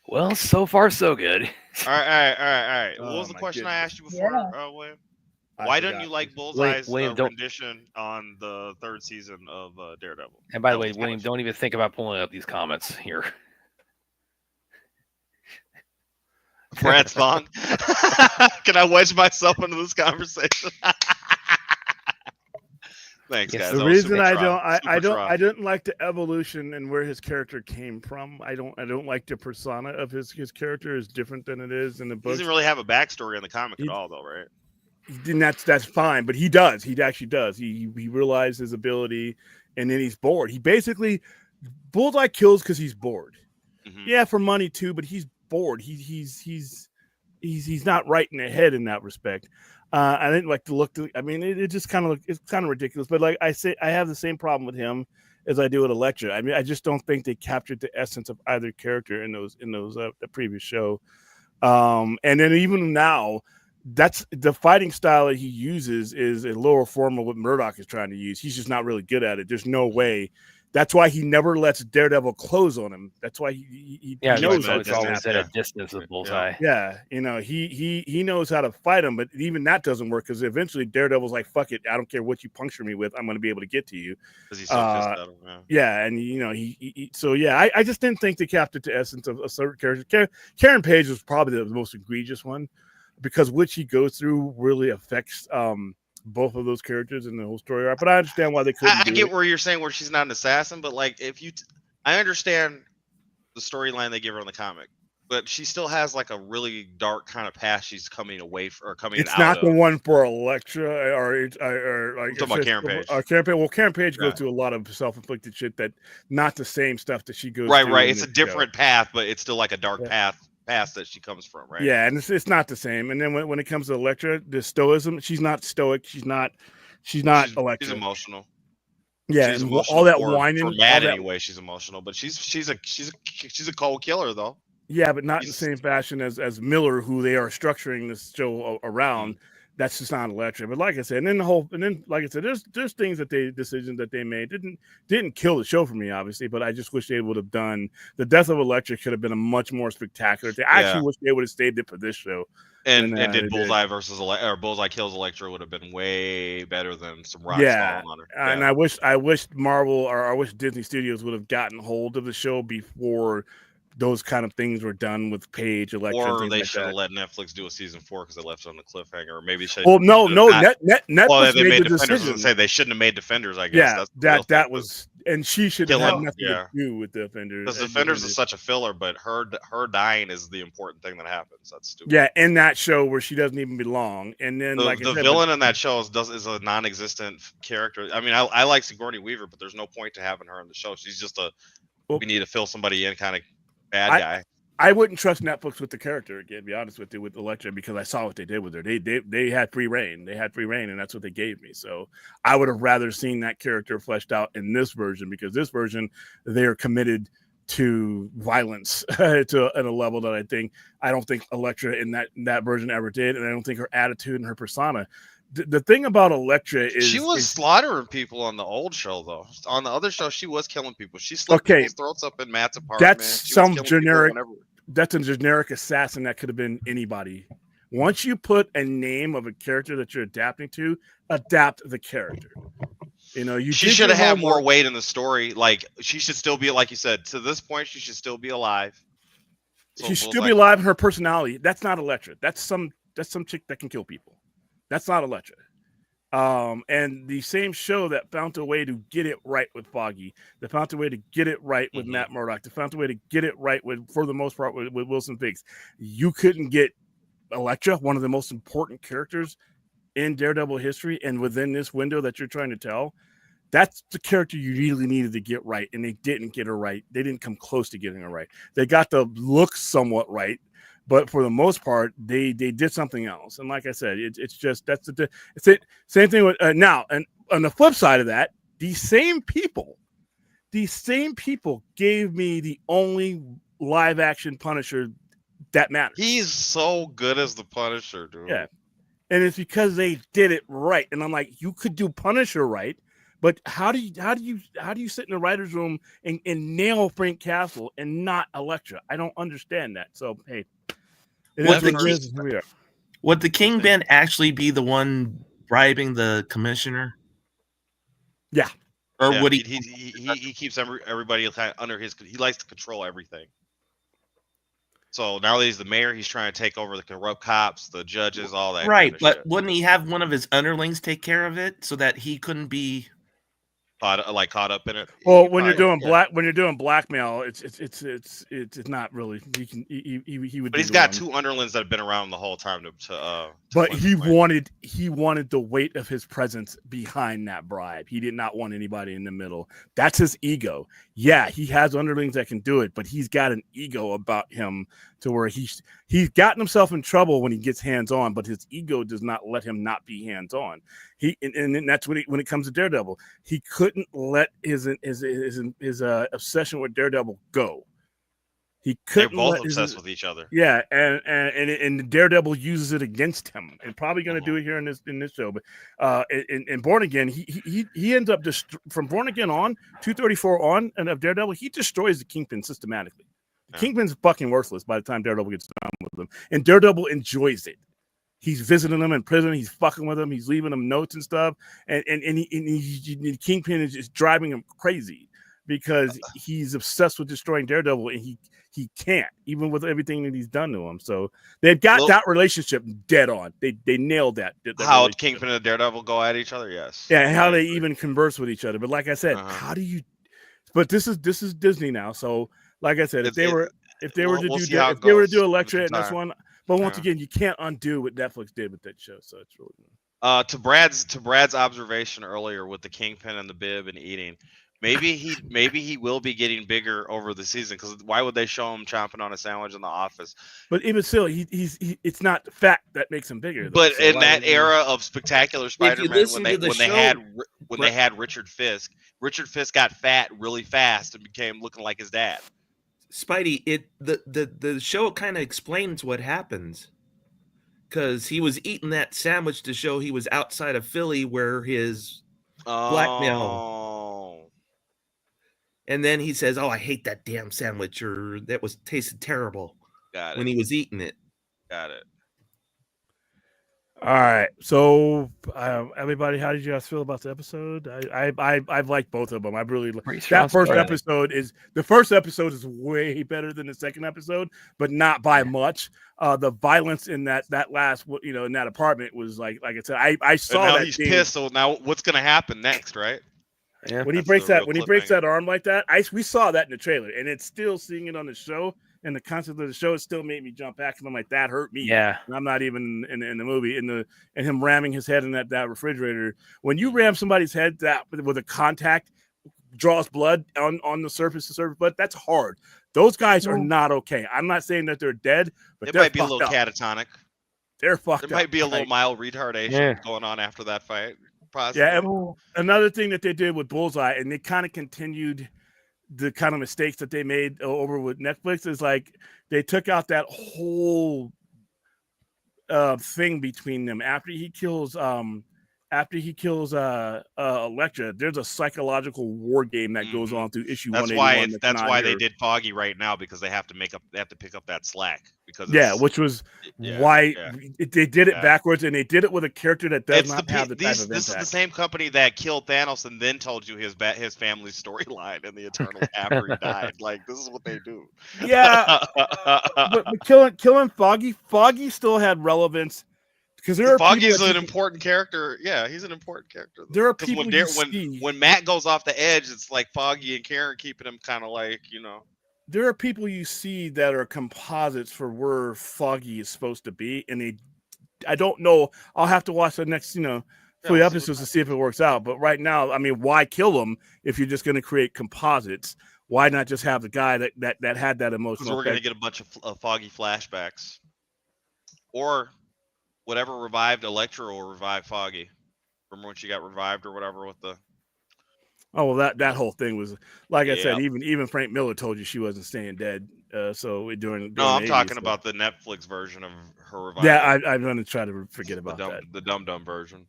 C: Well, so far so good.
D: All right. What
B: Oh,
D: was the
B: my
D: question I
B: goodness.
D: asked you before, William? Why don't you like Bullseye's
C: William,
D: rendition on the 3rd season of Daredevil?
C: And by the way, William, don't even think about pulling up these comments here.
D: Brad's Thong. Can I wedge myself into this conversation? Thanks,
C: Yes.
D: guys.
B: The
D: That was
B: reason
D: super
B: I
D: try.
B: don't I didn't like the evolution and where his character came from. I don't like the persona of his character is different than it is in the
D: He
B: books.
D: doesn't really have a backstory in the comic at all, though, right?
B: And that's fine, but he does. He actually does. He realized his ability, and then he's bored. He basically Bullseye kills because he's bored.
D: Mhm.
B: Yeah, for money too, but he's bored. He's not right in the head in that respect. I didn't like to look. I mean, it just kind of it's kind of ridiculous. But like I say, I have the same problem with him as I do with Elektra. I mean, I just don't think they captured the essence of either character in those the previous show. And then even now, that's the fighting style that he uses is a lower form of what Murdoch is trying to use. He's just not really good at it. There's no way. That's why he never lets Daredevil close on him. That's why he knows
C: so it's always at
D: yeah.
C: a distance with Bullseye.
B: yeah, he knows how to fight him, but even that doesn't work because eventually Daredevil's like, "Fuck it, I don't care what you puncture me with, I'm going to be able to get to you."
D: Because he's so pissed at him. Yeah.
B: Yeah, and so yeah, I just didn't think they captured the essence of a certain character. Karen Page was probably the most egregious one because what she goes through really affects both of those characters in the whole story arc. But I understand why they couldn't.
D: I get where you're saying where she's not an assassin, but like I understand the storyline they give her in the comic, but she still has like a really dark kind of past she's coming away from or coming
B: It's
D: out
B: not
D: of.
B: the one for Elektra or like
D: I'm talking about Karen Page.
B: Karen Page. Well, Karen Page goes
D: Yeah.
B: through a lot of self-inflicted shit that not the same stuff that she goes
D: Right.
B: through. in
D: It's a
B: this show.
D: different path, but it's still like a dark
B: Yeah.
D: past that she comes from, right?
B: Yeah, and it's not the same. And then when it comes to Elektra, the stoicism, she's not stoic. She's not Elektra.
D: She's emotional.
B: Yeah,
D: She's
B: and
D: emotional
B: all that
D: for
B: whining. all
D: Matt
B: that,
D: anyway. She's emotional, but she's a cold killer though.
B: yeah, but not in the
D: He's-
B: same fashion as Miller, who they are structuring this show around.
D: Mm-hmm.
B: That's just not Elektra. But like I said, and then like I said, there's things decisions that they made didn't kill the show for me, obviously. But I just wish they would have done the death of Elektra could have been a much more spectacular thing. I actually wish they would have saved it for this show.
D: And
B: they
D: did
B: did.
D: Bullseye versus or Bullseye kills Elektra would have been way better than some rocks
B: Yeah,
D: falling on her.
B: and I wish Marvel or I wish Disney Studios would have gotten hold of the show before those kind of things were done with Page, Elektra, and
D: Or
B: things
D: they
B: like
D: should have
B: that.
D: let Netflix do a season 4 because they left it on the cliffhanger. Or maybe
B: Well, no, Netflix
D: well, they
B: made
D: made
B: the
D: Defenders. I was
B: decision.
D: gonna say they shouldn't have made Defenders. I guess.
B: Yeah,
D: That's the real
B: that
D: thing,
B: was, and she should
D: Kill
B: have
D: him,
B: nothing to do with Defenders.
D: because Defenders is such a filler, but her dying is the important thing that happens. That's stupid.
B: Yeah, in that show where she doesn't even belong, and then
D: The,
B: like
D: the
B: I said,
D: villain in that show is a non-existent character. I mean, I like Sigourney Weaver, but there's no point to having her in the show. She's just we need to fill somebody in kind of bad guy.
B: I wouldn't trust Netflix with the character again. To be honest with you, with Elektra, because I saw what they did with her. They had free reign. They had free reign, and that's what they gave me. So I would have rather seen that character fleshed out in this version, because this version they are committed to violence at a level that I don't think Elektra in that version ever did, and I don't think her attitude and her persona. The thing about Elektra is
D: She was slaughtering people on the old show, though. On the other show, she was killing people. She slit people's throats up in Matt's apartment.
B: That's some generic. That's a generic assassin that could have been anybody. Once you put a name of a character that you're adapting to, adapt the character. She
D: should have had more weight in the story. Like, she should still be, like you said, to this point, she should still be alive.
B: She should still be alive in her personality. That's not Elektra. That's some chick that can kill people. That's not Elektra. And the same show that found a way to get it right with Foggy, that found a way to get it right with Matt Murdock, that found a way to get it right with, for the most part, with Wilson Fisk. You couldn't get Elektra, one of the most important characters in Daredevil history, and within this window that you're trying to tell, that's the character you really needed to get right, and they didn't get her right. They didn't come close to getting her right. They got the look somewhat right, but for the most part, they did something else. And like I said, it's just it's it. Same thing with now. And on the flip side of that, these same people gave me the only live action Punisher that matters.
D: He's so good as the Punisher, dude.
B: Yeah, and it's because they did it right. And I'm like, you could do Punisher right, but how do you sit in the writer's room and nail Frank Castle and not Elektra? I don't understand that. So hey.
E: Would the Kingpin actually be the one bribing the commissioner?
B: Yeah.
E: Or
D: Yeah,
E: would
D: he keeps everybody under his. He likes to control everything. So now that he's the mayor, he's trying to take over the corrupt cops, the judges, all that.
E: Right,
D: kind of
E: but
D: shit.
E: wouldn't he have one of his underlings take care of it so that he couldn't be
D: caught up in it?
B: Well, when you're doing blackmail, it's not really. He would.
D: But he's got two underlings that have been around the whole time to
B: but he wanted the weight of his presence behind that bribe. He did not want anybody in the middle. That's his ego. Yeah, he has underlings that can do it, but he's got an ego about him to where he's gotten himself in trouble when he gets hands on, but his ego does not let him not be hands on. And that's when it comes to Daredevil, he couldn't let his obsession with Daredevil go. He couldn't.
D: They're both obsessed with each other.
B: Yeah, and Daredevil uses it against him, and probably going to do it here in this show. But in Born Again, he ends up just from Born Again on 234 on and of Daredevil, he destroys the Kingpin systematically. The Kingpin's fucking worthless by the time Daredevil gets done with him, and Daredevil enjoys it. He's visiting them in prison. He's fucking with them. He's leaving them notes and stuff, and Kingpin is just driving him crazy because he's obsessed with destroying Daredevil, and he can't, even with everything that he's done to him. So they've got that relationship dead on. They nailed that.
D: How Kingpin and Daredevil go at each other, yes.
B: Yeah, and how they even converse with each other. But like I said, how do you? But this is Disney now. So like I said, if they were to do Elektra in this one, but once again, you can't undo what Netflix did with that show. So it's really
D: to Brad's observation earlier with the Kingpin and the bib and eating. Maybe he will be getting bigger over the season, because why would they show him chomping on a sandwich in the office?
B: But even still, it's not fat that makes him bigger.
D: But so in that era of Spectacular Spider-Man, when they had Richard Fisk got fat really fast and became looking like his dad.
E: Spidey, the show kind of explains what happens, because he was eating that sandwich to show he was outside of Philly where his blackmail. And then he says, "Oh, I hate that damn sandwich," or "that tasted terrible."
D: Got it.
E: When he was eating it.
D: Got it.
B: All right. So, everybody, how did you guys feel about the episode? I've liked both of them. I really that first episode is the first episode is way better than the second episode, but not by much. The violence in that last, in that apartment was like I said, I saw
D: and now
B: that
D: he's pissed. So now what's going to happen next, right?
B: Yeah. When he breaks that arm like that, we saw that in the trailer, and it's still seeing it on the show. And the concept of the show, it still made me jump back, and I'm like, that hurt me.
C: Yeah,
B: and I'm not even in the movie. And him ramming his head in that refrigerator. When you ram somebody's head that with a contact draws blood on the surface blood, that's hard. Those guys are not okay. I'm not saying that they're dead, but
D: it might be a little catatonic.
B: They're fucked up.
D: There might be a little mild retardation going on after that fight. Possibly.
B: Yeah. And another thing that they did with Bullseye, and they kind of continued the kind of mistakes that they made over with Netflix, is like they took out that whole thing between them after he kills Elektra. There's a psychological war game that goes on through issue 181.
D: That's why they did Foggy right now, because they have to pick up that slack, because
B: which was why they did it backwards, and they did it with a character that does not have the type of impact.
D: This is the same company that killed Thanos and then told you his family's storyline in the Eternals after he died. Like, this is what they do.
B: Yeah, but killing Foggy still had relevance because there are
D: Foggy's
B: people
D: an important character. Yeah, he's an important character.
B: There are
D: 'Cause
B: people
D: when,
B: you
D: when
B: see.
D: when Matt goes off the edge, it's like Foggy and Karen keeping him kind of like,
B: There are people you see that are composites for where Foggy is supposed to be, and I don't know. I'll have to watch the next, few
D: we'll see what
B: episodes to see if it works out. But right now, I mean, why kill them if you're just going to create composites? Why not just have the guy that had that
D: because
B: emotional?
D: we're gonna get a bunch of Foggy flashbacks, or whatever revived Electra will revive Foggy. Remember when she got revived or whatever with the.
B: Oh well, that whole thing was like I said.
D: Yeah.
B: Even Frank Miller told you she wasn't staying dead. So during
D: No, I'm
B: the 80s,
D: talking
B: so.
D: about the Netflix version of her revival.
B: Yeah, I'm going to try to forget about that.
D: The dumb version.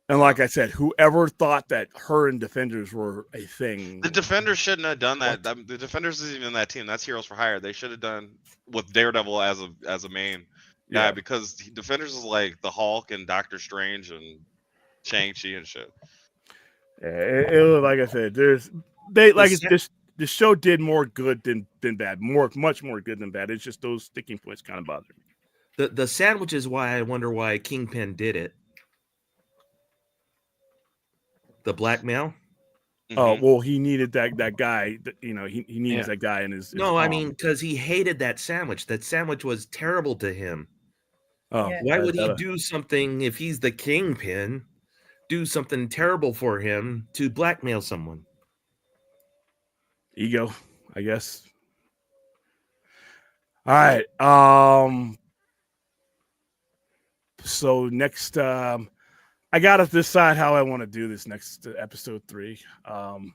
B: And like I said, whoever thought that her and Defenders were a thing,
D: The Defenders shouldn't have done that.
B: What?
D: The Defenders isn't even that team. That's Heroes for Hire. They should have done with Daredevil as a main guy,
B: Yeah.
D: because Defenders is like the Hulk and Doctor Strange and Shang-Chi and shit.
B: it was like I said. The show did more good than bad. Much more good than bad. It's just those sticking points kind of bother me.
E: The sandwich is why I wonder why Kingpin did it. The blackmail.
B: Oh
D: Mhm.
B: well, he needed that guy. He needs that guy in his.
E: No, I
B: palm.
E: mean, because he hated that sandwich. That sandwich was terrible to him.
B: Oh,
F: Yeah.
E: Why would he do something if he's the Kingpin? Do something terrible for him to blackmail someone.
B: Ego, I guess. All right. So next, I gotta decide how I want to do this next episode 3. I'm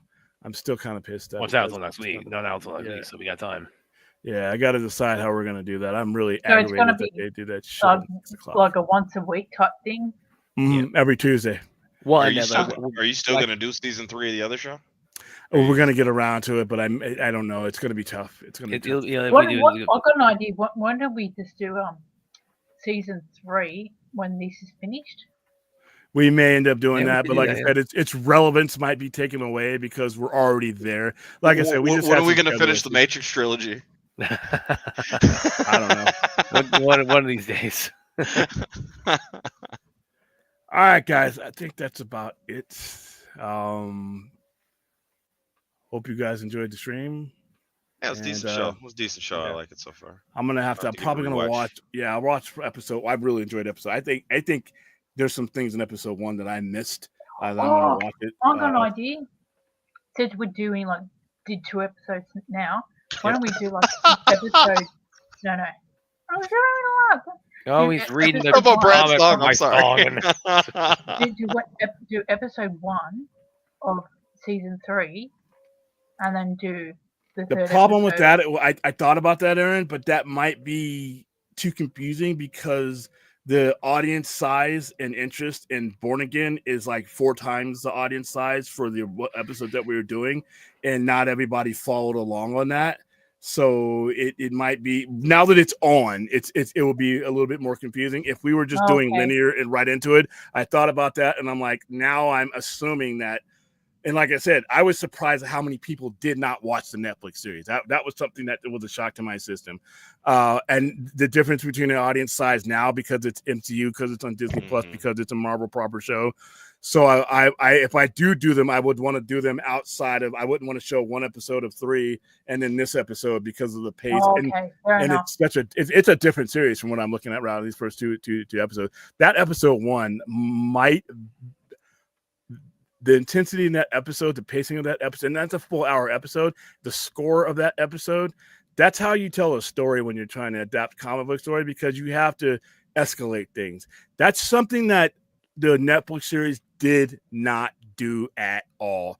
B: still kind of pissed.
C: What's out until next week? No, out until next week, so we got time.
B: Yeah, I got to decide how we're gonna do that. I'm really
F: So it's gonna
B: aggravated that
F: be
B: they do that shit. at 6 o'clock.
F: like a once a week type thing.
B: Every Tuesday.
C: Well,
D: Are
C: and
D: you
C: then,
D: still
C: like-
D: gonna do season 3 of the other show?
B: Well, we're gonna get around to it, but I don't know. It's gonna be tough. It's gonna be tough.
C: if
F: What,
C: we do,
F: I've got an idea. Why don't we just do season 3 when this is finished?
B: We may end up doing
C: Yeah,
B: that,
C: we could
B: but
C: do
B: like
C: that,
B: I
C: yeah.
B: said, its relevance might be taken away because we're already there. Like I said, we just
D: when
B: had
D: are we
B: some
D: gonna finish the
B: schedule
D: Matrix trilogy?
B: I don't know.
C: one of these days.
B: All right, guys. I think that's about it. Hope you guys enjoyed the stream.
D: Yeah, it was a decent
B: And,
D: show. It was a decent show.
B: yeah.
D: I like it so far.
B: I'm gonna have to.
D: I'll
B: I'm
D: have to give
B: probably
D: it a
B: gonna
D: rewatch.
B: watch. Yeah, I'll watch episode. I really enjoyed episode. I think there's some things in episode 1 that I missed. That I'm gonna watch it.
F: I've got an idea. Since we're doing did 2 episodes now, why don't we do episode? No. I'm doing a lot.
C: Oh, he's reading the
F: How about
D: Brad's
C: comic
D: song?
C: from my
D: I'm sorry.
C: song.
F: Do episode 1 of season 3, and then do the
B: The
F: third
B: problem with
F: episode.
B: that, I thought about that, Aaron, but that might be too confusing because the audience size and interest in Born Again is like 4 times the audience size for the episode that we were doing, and not everybody followed along on that. So it might be, now that it's on, it will be a little bit more confusing. If we were just doing
F: Okay.
B: linear and right into it, I thought about that, and I'm like, now I'm assuming that. And like I said, I was surprised at how many people did not watch the Netflix series. That was something that was a shock to my system. And the difference between the audience size now, because it's MCU, because it's on Disney Plus, because it's a Marvel proper show. So I if I do them, I would want to do them outside of. I wouldn't want to show 1 episode of 3 and then this episode because of the pace.
F: Oh, okay, fair
B: And
F: enough.
B: it's a different series from what I'm looking at right now. These first two episodes. That episode 1 might. The intensity in that episode, the pacing of that episode, and that's a full hour episode, the score of that episode, that's how you tell a story when you're trying to adapt comic book story, because you have to escalate things. That's something that the Netflix series did not do at all.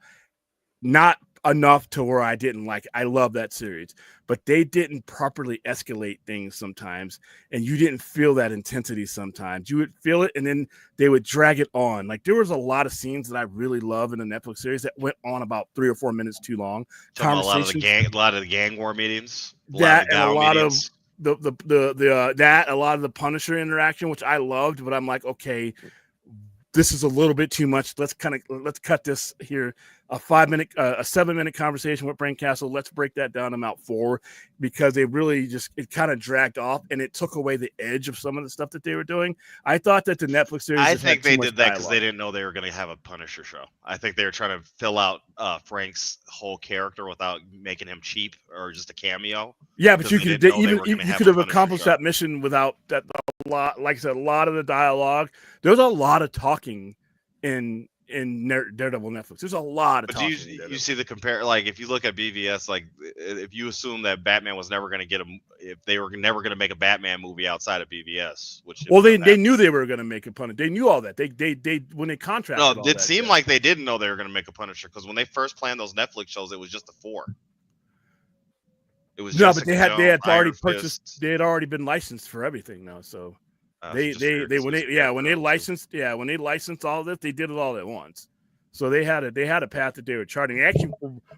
B: Not enough to where I didn't like it. I love that series, but they didn't properly escalate things sometimes, and you didn't feel that intensity sometimes. You would feel it, and then they would drag it on. Like, there was a lot of scenes that I really love in the Netflix series that went on about 3 or 4 minutes too long.
D: Talking about a lot of the gang war meetings.
B: A lot of the Punisher interaction, which I loved, but I'm like, okay, this is a little bit too much. Let's cut this here. A 7-minute conversation with Brain Castle. Let's break that down to about 4 because they really it kind of dragged off and it took away the edge of some of the stuff that they were doing. I thought that the Netflix series.
D: I think they did that because they didn't know they were going to have a Punisher show. I think they were trying to fill out Frank's whole character without making him cheap or just a cameo.
B: Yeah, but you could have accomplished that mission without that. A lot, like I said, a lot of the dialogue. There's a lot of talking in Daredevil Netflix. There's a lot of talking.
D: You see the like if you look at BVS, like if you assume that Batman was never going to if they were never going to make a Batman movie outside of BVS,
B: they knew they were going to make a Punisher. They knew all that. They when they contracted.
D: No, it seemed like they didn't know they were going to make a Punisher because when they first planned those Netflix shows, it was just the 4. It was
B: but they had already purchased. They had already been licensed for everything now. So when they licensed all of this, they did it all at once. So they had a path that they were charting. They actually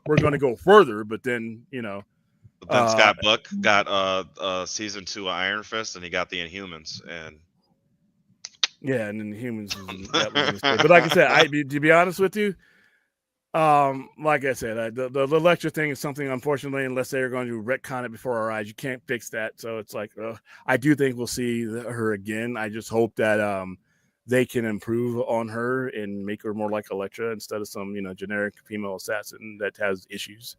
B: were going to go further, but then
D: But then Scott Buck got season 2 of Iron Fist, and he got the Inhumans, and
B: and then the Humans. But like I said, to be honest with you. Like I said, the lecture thing is something, unfortunately, unless they're going to retcon it before our eyes, you can't fix that. So it's like, I do think we'll see her again. I just hope that they can improve on her and make her more like Elektra instead of some generic female assassin that has issues.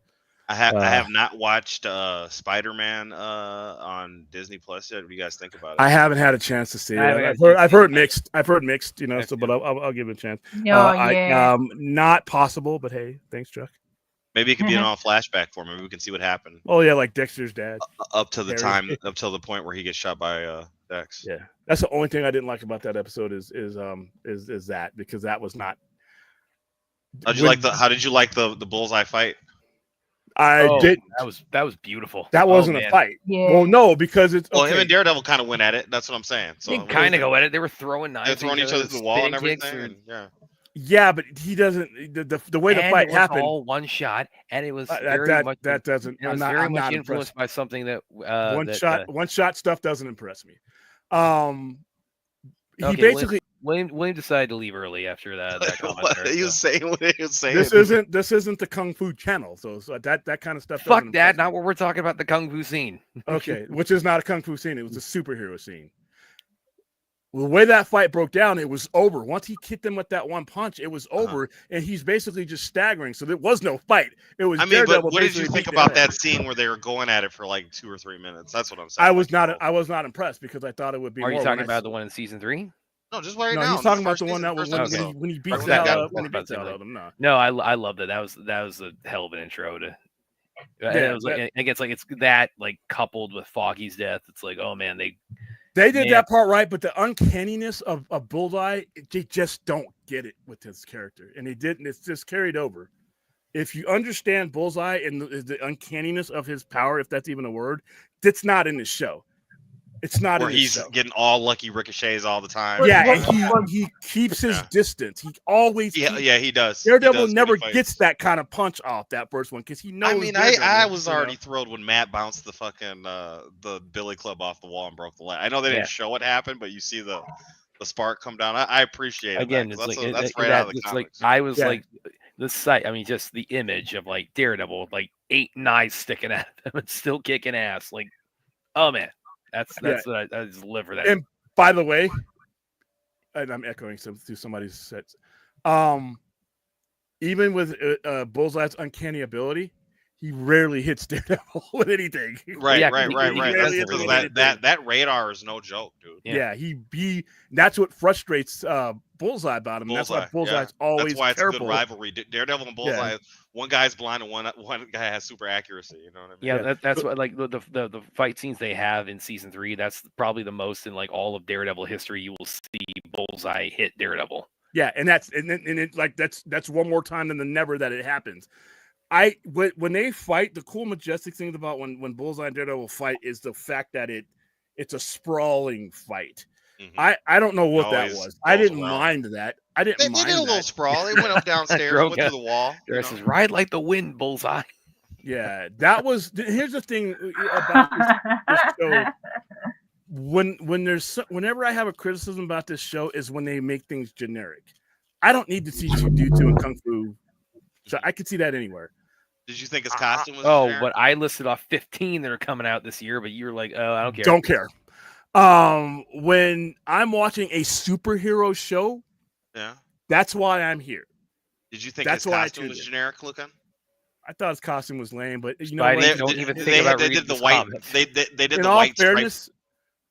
D: I have not watched Spider-Man on Disney Plus yet. What do you guys think about it?
B: I haven't had a chance to see it. I've heard mixed. So but I'll give it a chance. Not possible, but hey, thanks, Chuck.
D: Maybe it could be an all flashback for me. Maybe we can see what happened.
B: Oh yeah, like Dexter's dad.
D: Up to the point where he gets shot by Dex.
B: Yeah, that's the only thing I didn't like about that episode is that because that was not.
D: How did you like the bullseye fight?
B: I did.
C: That was beautiful.
B: That wasn't a fight.
F: Yeah.
B: Well, no, because it's
D: him and Daredevil kind of went at it. That's what I'm saying. So
C: they kind of go at it. They were throwing knives.
D: They're throwing each other to the wall and everything.
B: Yeah, but he doesn't. The way the fight happened,
C: all one shot, and it was
B: that doesn't.
C: It was very much influenced by something that
B: one shot stuff doesn't impress me. He basically.
C: William decided to leave early after that comment.
D: What he was saying.
B: This isn't the Kung Fu channel, so that kind of stuff.
C: Fuck that! Not what we're talking about. The Kung Fu scene.
B: Okay, which is not a Kung Fu scene. It was a superhero scene. The way that fight broke down, it was over. Once he kicked him with that one punch, it was over, and he's basically just staggering. So there was no fight. It was.
D: But what did you think about that scene where they were going at it for like 2 or 3 minutes? That's what I'm saying.
B: I was not impressed because I thought it would be.
C: Are you talking about the one in season 3?
D: No, just right now.
B: He's talking about the one that was when he beats out of him.
C: No, I love that. That was a hell of an intro to. It was like it's that like coupled with Foggy's death. It's like, oh man, they did
B: that part right, but the uncanniness of Bullseye, they just don't get it with his character, and he didn't. It's just carried over. If you understand Bullseye and the uncanniness of his power, if that's even a word, that's not in this show. It's not
D: where he's getting all lucky ricochets all the time.
B: Yeah, and he keeps his distance. He always
D: he does.
B: Daredevil never gets that kind of punch off that first one because he knows.
D: I mean, I was already thrilled when Matt bounced the fucking the Billy Club off the wall and broke the leg. I know they didn't show what happened, but you see the spark come down. I appreciate it.
C: Again,
D: that's
C: right
D: out of the comics.
C: I was like the sight. I mean, just the image of like Daredevil with like 8 knives sticking at him and still kicking ass. Like, oh man. That's what I just live for that.
B: And by the way, and I'm echoing to somebody's sets. Even with Bullseye's uncanny ability, he rarely hits Daredevil with anything.
D: Right. That radar is no joke, dude.
B: Yeah, he that's what frustrates Bullseye about him. That's why Bullseye's always
D: that's why it's
B: careful.
D: A good rivalry. Daredevil and Bullseye, one guy's blind and one guy has super accuracy. You know what I mean?
C: Yeah, that's what like the fight scenes they have in season 3. That's probably the most in like all of Daredevil history. You will see Bullseye hit Daredevil.
B: Yeah, and that's one more time than the never that it happens. When they fight, the cool majestic thing about when Bullseye and Daredevil fight is the fact that it's a sprawling fight. Mm-hmm. I don't know what that was. I didn't mind that. I didn't mind that. They did a
D: little sprawl. They went up downstairs, went through the wall.
C: Says, ride like the wind, Bullseye.
B: Yeah, that was. Here's the thing about this show. whenever I have a criticism about this show is when they make things generic. I don't need to see two dudes doing kung fu. So I could see that anywhere.
D: Did you think his costume was
C: Oh,
D: generic?
C: but I listed off 15 that are coming out this year, but you're like, oh, I don't care.
B: Don't care. When I'm watching a superhero show,
D: Yeah.
B: that's why I'm here.
D: Did you think
B: That's
D: his
B: why I
D: costume
B: tuned
D: was
B: in.
D: generic looking?
B: I thought his costume was lame, but you know
C: Spidey,
B: what?
C: don't even think about
D: they
C: reading
D: did the
C: this
D: white.
C: comment.
D: They did
B: In
D: the
B: all
D: white stripes.
B: fairness,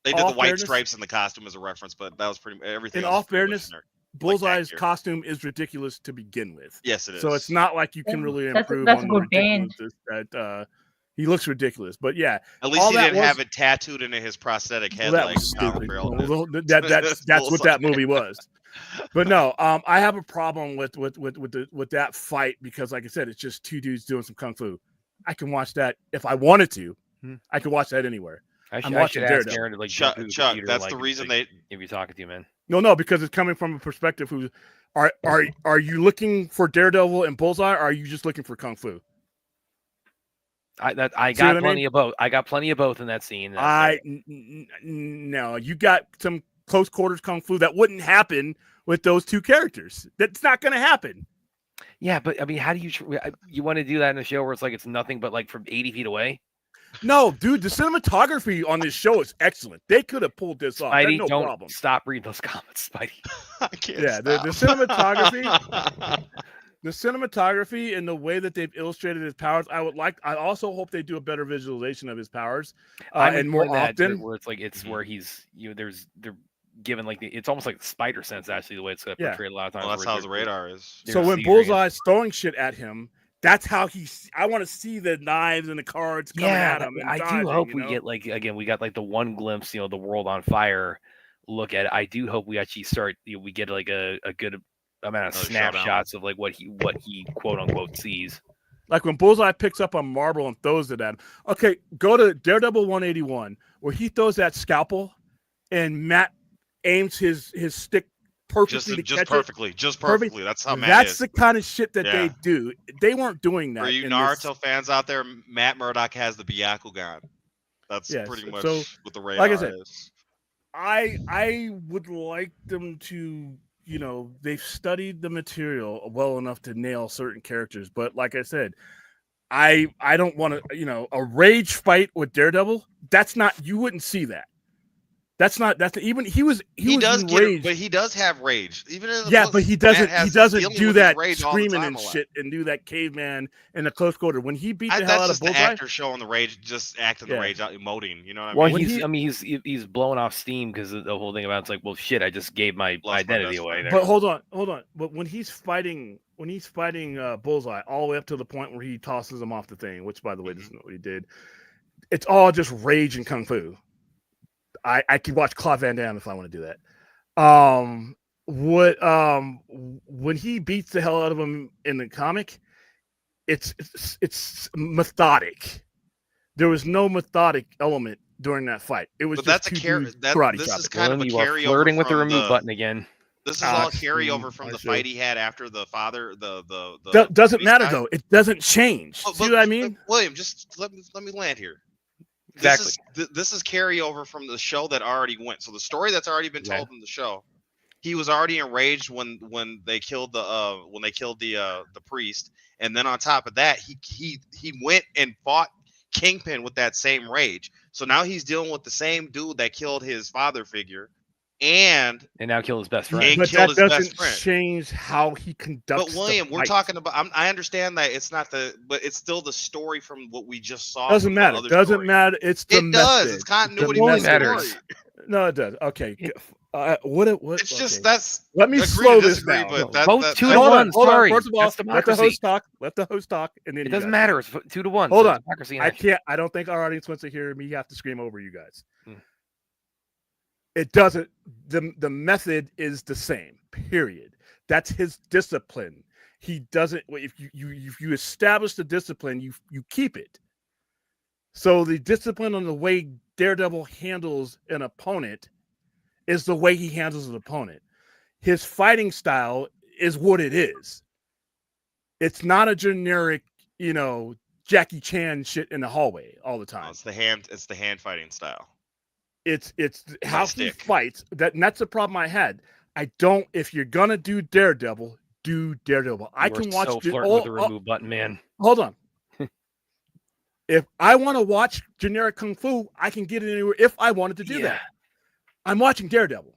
D: They did the
B: all
D: white
B: fairness-
D: stripes in the costume as a reference, but that was pretty everything.
B: in
D: else
B: all
D: was pretty much
B: fairness,
D: generic.
B: Bullseye's
D: gear.
B: costume is ridiculous to begin with.
D: Yes, it is.
B: So it's not like you can really
F: That's
B: improve
F: a
B: on the
F: good band.
B: ridiculousness that he looks ridiculous. But yeah,
D: At least
B: all
D: he
B: that
D: didn't
B: was-
D: have it tattooed into his prosthetic head
B: that
D: like
B: was
D: Colin
B: stupid.
D: Farrell did.
B: Well, that's what that movie was. But no, I have a problem with that fight because, like I said, it's just two dudes doing some kung fu. I can watch that if I wanted to. I could watch that anywhere.
C: I should
B: watching
C: ask
B: Daredevil.
C: Aaron to like
D: Chuck,
C: jump through the
D: Chuck,
C: computer,
D: that's
C: like,
D: the reason
C: like,
D: they.
C: if you're talking to you, man.
B: No, because it's coming from a perspective who are you looking for Daredevil and Bullseye, or are you just looking for kung fu?
C: I
B: See what
C: got
B: I
C: plenty
B: mean?
C: of both. I got plenty of both in that scene.
B: No, you got some close quarters kung fu that wouldn't happen with those two characters. That's not going to happen.
C: Yeah, but I mean, how do you want to do that in a show where it's like it's nothing but like from 80 feet away?
B: No, dude, the cinematography on this show is excellent. They could have pulled this off.
C: Spidey,
B: That's no
C: don't
B: problem.
C: stop reading those comments, Spidey.
D: I can't
B: Yeah, the cinematography and the way that they've illustrated his powers, I also hope they do a better visualization of his powers and more often.
C: Where it's like where he's they're given like it's almost like the spider sense actually the way it's portrayed a lot of times.
D: Well, that's how the radar is.
B: So when Bullseye's throwing shit at him, that's how I want to see the knives and the cards coming at him. And
C: I
B: dodging,
C: do hope
B: you
C: we
B: know?
C: get like again we got like the one glimpse, the world on fire look at it. I do hope we actually start we get like a good amount of snapshots of like what he quote unquote sees.
B: Like when Bullseye picks up a marble and throws it at him. Okay, go to Daredevil 181 where he throws that scalpel and Matt aims his stick perfectly
D: just perfectly. That's how Matt
B: That's
D: is.
B: the kind of shit that they do. They weren't doing that.
D: For you Naruto fans out there, Matt Murdock has the Byakugan. That's pretty much what the radar is.
B: I would like them to, they've studied the material well enough to nail certain characters, but like I said, I don't want to, a rage fight with Daredevil. You wouldn't see that. He does
D: get, but he does have rage. Even in the
B: books, but he doesn't do that screaming and
D: shit
B: and do that caveman in the close quarter. When he beat the hell
D: that's
B: out of
D: just
B: Bullseye,
D: the actor showing the rage, just acting the rage out, emoting. You know what I mean?
C: Well, he's blowing off steam because the whole thing about it's like, well, shit, I just gave my identity away there.
B: But hold on. But when he's fighting Bullseye all the way up to the point where he tosses him off the thing, which by the way, doesn't know what he did. It's all just rage and kung fu. I could watch Claude Van Damme if I want to do that. When he beats the hell out of him in the comic, it's methodic. There was no methodic element during that fight. It was
D: this is kind of a carryover.
C: Flirting with the remove button again.
D: This is all carryover from the fight he had after the father.
B: Doesn't matter though. It doesn't change. See what I mean?
D: William, just let me land here.
C: Exactly.
D: This is carryover from the show that already went. So the story that's already been told in the show, he was already enraged when they killed the priest, and then on top of that, he went and fought Kingpin with that same rage. So now he's dealing with the same dude that killed his father figure, and
C: now killed his best friend.
B: But that doesn't change how he conducts.
D: But William, we're talking about. I understand that it's not but it's still the story from what we just saw.
B: Doesn't matter. Doesn't matter. It's the
D: method. Does. It's continuity of the story.
B: No, it does. Okay.
D: It's just that's.
B: Let me slow this down.
C: Vote 2-1. Sorry.
B: First of all, let the host talk. Let the host talk, and then
C: it doesn't matter. It's 2-1.
B: Hold on. I can't. I don't think our audience wants to hear me have to scream over you guys. It doesn't. The method is the same. Period. That's his discipline. He doesn't. If you establish the discipline, you keep it. So the discipline on the way Daredevil handles an opponent is the way he handles an opponent. His fighting style is what it is. It's not a generic, Jackie Chan shit in the hallway all the time.
D: No, it's the hand fighting style.
B: It's
D: my
B: how he
D: stick.
B: fights. And that's the problem I had. I don't. If you're gonna do Daredevil, do Daredevil. I
C: You are
B: can watch.
C: so flirting with the remove button, man.
B: Hold on. If I want to watch generic kung fu, I can get it anywhere. If I wanted to do that, I'm watching Daredevil.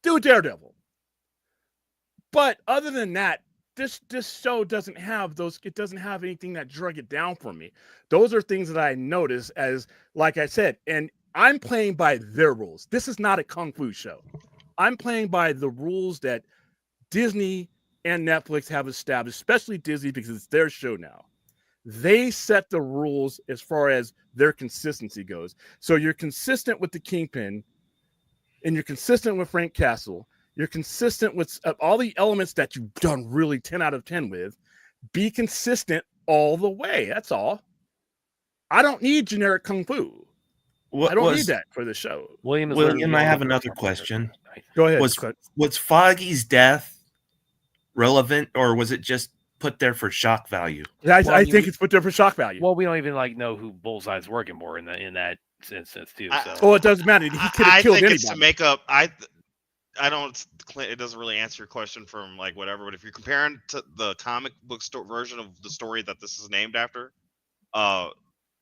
B: Do Daredevil. But other than that, this show doesn't have those. It doesn't have anything that drug it down for me. Those are things that I notice as, like I said, and I'm playing by their rules. This is not a kung fu show. I'm playing by the rules that Disney and Netflix have established, especially Disney because it's their show now. They set the rules as far as their consistency goes. So you're consistent with the Kingpin, and you're consistent with Frank Castle. You're consistent with all the elements that you've done really 10 out of 10 with. Be consistent all the way. That's all. I don't need generic kung fu. I don't need that for the show.
E: William, I have another question.
B: Go ahead.
E: Was Foggy's death relevant, or was it just put there for shock value?
B: I think it's put there for shock value.
C: Well, we don't even know who Bullseye's working for in that instance too. So.
B: It doesn't matter. He could have killed anybody.
D: It's to make up. I don't. It doesn't really answer your question from like whatever. But if you're comparing to the comic book version of the story that this is named after,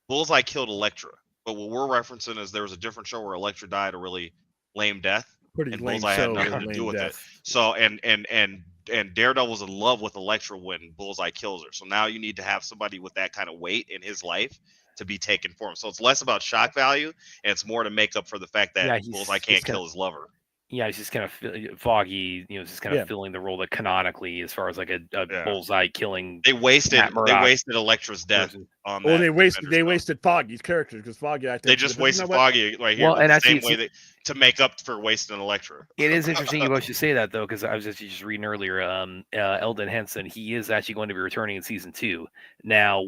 D: Bullseye killed Elektra. But what we're referencing is there was a different show where Elektra died a really lame death, and Bullseye had nothing to do with it. So and Daredevil's in love with Elektra when Bullseye kills her. So now you need to have somebody with that kind of weight in his life to be taken for him. So it's less about shock value, and it's more to make up for the fact that Bullseye can't kill his lover.
C: Yeah, he's just kind of Foggy, just kind of filling the role that canonically, as far as like a Bullseye killing.
D: They wasted Elektra's death on that.
B: Well, they wasted Foggy's character because Foggy. I think
D: they just wasted Foggy right here. And the same way to make up for wasting Elektra.
C: It is interesting you should say that though, because I was just reading earlier. Eldon Henson, he is actually going to be returning in season 2. Now,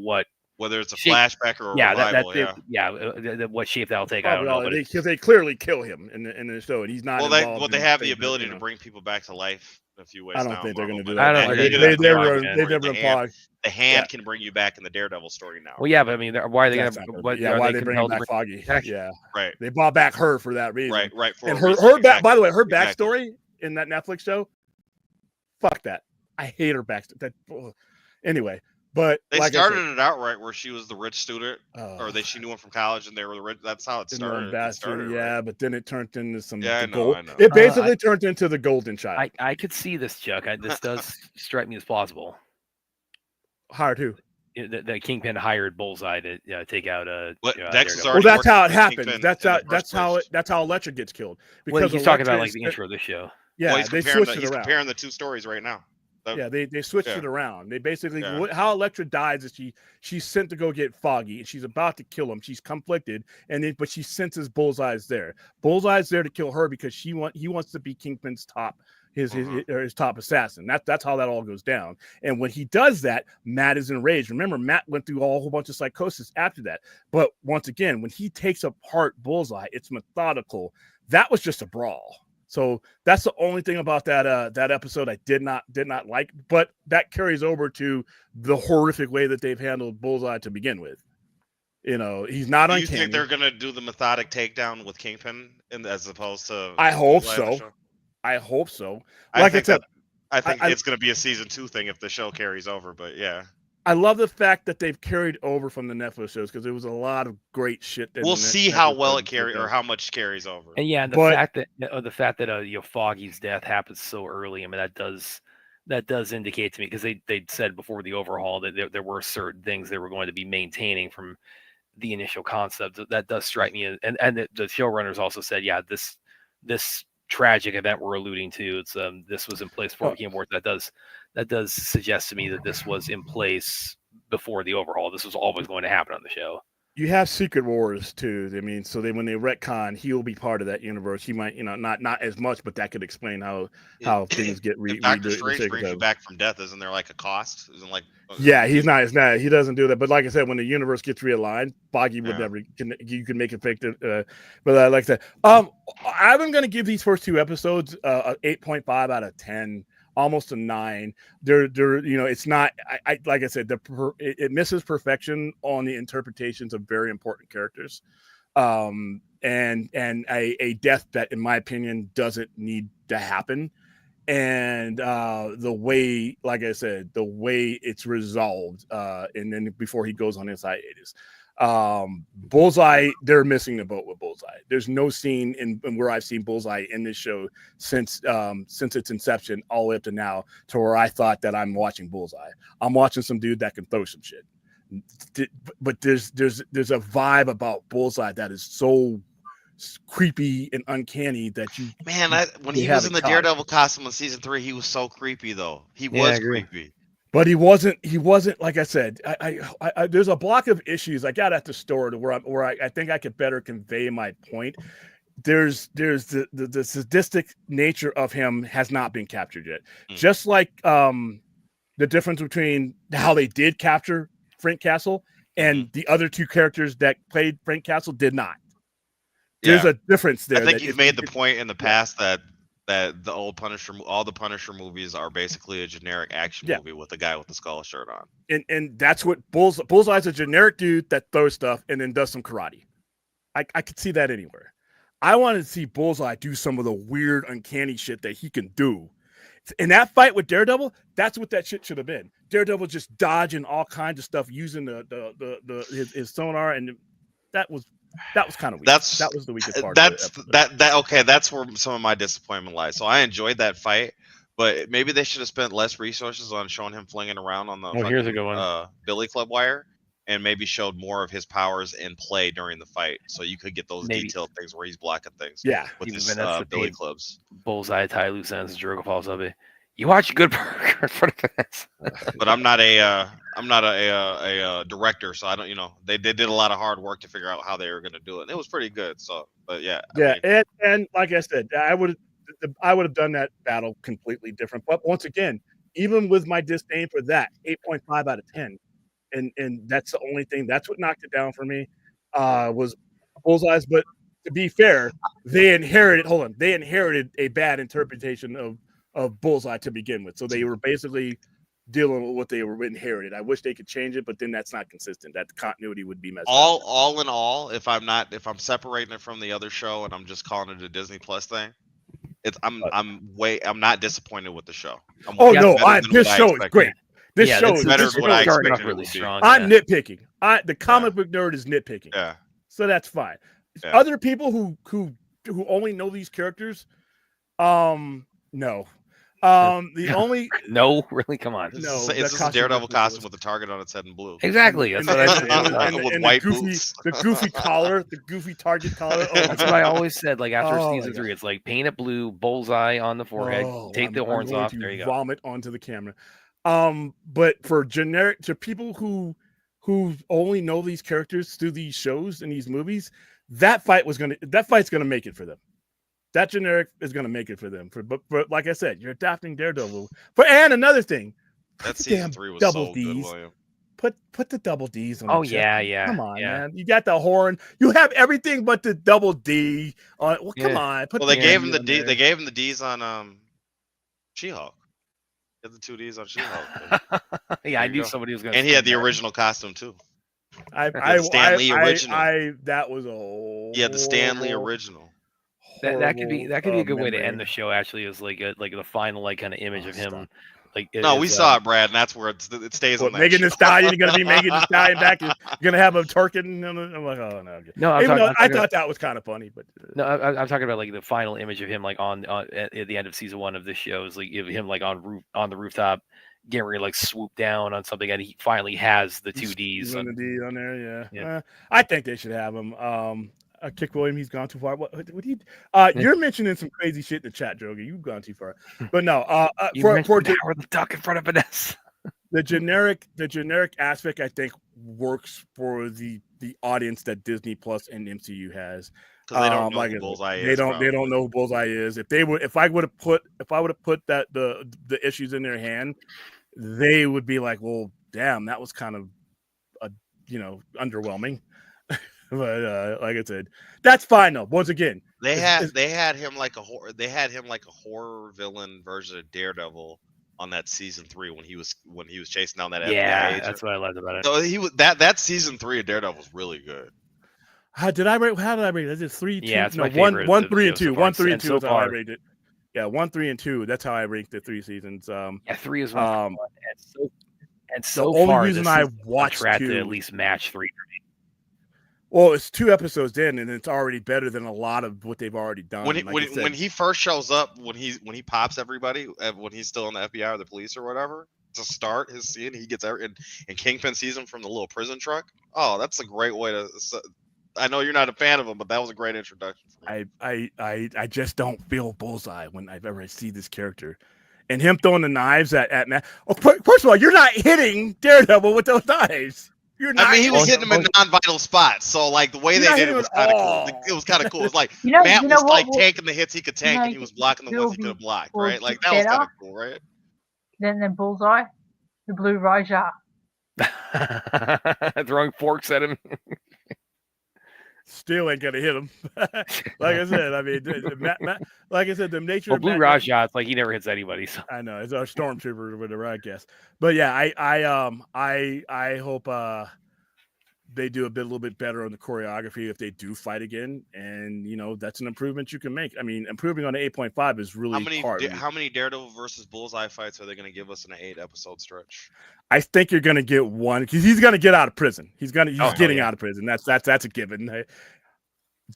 D: whether it's a flashback or a revival,
C: what shape that'll take, I don't know.
B: But they clearly kill him in the show, and he's not.
D: They have the ability to bring people back to life in a few ways.
B: I don't think they're going to do
C: that.
B: They never imply.
D: The hand can bring you back in the Daredevil story now.
C: Well, yeah, but I mean, why are they going to?
B: Why are they bringing back Foggy? Yeah,
D: right.
B: They brought back her for that reason.
D: Right.
B: And her back. By the way, her backstory in that Netflix show. Fuck that. I hate her backstory. Anyway. But
D: they started it out right where she was the rich student, or she knew him from college, and they were the rich. That's how it started.
B: But then it turned into some.
D: I know.
B: It basically turned into the Golden Child.
C: I could see this, Chuck. This does strike me as plausible.
B: Hired who?
C: The Kingpin hired Bullseye to take out
B: that's how it happened. That's how Elektra gets killed.
C: Because he's talking about like the intro of the show.
B: Yeah,
D: they switched it around. He's comparing the two stories right now.
B: They switched it around. They basically how Elektra dies is she's sent to go get Foggy, and she's about to kill him. She's conflicted, but she senses Bullseye's there. Bullseye's there to kill her because he wants to be Kingpin's top his top assassin. That's how that all goes down. And when he does that, Matt is enraged. Remember, Matt went through a whole bunch of psychosis after that. But once again, when he takes apart Bullseye, it's methodical. That was just a brawl. So that's the only thing about that episode I did not like, but that carries over to the horrific way that they've handled Bullseye to begin with. He's not uncanny.
D: Do you think they're gonna do the methodic takedown with Kingpin, as opposed to?
B: I hope so.
D: I think it's gonna be a season 2 thing if the show carries over. But yeah.
B: I love the fact that they've carried over from the Netflix shows because there was a lot of great shit.
D: We'll see how well it carries or how much carries over.
C: And the fact that Foggy's death happens so early. I mean, that does indicate to me, because they said before the overhaul that there were certain things they were going to be maintaining from the initial concept. That does strike me, and the showrunners also said, this tragic event we're alluding to, it's this was in place before it became worth. That does suggest to me that this was in place before the overhaul. This was always going to happen on the show.
B: You have Secret Wars too. I mean, so when they retcon, he'll be part of that universe. He might, not as much, but that could explain how things get
D: If Doctor Strange brings you back from death, isn't there like a cost? Isn't like?
B: Yeah, he's not. He doesn't do that. But like I said, when the universe gets realigned, Foggy would never. You can make it fake. But like I said, I'm going to give these first 2 episodes a 8.5 out of 10. Almost a 9. They're it's not. I like I said, it misses perfection on the interpretations of very important characters. and a death that, in my opinion, doesn't need to happen. And the way, like I said, the way it's resolved, and then before he goes on his hiatus, Bullseye, they're missing the boat with Bullseye. There's no scene in where I've seen Bullseye in this show since its inception all the way up to now, to where I thought that I'm watching Bullseye. I'm watching some dude that can throw some shit. But there's a vibe about Bullseye that is so creepy and uncanny that you
D: when he was in the Daredevil costume in season 3, he was so creepy though. He was creepy.
B: But he wasn't, like I said, I there's a block of issues I got at the store to where I think I could better convey my point. There's the sadistic nature of him has not been captured yet. Just like the difference between how they did capture Frank Castle and the other two characters that played Frank Castle did not. There's a difference there.
D: I think you've made the point in the past that the old Punisher, all the Punisher movies are basically a generic action movie with a guy with the skull shirt on.
B: And that's what Bullseye's a generic dude that throws stuff and then does some karate. I could see that anywhere. I wanted to see Bullseye do some of the weird, uncanny shit that he can do. In that fight with Daredevil, that's what that shit should have been. Daredevil just dodging all kinds of stuff using his sonar, and that was kind of weak. That was the weakest part.
D: That's where some of my disappointment lies. So I enjoyed that fight, but maybe they should have spent less resources on showing him flinging around on the
C: here's a good one.
D: Billy Club wire, and maybe showed more of his powers in play during the fight, so you could get those detailed things where he's blocking things.
B: Yeah,
D: with his Billy Clubs.
C: Bullseye tie loose ends, Jericho falls up. You watch Good Burger in front of this.
D: But I'm not a director, so I don't. They did a lot of hard work to figure out how they were going to do it. And it was pretty good. So, but yeah.
B: And like I said, I would have done that battle completely different. But once again, even with my disdain for that, 8.5 out of 10, and that's the only thing. That's what knocked it down for me. Was Bullseye's. But to be fair, they inherited a bad interpretation of Bullseye to begin with. So they were basically dealing with what they were inherited. I wish they could change it, but then that's not consistent. That continuity would be messed up.
D: All in all, if I'm separating it from the other show and I'm just calling it a Disney Plus thing, I'm not disappointed with the show.
B: This show is great. This show is
D: better than what I expected.
C: Really strong.
B: I'm nitpicking. The comic book nerd is nitpicking.
D: Yeah.
B: So that's fine.
D: Yeah.
B: Other people who only know these characters, no.
C: No, really, come on.
D: It's just a Daredevil costume with a target on its head in blue.
C: Exactly. That's what I said.
D: With white boots.
B: The goofy collar, the goofy target collar.
C: That's what I always said. Like after season 3, it's like paint it blue, Bullseye on the forehead, take the horns off. There you go.
B: Vomit onto the camera. But for to people who only know these characters through these shows and these movies, that fight's gonna make it for them. That generic is going to make it for them. But like I said, you're adapting Daredevil. And another thing,
D: that season 3 was
B: double
D: so
B: D's.
D: good, William.
B: Put the double D's on. Come on, man. You got the horn. You have everything but the double D. Come on.
D: They gave him the D. They gave him the D's on She-Hulk. He had the 2 D's on She-Hulk.
C: I knew somebody was going to.
D: And he had the original costume too.
B: Stan
D: Lee original.
B: That was a.
D: Yeah, the Stan Lee original.
C: That could be a good way to end the show. Actually, is like the final kind of image of him.
D: We saw it, Brad, and that's where it stays on.
B: Megan Thee Stallion, you're gonna be Megan Thee Stallion back. You're gonna have him twerking. I'm like, oh no.
C: No,
B: I thought that was kind of funny, but
C: no, I'm talking about the final image of him on at the end of season 1 of this show is him on the rooftop, getting ready to swoop down on something, and he finally has the 2 Ds.
B: The D on there, yeah. I think they should have him. Kick William, he's gone too far. What you're mentioning some crazy shit in the chat, Drogi. You've gone too far. But no,
C: for the duck in front of Vanessa.
B: The generic aspect, I think, works for the audience that Disney Plus and MCU has.
D: Because they don't know who Bullseye is.
B: They don't know who Bullseye is. If I would have put that the issues in their hand, they would be like, well, damn, that was kind of underwhelming. But like I said, that's fine though. Once again,
D: they had him like a horror villain version of Daredevil on that season 3 when he was chasing down that FBI agent.
C: That's what I loved about it.
D: So he was that season 3 of Daredevil was really good.
B: How did I rate? How did I rate it? Is it 3, 2?
C: Yeah, it's
B: No,
C: my favorite.
B: 1,
C: of
B: 3,
C: the
B: and
C: show
B: 2.
C: so far,
B: 1, 3, and
C: and
B: 2
C: so
B: is how I
C: far,
B: rated it. Yeah, 1, 3, and 2. That's how I ranked the 3 seasons.
C: yeah, 3 is one. And
B: The
C: so
B: only
C: far,
B: reason
C: this
B: I
C: is on
B: watched
C: track to
B: 2.
C: at least match 3.
B: Well, it's 2 episodes in, and it's already better than a lot of what they've already done.
D: When he first shows up, when he pops everybody, when he's still in the FBI or the police or whatever, to start his scene, he gets and Kingpin sees him from the little prison truck. Oh, that's a great way to. I know you're not a fan of him, but that was a great introduction for me.
B: I just don't feel Bullseye when I ever see this character, and him throwing the knives at Matt. Oh, first of all, you're not hitting Daredevil with those knives. You're not.
D: I mean, he was
B: hitting
D: hitting him in non-vital spots, so like the way
B: You're
D: they
B: not
D: did it
B: hitting
D: was
B: him at
D: kind of cool.
B: all.
D: It was kind of cool. It's like
F: You
D: Matt
F: know
D: was like
F: what?
D: taking the hits he could take,
F: You know,
D: and he was blocking the ones he could have blocked, right? Like that was kind of cool, right?
F: Then Bullseye, the Blue Raja.
C: Throwing forks at him.
B: Still ain't gonna hit him. Like I said, I mean, like I said, the nature
C: Well,
B: of
C: Blue
B: Matt,
C: Raja, it's like he never hits anybody. So.
B: I know it's our stormtrooper or whatever, I guess. But yeah, I hope they do a little bit better on the choreography if they do fight again, and that's an improvement you can make. I mean, improving on an 8.5 is really hard.
D: How many Daredevil versus Bullseye fights are they going to give us in an 8-episode stretch?
B: I think you're going to get one because he's going to get out of prison. He's getting
C: yeah.
B: out of prison. That's a given.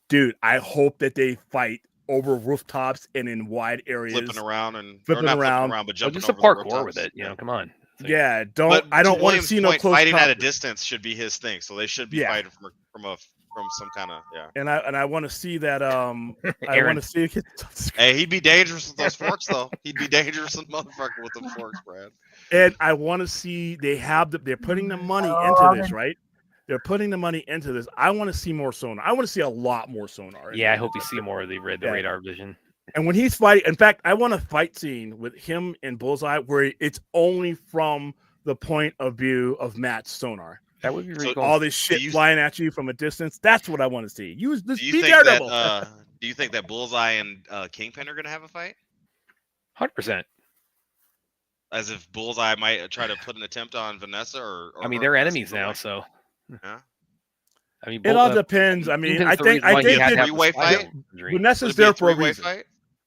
B: Dude, I hope that they fight over rooftops and in wide areas,
D: flipping around,
B: but
D: jumping
C: just a
D: over
C: parkour with it. Come on.
B: Yeah, I don't want to see no close
D: fighting
B: combat.
D: at a distance should be his thing. So they should be fighting from some kind of
B: And I want to see that. I want to see.
D: Hey, he'd be dangerous with those forks, though. He'd be dangerous with motherfucker with the forks, Brad.
B: And I want to see they're putting the money into this, right? They're putting the money into this. I want to see more sonar. I want to see a lot more sonar.
C: Yeah, I hope we see more of the radar vision.
B: And when he's fighting, in fact, I want a fight scene with him and Bullseye where it's only from the point of view of Matt's sonar.
C: That would be really cool.
B: All this shit flying at you from a distance. That's what I want to see. Use this.
D: Do you think that Bullseye and Kingpin are going to have a fight?
C: 100%.
D: As if Bullseye might try to put an attempt on Vanessa, or
C: I mean, they're enemies now, so.
D: Yeah.
C: I mean,
B: it all depends. I mean, I think
D: three-way fight.
B: Vanessa's there for a reason.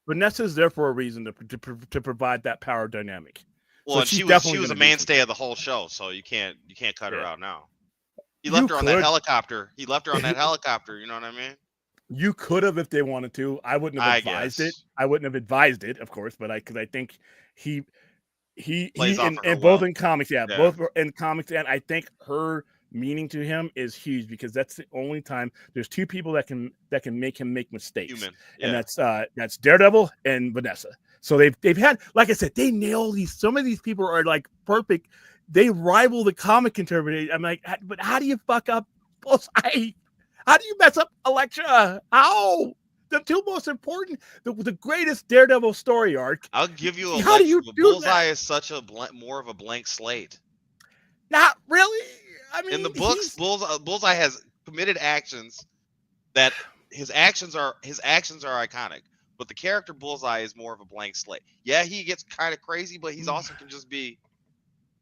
B: Vanessa's there for a reason to provide that power dynamic.
D: Well, so she was a mainstay of the whole show, so you can't cut her out now. He left her on that helicopter. He left her on that helicopter. You know what I mean?
B: You could have if they wanted to. I wouldn't have advised it. I wouldn't have advised it, of course, but because I think he both in comics, both in comics, and I think her meaning to him is huge because that's the only time there's two people that can make him make mistakes, and that's Daredevil and Vanessa. So they've had, like I said, they nail these. Some of these people are like perfect. They rival the comic interpretation. I'm like, but how do you fuck up Bullseye? How do you mess up Elektra? How? The two most important, the greatest Daredevil story arc.
D: I'll give you a.
B: How do you do
D: Bullseye
B: that?
D: is such a more of a blank slate.
B: Not really. I mean,
D: in the books, Bullseye has committed actions that his actions are iconic. But the character Bullseye is more of a blank slate. Yeah, he gets kind of crazy, but he's also can just be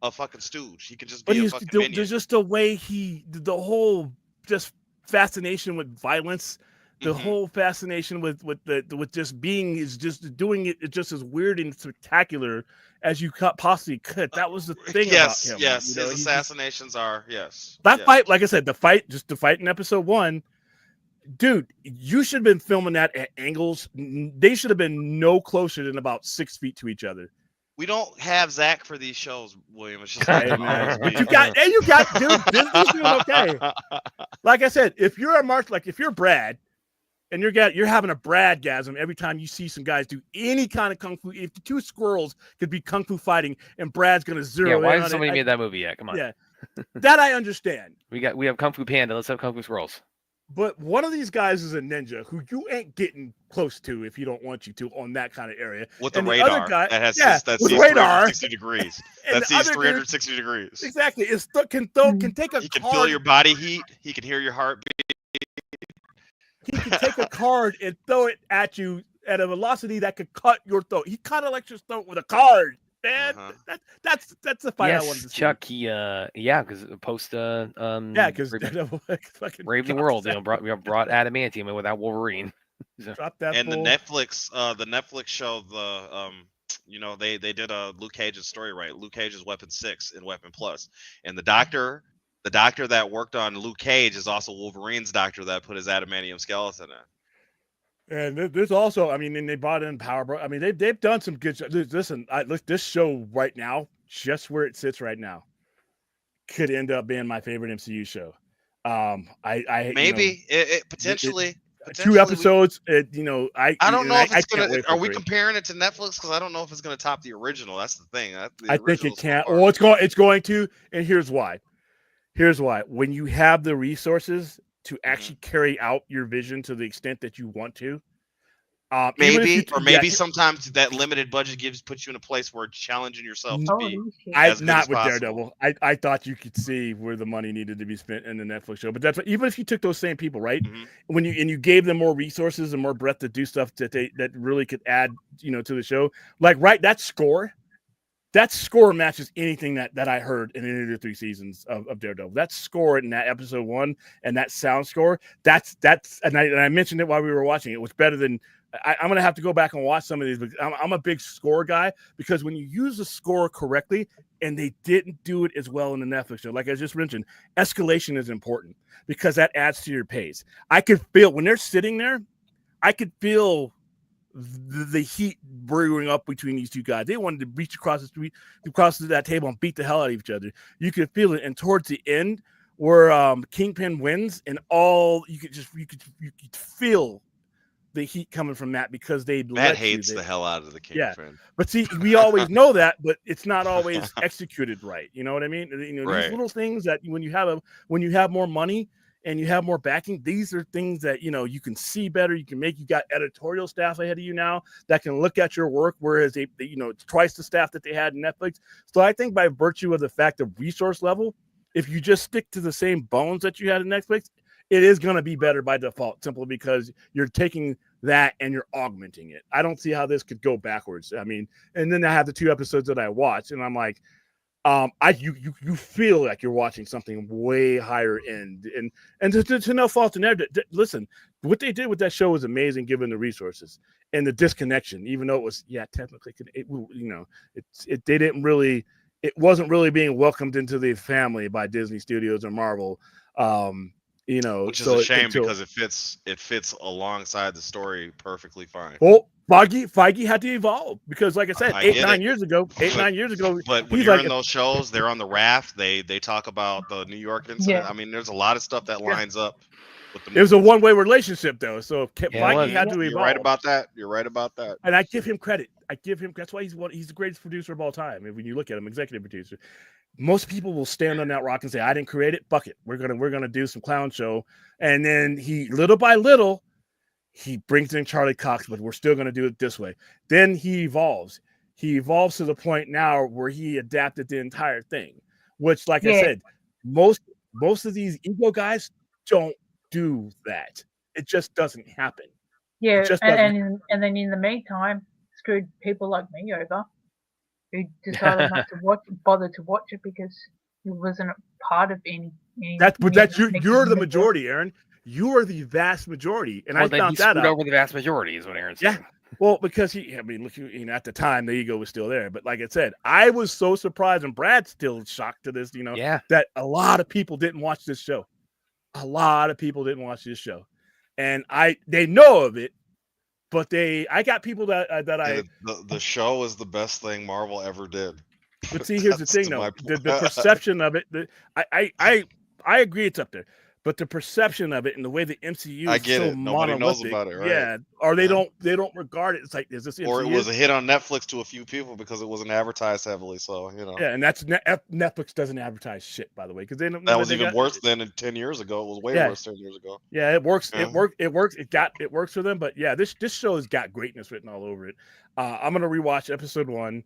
D: a fucking stooge. He can just be a fucking minion.
B: There's just the way the whole just fascination with violence, the whole fascination with just being is just doing it just as weird and spectacular as you possibly could. That was the thing about him.
D: Yes, his assassinations are
B: fight, like I said, the fight in episode 1. Dude, you should have been filming that at angles. They should have been no closer than about 6 feet to each other.
D: We don't have Zach for these shows, William. It's just
B: but you got, dude, Disney's doing okay. Like I said, if you're if you're Brad, and you're having a Bradgasm every time you see some guys do any kind of kung fu. If the two squirrels could be kung fu fighting, and Brad's gonna zero.
C: Yeah, why
B: in
C: hasn't somebody made that movie yet? Come on.
B: Yeah, that I understand.
C: We have Kung Fu Panda. Let's have Kung Fu Squirrels.
B: But one of these guys is a ninja who you ain't getting close to if you don't want you to on that kind of area.
D: With the radar
B: that
D: sees 360 degrees. That sees 360 degrees.
B: Exactly. Can take a.
D: He can feel your body heat. He can hear your heartbeat.
B: He can take a card and throw it at you at a velocity that could cut your throat. He cut Elektra's throat with a card. man.
D: Uh-huh.
B: That's the fight I wanted to
C: Yes,
B: see.
C: Chuck. He because post
B: Yeah, because
C: Brave,
B: fucking
C: Brave New
B: dropped
C: World,
B: that
C: brought adamantium in without Wolverine. So,
B: dropped that
D: And
B: fool.
D: the Netflix show, they did a Luke Cage's story, right? Luke Cage's Weapon 6 in Weapon Plus, and the doctor that worked on Luke Cage is also Wolverine's doctor that put his adamantium skeleton in.
B: And there's also, I mean, and they brought in Power Bro. I mean, they've done some good. Listen, look, this show right now, just where it sits right now, could end up being my favorite MCU show.
D: Maybe it
B: potentially
D: potentially
B: 2 episodes. I
D: don't know if
B: I
D: it's gonna.
B: can't wait for
D: Are we
B: 3.
D: comparing it to Netflix? Because I don't know if it's gonna top the original. That's the thing. The
B: I think
D: original
B: it
D: so
B: can't.
D: far.
B: Well, it's going to, and here's why. Here's why. When you have the resources to actually carry out your vision to the extent that you want to, even if you,
D: Maybe sometimes that limited budget puts you in a place where challenging yourself to be
F: Holy shit.
D: as good
B: not
D: as
B: with
D: possible.
B: Daredevil. I thought you could see where the money needed to be spent in the Netflix show, but that's what, even if you took those same people, right? When you gave them more resources and more breadth to do stuff that really could add, to the show, like that score matches anything that I heard in any of the 3 seasons of Daredevil. That score in that episode 1 and that sound score, that's and I mentioned it while we were watching. It was better than. I'm gonna have to go back and watch some of these, but I'm a big score guy, because when you use the score correctly, and they didn't do it as well in the Netflix show, like I just mentioned, escalation is important because that adds to your pace. I could feel when they're sitting there, I could feel the heat brewing up between these 2 guys. They wanted to reach across the street, across that table, and beat the hell out of each other. You could feel it, and towards the end, where Kingpin wins, and you could feel the heat coming from that, because
D: Matt hates the hell out of the Kingpin.
B: Yeah, but see, we always know that, but it's not always executed right. You know what I mean?
D: Right.
B: These little things that when you have more money and you have more backing, these are things that you can see better. You got editorial staff ahead of you now that can look at your work, whereas it's twice the staff that they had in Netflix. So I think by virtue of the fact of resource level, if you just stick to the same bones that you had in Netflix, it is going to be better by default, simply because you're taking that and you're augmenting it. I don't see how this could go backwards. I mean, and then I have the 2 episodes that I watched, and I'm like, you feel like you're watching something way higher end, and to no fault in there. Listen, what they did with that show was amazing, given the resources and the disconnection. Even though it was, technically, it wasn't really being welcomed into the family by Disney Studios or Marvel.
D: Which is a shame, because it fits alongside the story perfectly fine.
B: Well, Feige had to evolve, because, like I said, 9 years ago,
D: But when you're in those shows, they're on the raft. They talk about the New York incident.
F: Yeah.
D: I mean, there's a lot of stuff that lines up with the.
B: It was a one-way relationship, though. So Feige had to evolve.
D: You're right about that. You're right about that.
B: And I give him credit. That's why he's the greatest producer of all time. When you look at him, executive producer. Most people will stand on that rock and say, "I didn't create it. Fuck it. We're gonna do some clown show." And then he, little by little, he brings in Charlie Cox, but we're still gonna do it this way. Then he evolves. He evolves to the point now where he adapted the entire thing. Which, like I said, most of these ego guys don't do that. It just doesn't happen.
F: Yeah, and then in the meantime, screwed people like me over, who decided not to bother to watch it because it wasn't a part of any.
B: You're the majority, Aaron. You are the vast majority, and I found that out.
C: Over the vast majority is what Aaron's saying.
B: Yeah, well, because look, at the time the ego was still there, but like I said, I was so surprised, and Brad's still shocked to this, that a lot of people didn't watch this show. A lot of people didn't watch this show, and they know of it. But I got people
D: the show is the best thing Marvel ever did.
B: But see, here's the thing, though: the perception of it. I agree, it's up there. But the perception of it and the way the MCU is so
D: nobody knows
B: monolithic,
D: about it, right?
B: Yeah, or they don't regard it. It's like, is this MCU?
D: Or it was a hit on Netflix to a few people because it wasn't advertised heavily. So
B: Yeah, and that's Netflix doesn't advertise shit, by the way, because
D: that was even worse than 10 years ago. It was way worse 10 years ago.
B: Yeah, it works. Yeah. It works. It works for them. But yeah, this show has got greatness written all over it. I'm gonna rewatch episode 1.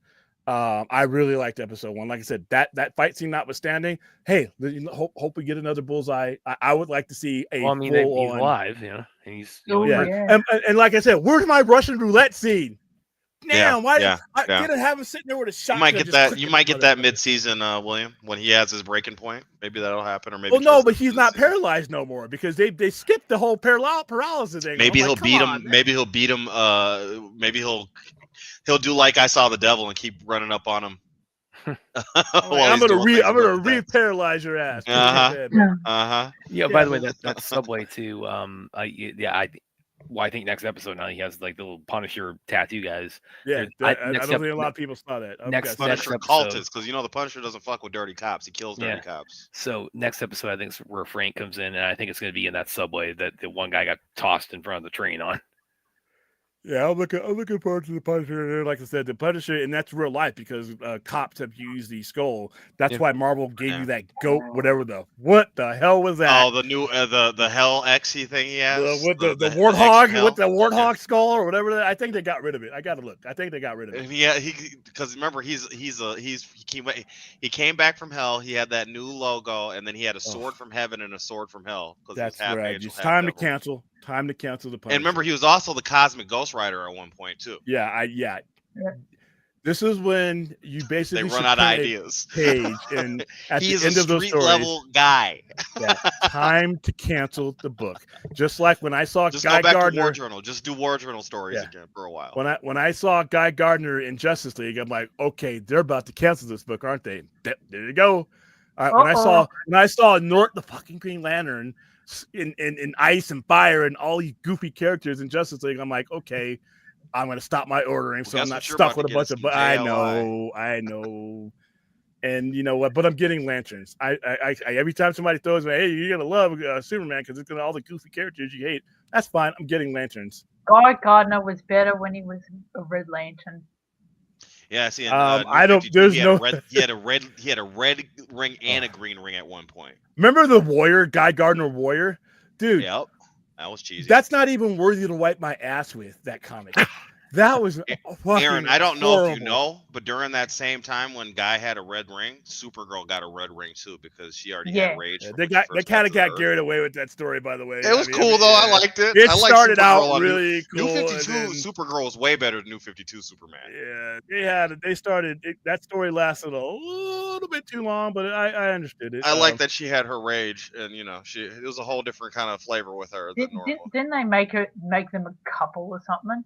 B: I really liked episode 1. Like I said, that fight scene notwithstanding, hey, hope we get another bullseye. I would like to see a full
C: he's
B: on
C: live, and he's
B: and like I said, where's my Russian roulette scene? damn, why
D: yeah.
B: get to have him sitting there with a shotgun?
D: You might get
B: just
D: that.
B: clicking
D: You might
B: the
D: get that
B: motherfucker.
D: mid-season, William, when he has his breaking point. Maybe that'll happen, or maybe.
B: Well, no,
D: towards
B: but
D: the
B: he's
D: end of the
B: not
D: season.
B: paralyzed no more because they skipped the whole paralysis thing.
D: Maybe
B: I'm
D: he'll
B: like,
D: beat
B: come
D: him.
B: on, man.
D: Maybe he'll beat him. Maybe he'll do like I saw the devil and keep running up on him.
B: I'm gonna re-paralyze your ass. Put it in
D: Uh-huh.
B: bed.
D: Uh-huh.
C: Yeah. By the way, that subway too. I think next episode now he has like the little Punisher tattoo guys.
B: Yeah, I don't think a lot of people saw that.
C: Next
D: Punisher
C: episode,
D: cultist, because the Punisher doesn't fuck with dirty cops. He kills dirty cops.
C: So next episode, I think is where Frank comes in, and I think it's going to be in that subway that the one guy got tossed in front of the train on.
B: Yeah, I'm looking forward to the Punisher. Like I said, the Punisher, and that's real life because cops have used the skull. That's why Marvel gave you that goat, whatever what the hell was that?
D: Oh, the new the Hell Xy thing he has.
B: The warthog with the warthog skull or whatever. I think they got rid of it. I got to look. I think they got rid of it.
D: Yeah, because remember he came back from hell. He had that new logo, and then he had a sword from heaven and a sword from hell.
B: That's right. It's time to cancel. Time to cancel the Punisher.
D: And remember, he was also the Cosmic Ghost Rider at one point too.
B: Yeah. This is when you basically
D: they run out of ideas.
B: Page and at
D: he
B: the end of those stories,
D: level guy.
B: Time to cancel the book. Just like when I saw
D: Just
B: Guy
D: go back
B: Gardner.
D: to War Journal. Just do War Journal stories again for a while.
B: When I saw Guy Gardner in Justice League, I'm like, okay, they're about to cancel this book, aren't they? There you go. All right. When I saw Nort the fucking Green Lantern in ice and fire and all these goofy characters in Justice League, I'm like, okay, I'm gonna stop my ordering, so I'm not stuck with a bunch of. But I know. And you know what? But I'm getting lanterns. I every time somebody throws me, hey, you're gonna love Superman because it's gonna all the goofy characters you hate. That's fine. I'm getting lanterns.
F: Guy Gardner was better when he was a Red Lantern.
D: Yeah, see,
B: I don't. There's no.
D: He had a red ring and a green ring at one point.
B: Remember the Warrior, Guy Gardner Warrior, dude?
D: Yep, that was cheesy.
B: That's not even worthy to wipe my ass with. That comic. That was
D: Aaron. I don't know if you know, but during that same time when Guy had a red ring, Supergirl got a red ring too because she already had rage.
B: They kind of got carried away with that story, by the way.
D: It was cool though. I liked it.
B: It started out really cool.
D: New 52 Supergirl was way better than New 52 Superman.
B: Yeah, they started. That story lasted a little bit too long, but I understood it.
D: I like that she had her rage, and it was a whole different kind of flavor with her than normal.
F: Didn't they make them a couple or something?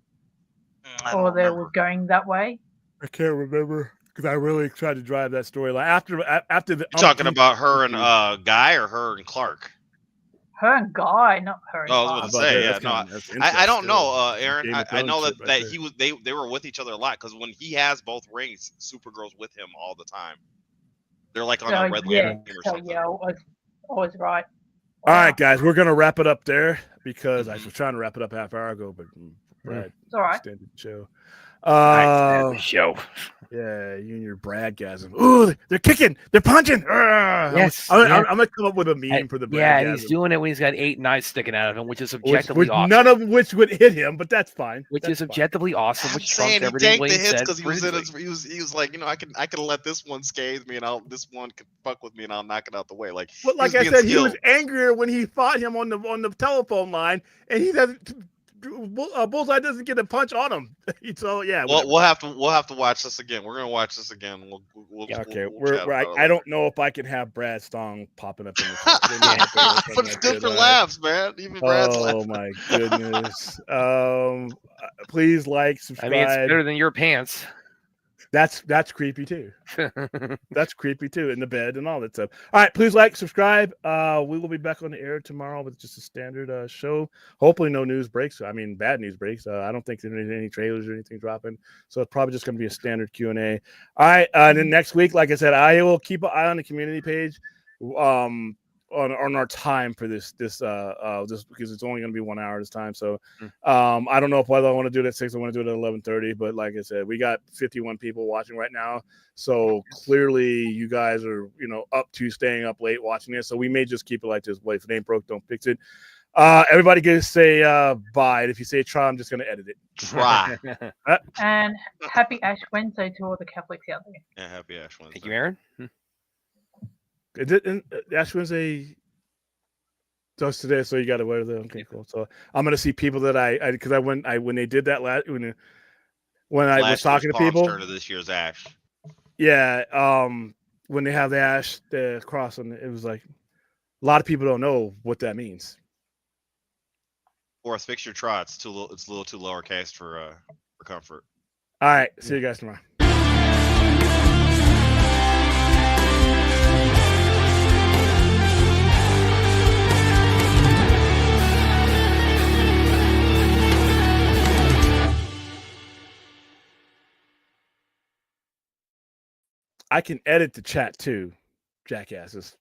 D: Or
F: they were going that way?
B: I can't remember because I really tried to drive that storyline after the.
D: You're talking about her and Guy or her and Clark?
F: Her and Guy, not her. And
D: I was going to say, I don't know, Aaron. I know that they were with each other a lot because when he has both rings, Supergirl's with him all the time. They're like on a Red Lantern team or something.
F: Yeah, I was right.
B: All right, guys, we're gonna wrap it up there because I was trying to wrap it up half hour ago, but. Brad,
F: it's all right.
B: Extended show.
C: Show.
B: Yeah, you and your bradgasm. Ooh, they're kicking, they're punching.
C: Yes,
B: I'm gonna come up with a meme for the bradgasm.
C: Yeah, and he's doing it when he's got 8 knives sticking out of him, which is objectively awesome.
B: None of which would hit him, but that's fine.
C: Which is objectively awesome. Which trumps
D: he
C: everything
D: tanked
C: Wayne
D: the hits
C: said.
D: Because he was like, I can let this one scathe me, and this one can fuck with me, and I'll knock it out the way. Like,
B: but like I said, he was angrier when he fought him on the telephone line, and he doesn't. Bullseye doesn't get a punch on him. So yeah.
D: Well, we'll have to watch this again. We're gonna watch this again.
B: I don't know if I can have Brad Stong popping up in the
D: but it's good for laughs, man. Even Brad's laughing.
B: Oh my goodness. Please like, subscribe.
C: I mean, it's better than your pants.
B: That's creepy too. That's creepy too, in the bed and all that stuff. All right, please like, subscribe. We will be back on the air tomorrow with just a standard show. Hopefully no news breaks. I mean, bad news breaks. I don't think there's any trailers or anything dropping. So it's probably just going to be a standard Q&A. All right, and then next week, like I said, I will keep an eye on the community page. On our time for this because it's only going to be 1 hour this time. So I don't know whether I want to do it at 6. I want to do it at 11:30. But like I said, we got 51 people watching right now. So clearly you guys are up to staying up late watching this. So we may just keep it like this. Wait, if it ain't broke, don't fix it. Everybody gonna say bye. And if you say try, I'm just gonna edit it.
D: Try.
F: And happy Ash Wednesday to all the Catholics out there.
D: Yeah, happy Ash Wednesday.
C: Thank you, Aaron.
B: Ash Wednesday does today, so you got to wear them. Okay, cool. So I'm gonna see people that I when they did that when I was
D: Last
B: talking
D: year's
B: to
D: Palm's
B: people.
D: turn to this year's Ash.
B: Yeah, when they have the ash, the cross on it was like a lot of people don't know what that means.
D: Fourth, fix your trot. It's a little too lowercase for comfort.
B: All right, see you guys tomorrow. I can edit the chat too, jackasses.